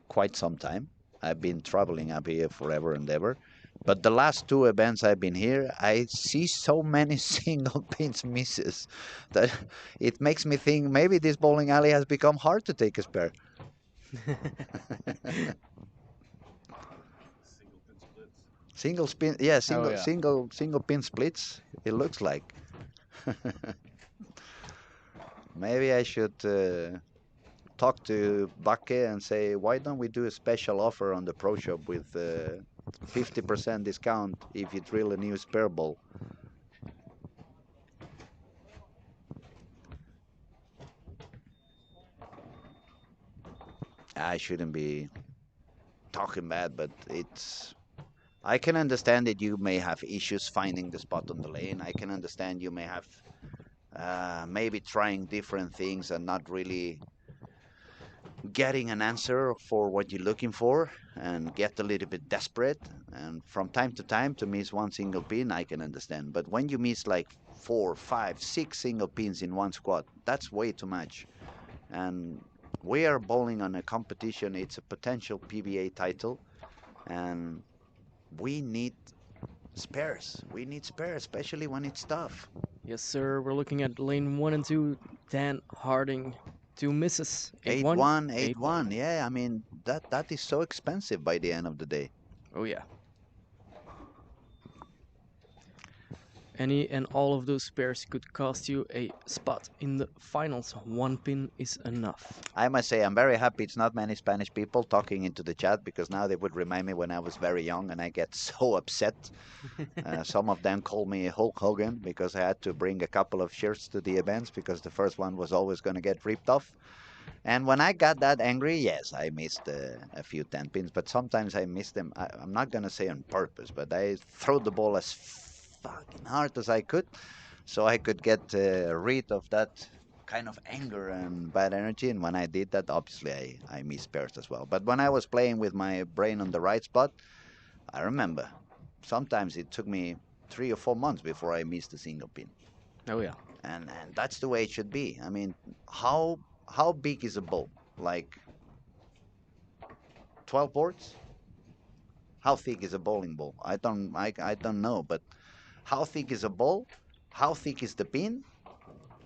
quite some time. I've been traveling up here forever and ever. But the last two events I've been here, I see so many single pins misses that it makes me think maybe this bowling alley has become hard to take a spare. Single spin, yeah, Oh single yeah. single single pin splits. It looks like. Maybe I should talk to Bakke and say, why don't we do a special offer on the Pro Shop with 50% discount if you drill a new spare ball? I shouldn't be talking bad, but it's. I can understand that you may have issues finding the spot on the lane. I can understand you may have maybe trying different things and not really getting an answer for what you're looking for and get a little bit desperate. And from time to time, to miss one single pin, I can understand. But when you miss like 4, 5, 6 single pins in one squad, that's way too much. And we are bowling on a competition. It's a potential PBA title, and we need spares. We need spares, especially when it's tough. Yes, sir. We're looking at lane 1 and 2. Dan Harding. 2 misses. 8 8-1. 1, 8 8-1. 1. Yeah, I mean, that is so expensive by the end of the day. Oh yeah. Any and all of those spares could cost you a spot in the finals. 1 pin is enough. I must say, I'm very happy it's not many Spanish people talking into the chat because now they would remind me when I was very young and I get so upset. Some of them call me Hulk Hogan because I had to bring a couple of shirts to the events because the first one was always going to get ripped off. And when I got that angry, yes, I missed a few 10 pins, but sometimes I miss them. I'm not going to say on purpose, but I throw the ball as fucking hard as I could so I could get rid of that kind of anger and bad energy. And when I did that, obviously I missed pairs as well. But when I was playing with my brain on the right spot, I remember sometimes it took me 3 or 4 months before I missed a single pin. Oh yeah. And that's the way it should be. I mean, how big is a ball? Like 12 boards? How thick is a bowling ball? I don't know, but how thick is a ball? How thick is the pin?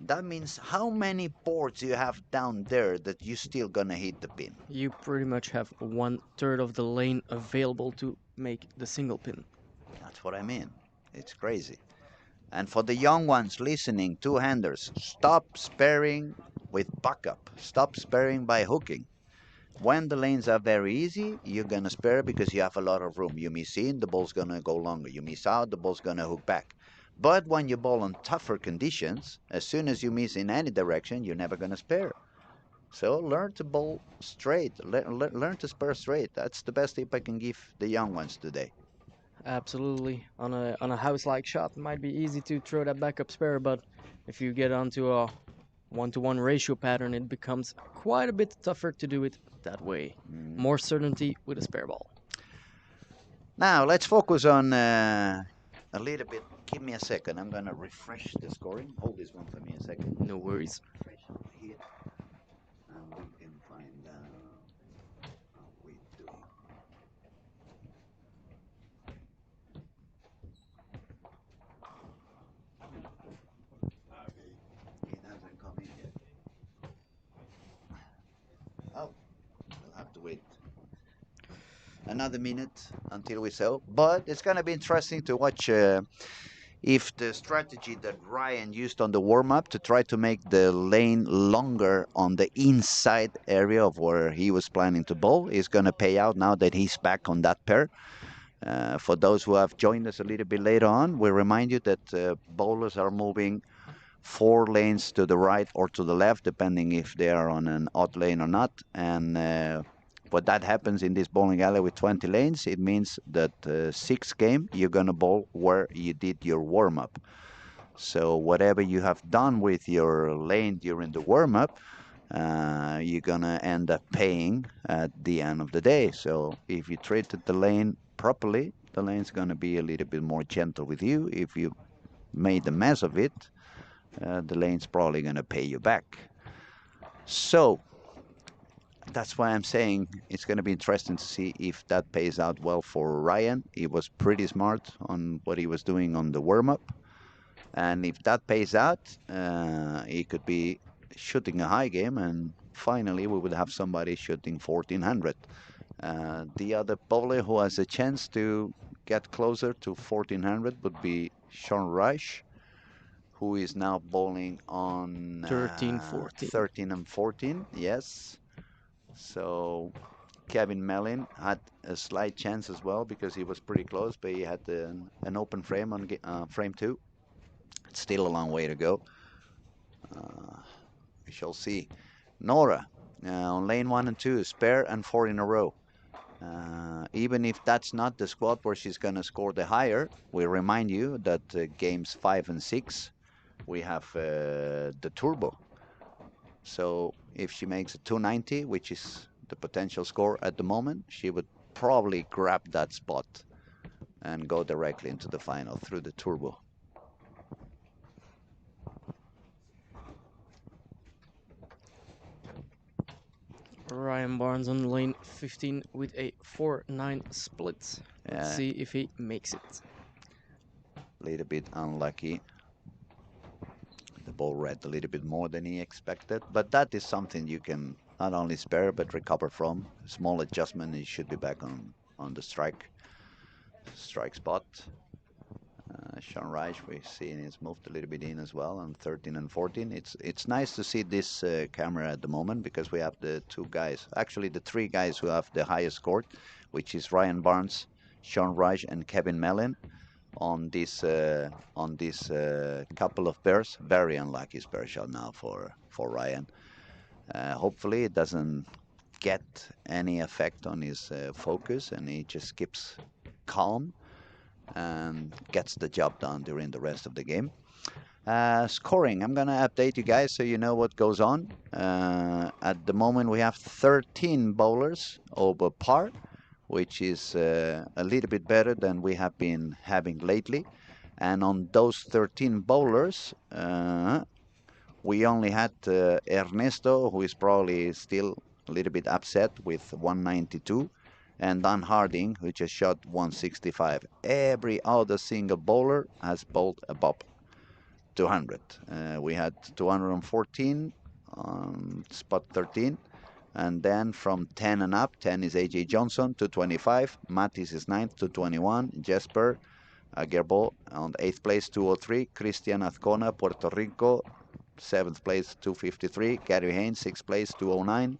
That means how many boards you have down there that you still gonna hit the pin. You pretty much have 1/3 of the lane available to make the single pin. That's what I mean. It's crazy. And for the young ones listening, two-handers, stop sparing with backup. Stop sparing by hooking. When the lanes are very easy, you're gonna spare because you have a lot of room. You miss in, the ball's gonna go longer. You miss out, the ball's gonna hook back. But when you ball on tougher conditions, as soon as you miss in any direction, you're never gonna spare. So learn to bowl straight. Learn to spare straight. That's the best tip I can give the young ones today. Absolutely. On a house-like shot, it might be easy to throw that backup spare, but if you get onto a one-to-one ratio pattern, it becomes quite a bit tougher to do it that way. Mm. More certainty with a spare ball. Now let's focus on a little bit. Give me a second. I'm gonna refresh the scoring. Hold this one for me a second. No worries. Refresh here, and we can find how we doing. It hasn't come in yet. Oh, we'll have to wait another minute until we sell. But it's gonna be interesting to watch if the strategy that Ryan used on the warm-up to try to make the lane longer on the inside area of where he was planning to bowl is going to pay out now that he's back on that pair. For those who have joined us a little bit later on, we remind you that bowlers are moving 4 lanes to the right or to the left, depending if they are on an odd lane or not. And what that happens in this bowling alley with 20 lanes, it means that 6th game you're gonna bowl where you did your warm up. So whatever you have done with your lane during the warm up, you're gonna end up paying at the end of the day. So if you treated the lane properly, the lane's gonna be a little bit more gentle with you. If you made a mess of it, the lane's probably going to pay you back. So that's why I'm saying it's going to be interesting to see if that pays out well for Ryan. He was pretty smart on what he was doing on the warm up. And if that pays out, he could be shooting a high game. And finally, we would have somebody shooting 1400. The other bowler who has a chance to get closer to 1400 would be Sean Reich, who is now bowling on 13, 14. 13 and 14. Yes. So Kevin Mellin had a slight chance as well because he was pretty close, but he had an open frame on frame 2. It's still a long way to go. We shall see. Nora on lane 1 and 2, spare and 4 in a row. Even if that's not the squad where she's going to score the higher, we remind you that games 5 and 6 we have the turbo. So if she makes a 290, which is the potential score at the moment, she would probably grab that spot and go directly into the final through the turbo. Ryan Barnes on lane 15 with a 4-9 split. Let's see if he makes it. A little bit unlucky. The ball read a little bit more than he expected, but that is something you can not only spare but recover from. Small adjustment, he should be back on the strike spot. Sean Reich, we've seen he's moved a little bit in as well on 13 and 14. It's nice to see this camera at the moment because we have the 2 guys, actually the 3 guys who have the highest score, which is Ryan Barnes, Sean Reich, and Kevin Mellin on this couple of pairs. Very unlucky spare shot now for Ryan. Hopefully it doesn't get any effect on his focus and he just keeps calm and gets the job done during the rest of the game. Scoring, I'm gonna update you guys so you know what goes on. At the moment we have 13 bowlers over par, which is a little bit better than we have been having lately. And on those 13 bowlers, we only had Ernesto, who is probably still a little bit upset with 192, and Don Harding, who just shot 165. Every other single bowler has bowled above 200. We had 214 on spot 13. And then from 10 and up, 10 is AJ Johnson, 225. Mattis is 9th, 221. Jesper, Gerbo on 8th place, 203. Cristian Azcona, Puerto Rico, 7th place, 253. Gary Haynes, 6th place, 209.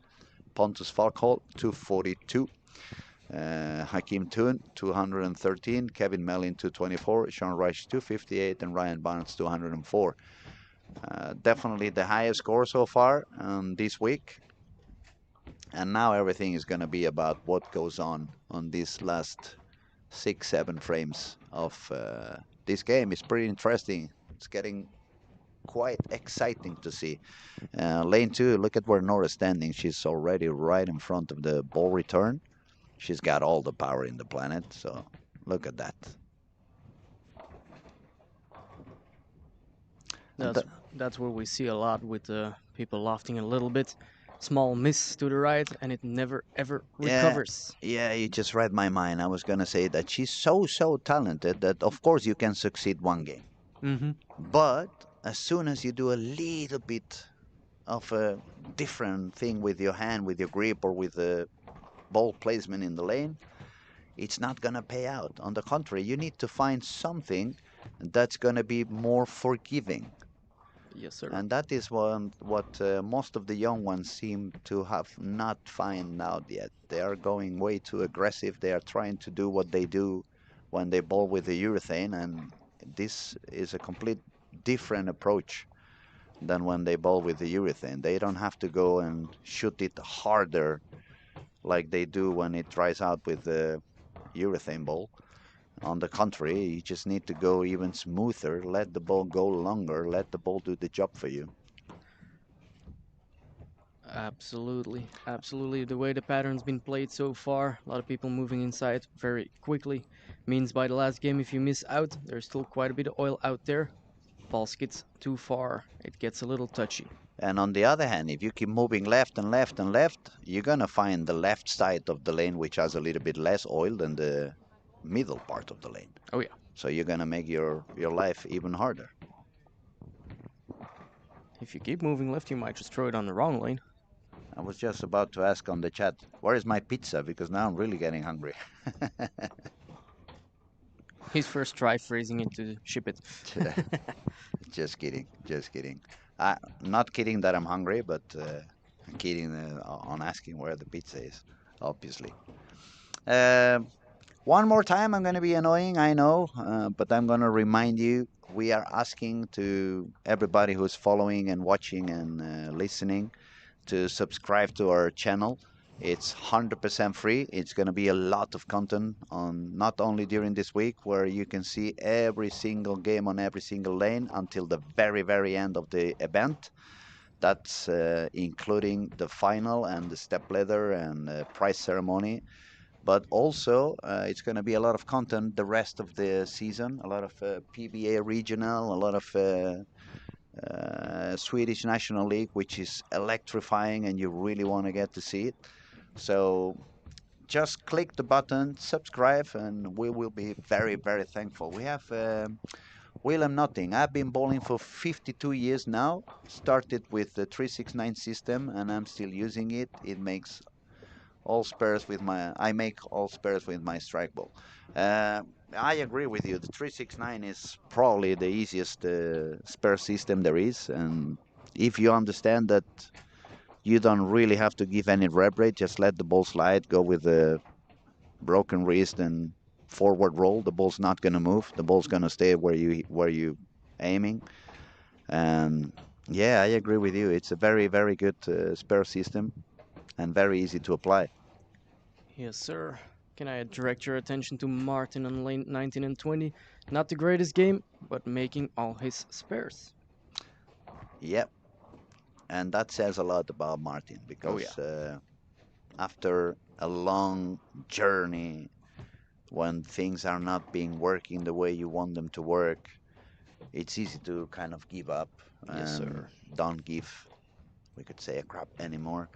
Pontus Falkholt, 242. Hakim Toon, 213. Kevin Mellin, 224. Sean Reich, 258. And Ryan Barnes, 204. Definitely the highest score so far this week. And now everything is going to be about what goes on these last 6, 7 frames of this game. It's pretty interesting. It's getting quite exciting to see. Lane 2, look at where Nora's standing. She's already right in front of the ball return. She's got all the power in the planet, so look at that. And That's that's where we see a lot with people lofting a little bit. Small miss to the right, and it never ever yeah, recovers. yeah, you just read my mind. I was gonna say that she's so talented that of course you can succeed one game. Mm-hmm. But as soon as you do a little bit of a different thing with your hand, with your grip, or with the ball placement in the lane, it's not going to pay out. On the contrary, you need to find something that's going to be more forgiving. Yes, sir. And that is what most of the young ones seem to have not find out yet. They are going way too aggressive. They are trying to do what they do when they ball with the urethane, and this is a complete different approach than when they ball with the urethane. They don't have to go and shoot it harder like they do when it dries out with the urethane ball. On the contrary, you just need to go even smoother, let the ball go longer, let the ball do the job for you. Absolutely, absolutely. The way the pattern's been played so far, a lot of people moving inside very quickly, means by the last game, if you miss out, there's still quite a bit of oil out there. Ball skids too far, it gets a little touchy. And on the other hand, if you keep moving left and left and left, you're going to find the left side of the lane which has a little bit less oil than the middle part of the lane. Oh yeah. So you're going to make your life even harder. If you keep moving left, you might just throw it on the wrong lane. I was just about to ask on the chat, where is my pizza? Because now I'm really getting hungry. His first try phrasing it to ship it. Just kidding, just kidding. Not kidding that I'm hungry, but kidding on asking where the pizza is, obviously. Uh, One more time, I'm going to be annoying, I know, but I'm going to remind you we are asking to everybody who's following and watching and listening to subscribe to our channel. It's 100% free. It's going to be a lot of content on not only during this week where you can see every single game on every single lane until the very end of the event. That's including the final and the step ladder and prize ceremony, but also it's going to be a lot of content the rest of the season, a lot of PBA regional, a lot of Swedish National League, which is electrifying and you really want to get to see it. So just click the button, subscribe, and we will be very thankful. We have Willem Notting. I've been bowling for 52 years now. Started with the 369 system and I'm still using it. It makes all spares with my I make all spares with my strike ball. I agree with you. The 369 is probably the easiest spare system there is, and if you understand that you don't really have to give any rep rate, just let the ball slide, go with the broken wrist and forward roll. The ball's not gonna move. The ball's gonna stay where you aiming. And yeah, I agree with you. It's a very good spare system and very easy to apply. Yes, sir. Can I direct your attention to Martin on lane 19 and 20? Not the greatest game, but making all his spares. Yep, and that says a lot about Martin Oh yeah. because after a long journey, when things are not being working the way you want them to work, it's easy to kind of give up Yes, and sir. don't give, we could say, a crap anymore.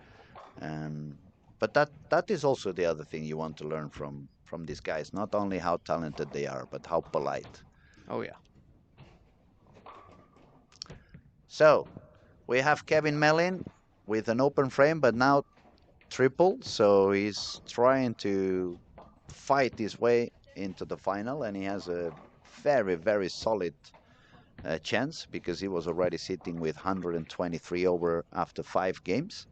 And but that is also the other thing you want to learn from these guys. Not only how talented they are, but how polite. Oh yeah. So we have Kevin Mellin with an open frame, but now triple. So he's trying to fight his way into the final, and he has a very, very solid chance because he was already sitting with 123 over after 5 games.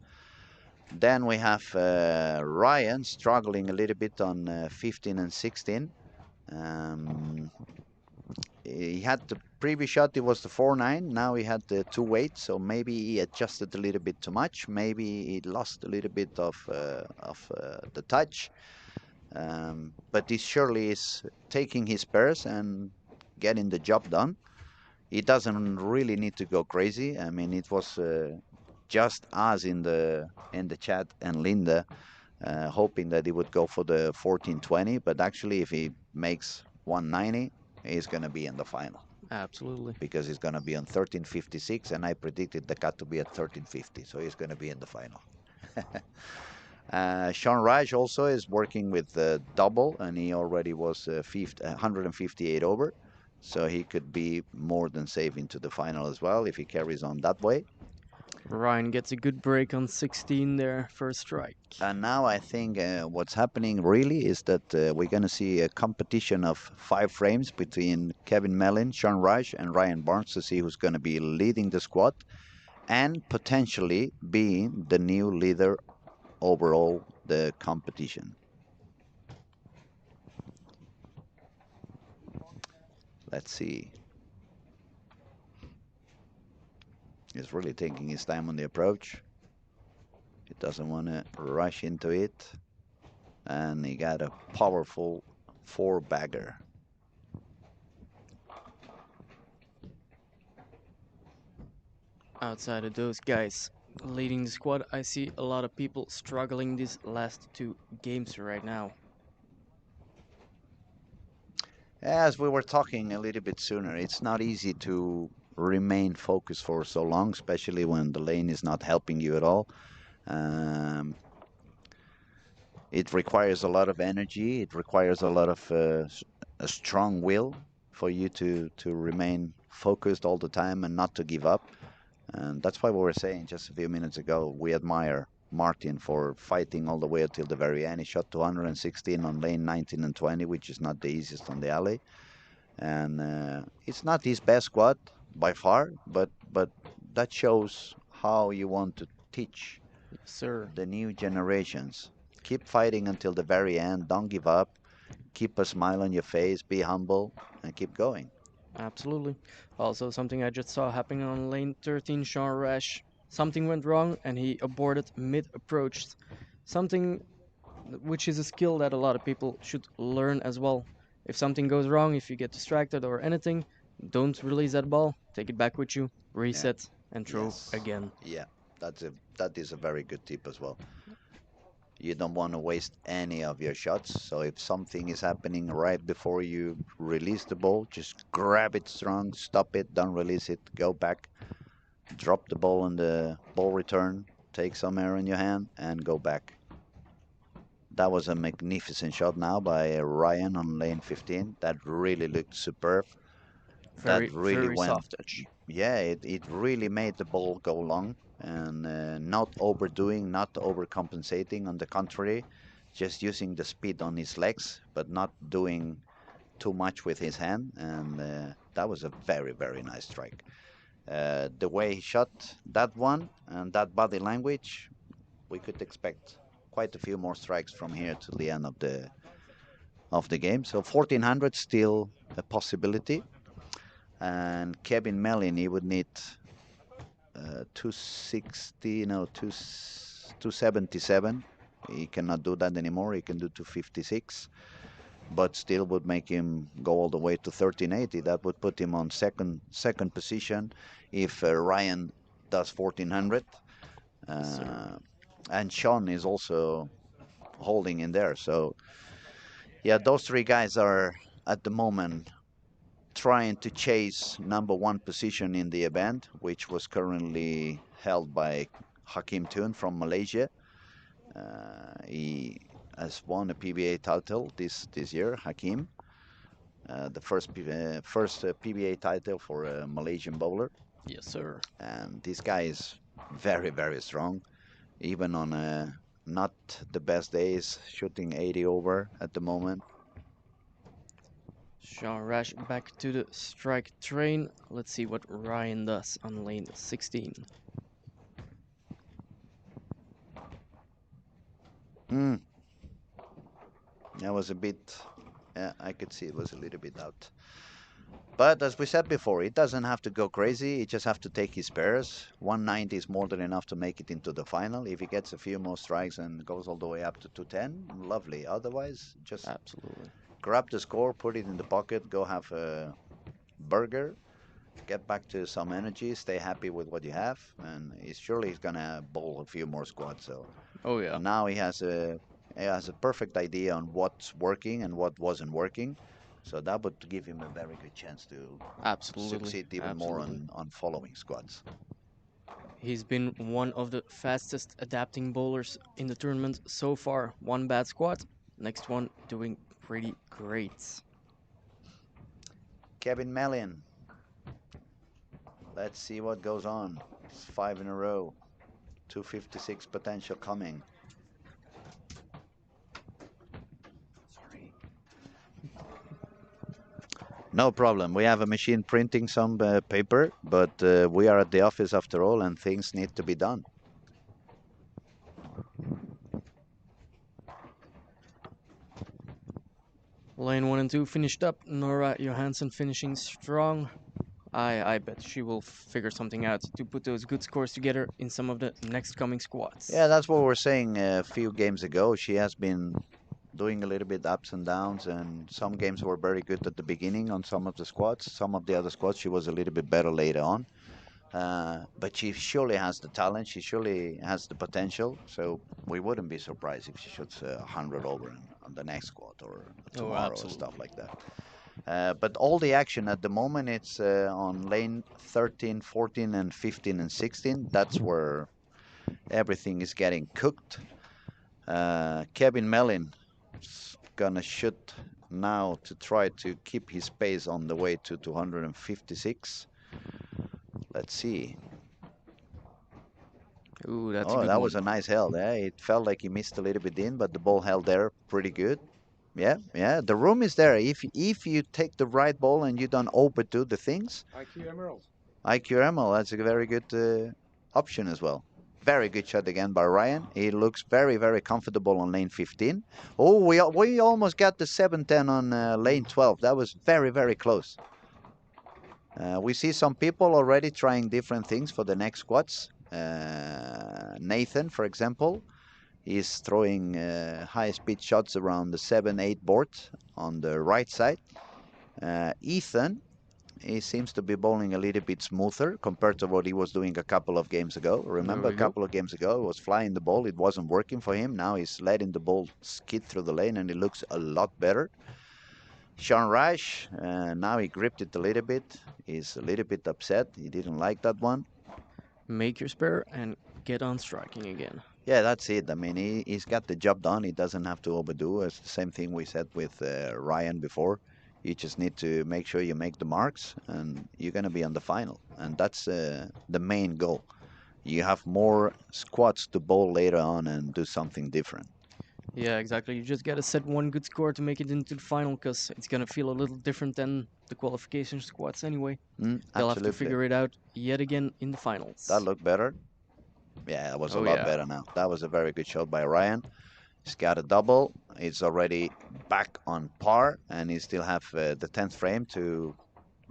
Then we have Ryan struggling a little bit on 15 and 16. Um, he had the previous shot, it was the 4-9. Now he had the 2-8, so maybe he adjusted a little bit too much. Maybe he lost a little bit of the touch. But he surely is taking his pairs and getting the job done. He doesn't really need to go crazy. I mean, it was just us in the chat and Linda hoping that he would go for the 1420. But actually, if he makes 190, he's going to be in the final Absolutely. because he's going to be on 1356, and I predicted the cut to be at 1350, so he's going to be in the final. Sean Raj also is working with the double, and he already was 158 over, so he could be more than safe into the final as well if he carries on that way. Ryan gets a good break on 16 there, first strike. And now I think what's happening really is that we're going to see a competition of 5 frames between Kevin Mellin, Sean Raj, and Ryan Barnes to see who's going to be leading the squad and potentially being the new leader overall the competition. Let's see. He's really taking his time on the approach. He doesn't want to rush into it. And he got a powerful 4-bagger. Outside of those guys leading the squad, I see a lot of people struggling these last 2 games right now. As we were talking a little bit sooner, it's not easy to remain focused for so long, especially when the lane is not helping you at all. Um, it requires a lot of energy. It requires a lot of a strong will for you to remain focused all the time and not to give up. And that's why we were saying just a few minutes ago, we admire Martin for fighting all the way until the very end. He shot 216 on lane 19 and 20, which is not the easiest on the alley. And it's not his best squad by far, but that shows how you want to teach Yes, sir. the new generations. Keep fighting until the very end. Don't give up. Keep a smile on your face. Be humble and keep going. Absolutely. Also, something I just saw happening on lane 13, Sean Rash. Something went wrong and he aborted mid-approach. Something which is a skill that a lot of people should learn as well. If something goes wrong, if you get distracted or anything, don't release that ball. Take it back with you, Yeah. reset, and throw Yes. again. Yeah. That is a very good tip as well. You don't want to waste any of your shots. So if something is happening right before you release the ball, just grab it strong, stop it, don't release it, go back, drop the ball in the ball return, take some air in your hand, and go back. That was a magnificent shot now by Ryan on lane 15. That really looked superb. That Very, really very went, soft touch. yeah, it really made the ball go long and not overdoing, not overcompensating. On the contrary, just using the speed on his legs, but not doing too much with his hand. And that was a very, very nice strike. The way he shot that one and that body language, we could expect quite a few more strikes from here to the end of the game. So 1400 still a possibility. And Kevin Mellin, he would need 260, no, 277. He cannot do that anymore. He can do 256, but still would make him go all the way to 1380. That would put him on second position if Ryan does 1400. Yes, sir. And Sean is also holding in there. So yeah, those 3 guys are at the moment trying to chase number 1 position in the event, which was currently held by Hakim Tun from Malaysia. He has won a PBA title this year, Hakim, the first PBA title for a Malaysian bowler. Yes, sir. And this guy is very, very strong, even on not the best days, shooting 80 over at the moment. Sean Rash back to the strike train. Let's see what Ryan does on lane 16. Hmm. That was a bit. Yeah, I could see it was a little bit out. But as we said before, it doesn't have to go crazy. He just have to take his spares. 190 is more than enough to make it into the final. If he gets a few more strikes and goes all the way up to 210, lovely. Otherwise, just Absolutely. grab the score, put it in the pocket, go have a burger, get back to some energy, stay happy with what you have, and he's gonna bowl a few more squads. So Oh yeah, now he has a perfect idea on what's working and what wasn't working. So that would give him a very good chance to absolutely, succeed even more absolutely. on following squads. He's been one of the fastest adapting bowlers in the tournament so far. One bad squad, next one doing pretty great. Kevin Mellin, let's see what goes on. It's 5 in a row, 256 potential coming. No problem. We have a machine printing some paper, but we are at the office after all, and things need to be done. Lane 1 and 2 finished up. Nora Johansson finishing strong. I bet she will figure something out to put those good scores together in some of the next coming Yeah, squads. that's what we were saying a few games ago. She has been doing a little bit ups and downs, and some games were very good at the beginning on some of the squads. Some of the other squads, she was a little bit better later on. But she surely has the talent. She surely has the potential. So we wouldn't be surprised if she shoots 100 over on the next squad or Oh, tomorrow or stuff absolutely. like that. But all the action at the moment, it's on lane 13, 14, and 15 and 16. That's where everything is getting cooked. Kevin Mellin is gonna shoot now to try to keep his pace on the way to 256. Let's see. Ooh, that's a Oh, good that was one. a nice held. Eh? It felt like he missed a little bit in, but the ball held there pretty good. Yeah, yeah. The room is there. If you take the right ball and you don't overdo the things, IQ Emerald, that's a very good option as well. Very good shot again by Ryan. He looks very, very comfortable on lane 15. Oh, we almost got the 710 on lane 12. That was very, very close. We see some people already trying different things for the next squads. Nathan, for example, is throwing high-speed shots around the 7-8 board on the right side. Ethan, he seems to be bowling a little bit smoother compared to what he was doing a couple of games ago. There Remember, a we go. couple of games ago, he was flying the ball. It wasn't working for him. Now he's letting the ball skid through the lane, and it looks a lot better. Sean Rash, now he gripped it a little bit. He's a little bit upset. He didn't like that one. Make your spare and get on striking again. Yeah, that's it. I mean, he's got the job done. He doesn't have to overdo. It's the same thing we said with Ryan before. You just need to make sure you make the marks, and you're going to be on the final. And that's the main goal. You have more squats to bowl later on and do something different. Yeah, exactly. You just gotta set one good score to make it into the final, because it's gonna feel a little different than the qualification squads anyway. They'll have to Absolutely. figure it out yet again in the That finals. looked better. Yeah, that was a Oh lot yeah. better now. That was a very good shot by Ryan. He's got a double. He's already back on par, and he still have the 10th frame to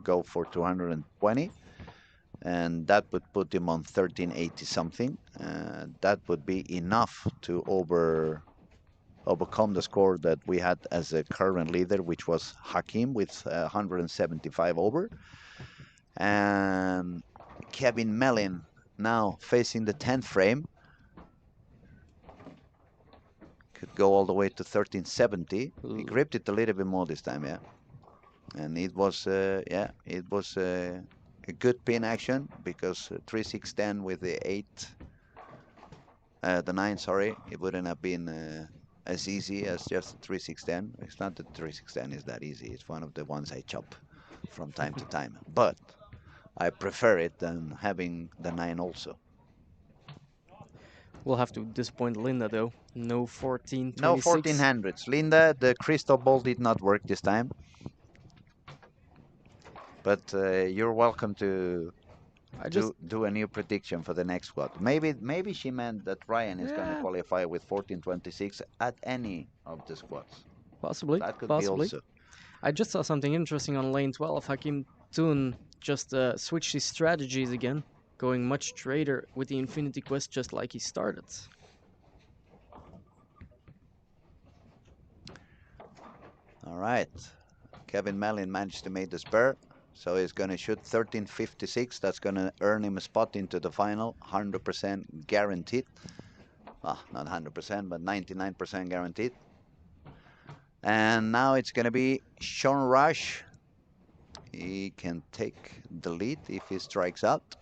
go for 220, and that would put him on 1380 something. That would be enough to overcome the score that we had as a current leader, which was Hakim with 175 over, and Kevin Mellin now facing the 10th frame could go all the way to 1370. He Ooh. gripped it a little bit more this time, yeah. And it was, yeah, it was a good pin action because 3-6-10 with the 8, the 9, sorry, it wouldn't have been as easy as just the 3-6-10. It's not that 3-6-10 is that easy. It's one of the ones I chop from time to time. But I prefer it than having the 9 also. We'll have to disappoint Linda though. No No 1426. 1400s. Linda, the crystal ball did not work this time. But you're welcome to I just do a new prediction for the next squad. Maybe she meant that Ryan is going to yeah, qualify with 14:26 at any of the squads. possibly, That could be possibly. also. I just saw something interesting on lane 12. Hakim Toon just switched his strategies again, going much straighter with the Infinity Quest just like he started. All right. Kevin Mellin managed to make the spur, so he's going to shoot 13:56. That's going to earn him a spot into the final, 100% guaranteed. Well, not 100%, but 99% guaranteed. And now it's going to be Sean Rush. He can take the lead if he strikes out.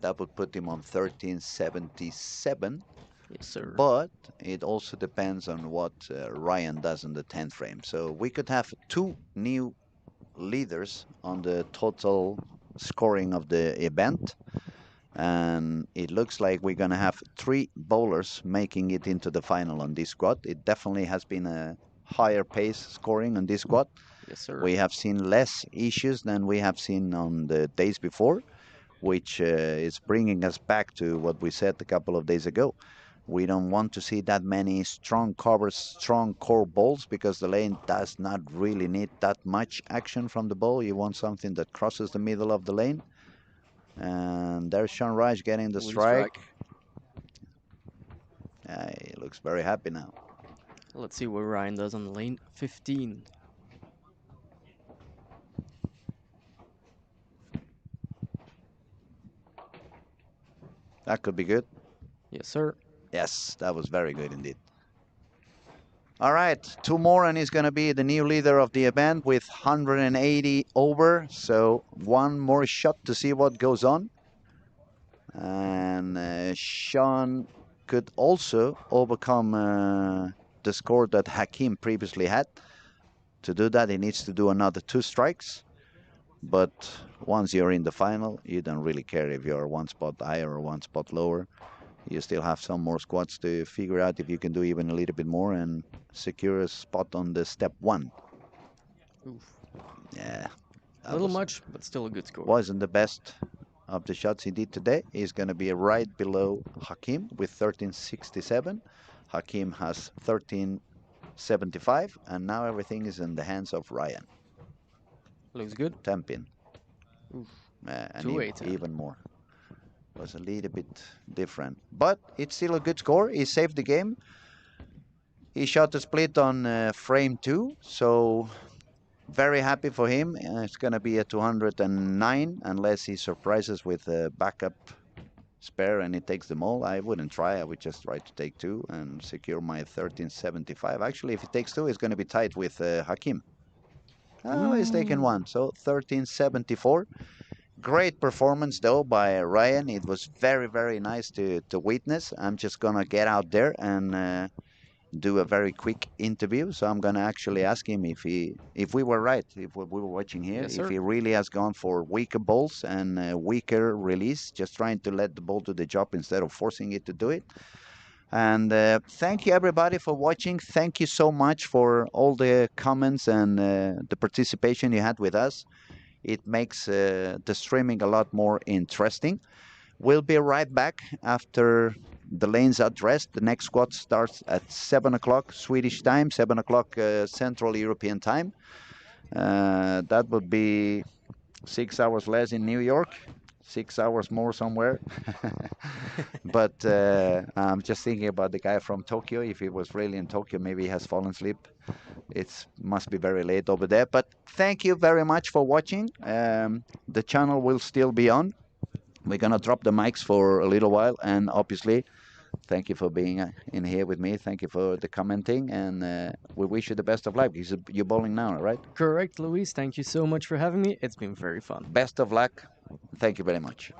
That would put him on 1377. Yes, sir. But it also depends on what Ryan does in the 10th frame. So we could have two new leaders on the total scoring of the event. And it looks like we're going to have three bowlers making it into the final on this squad. It definitely has been a higher pace scoring on this squad. Yes, sir. We have seen less issues than we have seen on the days before, which is bringing us back to what we said a couple of days ago. We don't want to see that many strong covers, strong core balls, because the lane does not really need that much action from the ball. You want something that crosses the middle of the lane. And there's Sean Rice getting the With a strike. strike. He looks very happy now. Let's see what Ryan does on lane 15. That could be good. Yes, sir. Yes, that was very good indeed. All right, two more, and he's going to be the new leader of the event with 180 over. So one more shot to see what goes on. And Sean could also overcome the score that Hakim previously had. To do that, he needs to do another two strikes. But once you're in the final, you don't really care if you're one spot higher or one spot lower. You still have some more squads to figure out if you can do even a little bit more and secure a spot on the step one. Oof. Yeah, A little much, but still a good score. wasn't the best of the shots he did today. He's going to be right below Hakim with 1367. Hakim has 1375, and now everything is in the hands of Ryan. Looks good. 10 pin. Oof. And 2-8. even more. Was a little bit different, but it's still a good score. He saved the game. He shot a split on frame 2, so very happy for him. It's going to be a 209 unless he surprises with a backup spare and he takes them all. I wouldn't try. I would just try to take two and secure my 1375. Actually, if he takes two, it's going to be tight with Hakim. Oh, he's taken one, so 1374. Great performance, though, by Ryan. It was very, very nice to witness. I'm just going to get out there and do a very quick interview. So I'm going to actually ask him if we were right, if we were watching here, Yes, if sir. he really has gone for weaker balls and weaker release, just trying to let the ball do the job instead of forcing it to do it. And thank you, everybody, for watching. Thank you so much for all the comments and the participation you had with us. It makes the streaming a lot more interesting. We'll be right back after the lanes are dressed. The next squad starts at 7 o'clock Swedish time, 7 o'clock Central European time. That would be 6 hours less in New York, 6 hours more somewhere. But I'm just thinking about the guy from Tokyo. If he was really in Tokyo, maybe he has fallen asleep. It must be very late over there. But thank you very much for watching. The channel will still be on. We're going to drop the mics for a little while. And obviously, thank you for being in here with me. Thank you for the commenting. And we wish you the best of luck because you're bowling now, right? Correct, Luis. Thank you so much for having me. It's been very fun. Best of luck. Thank you very much.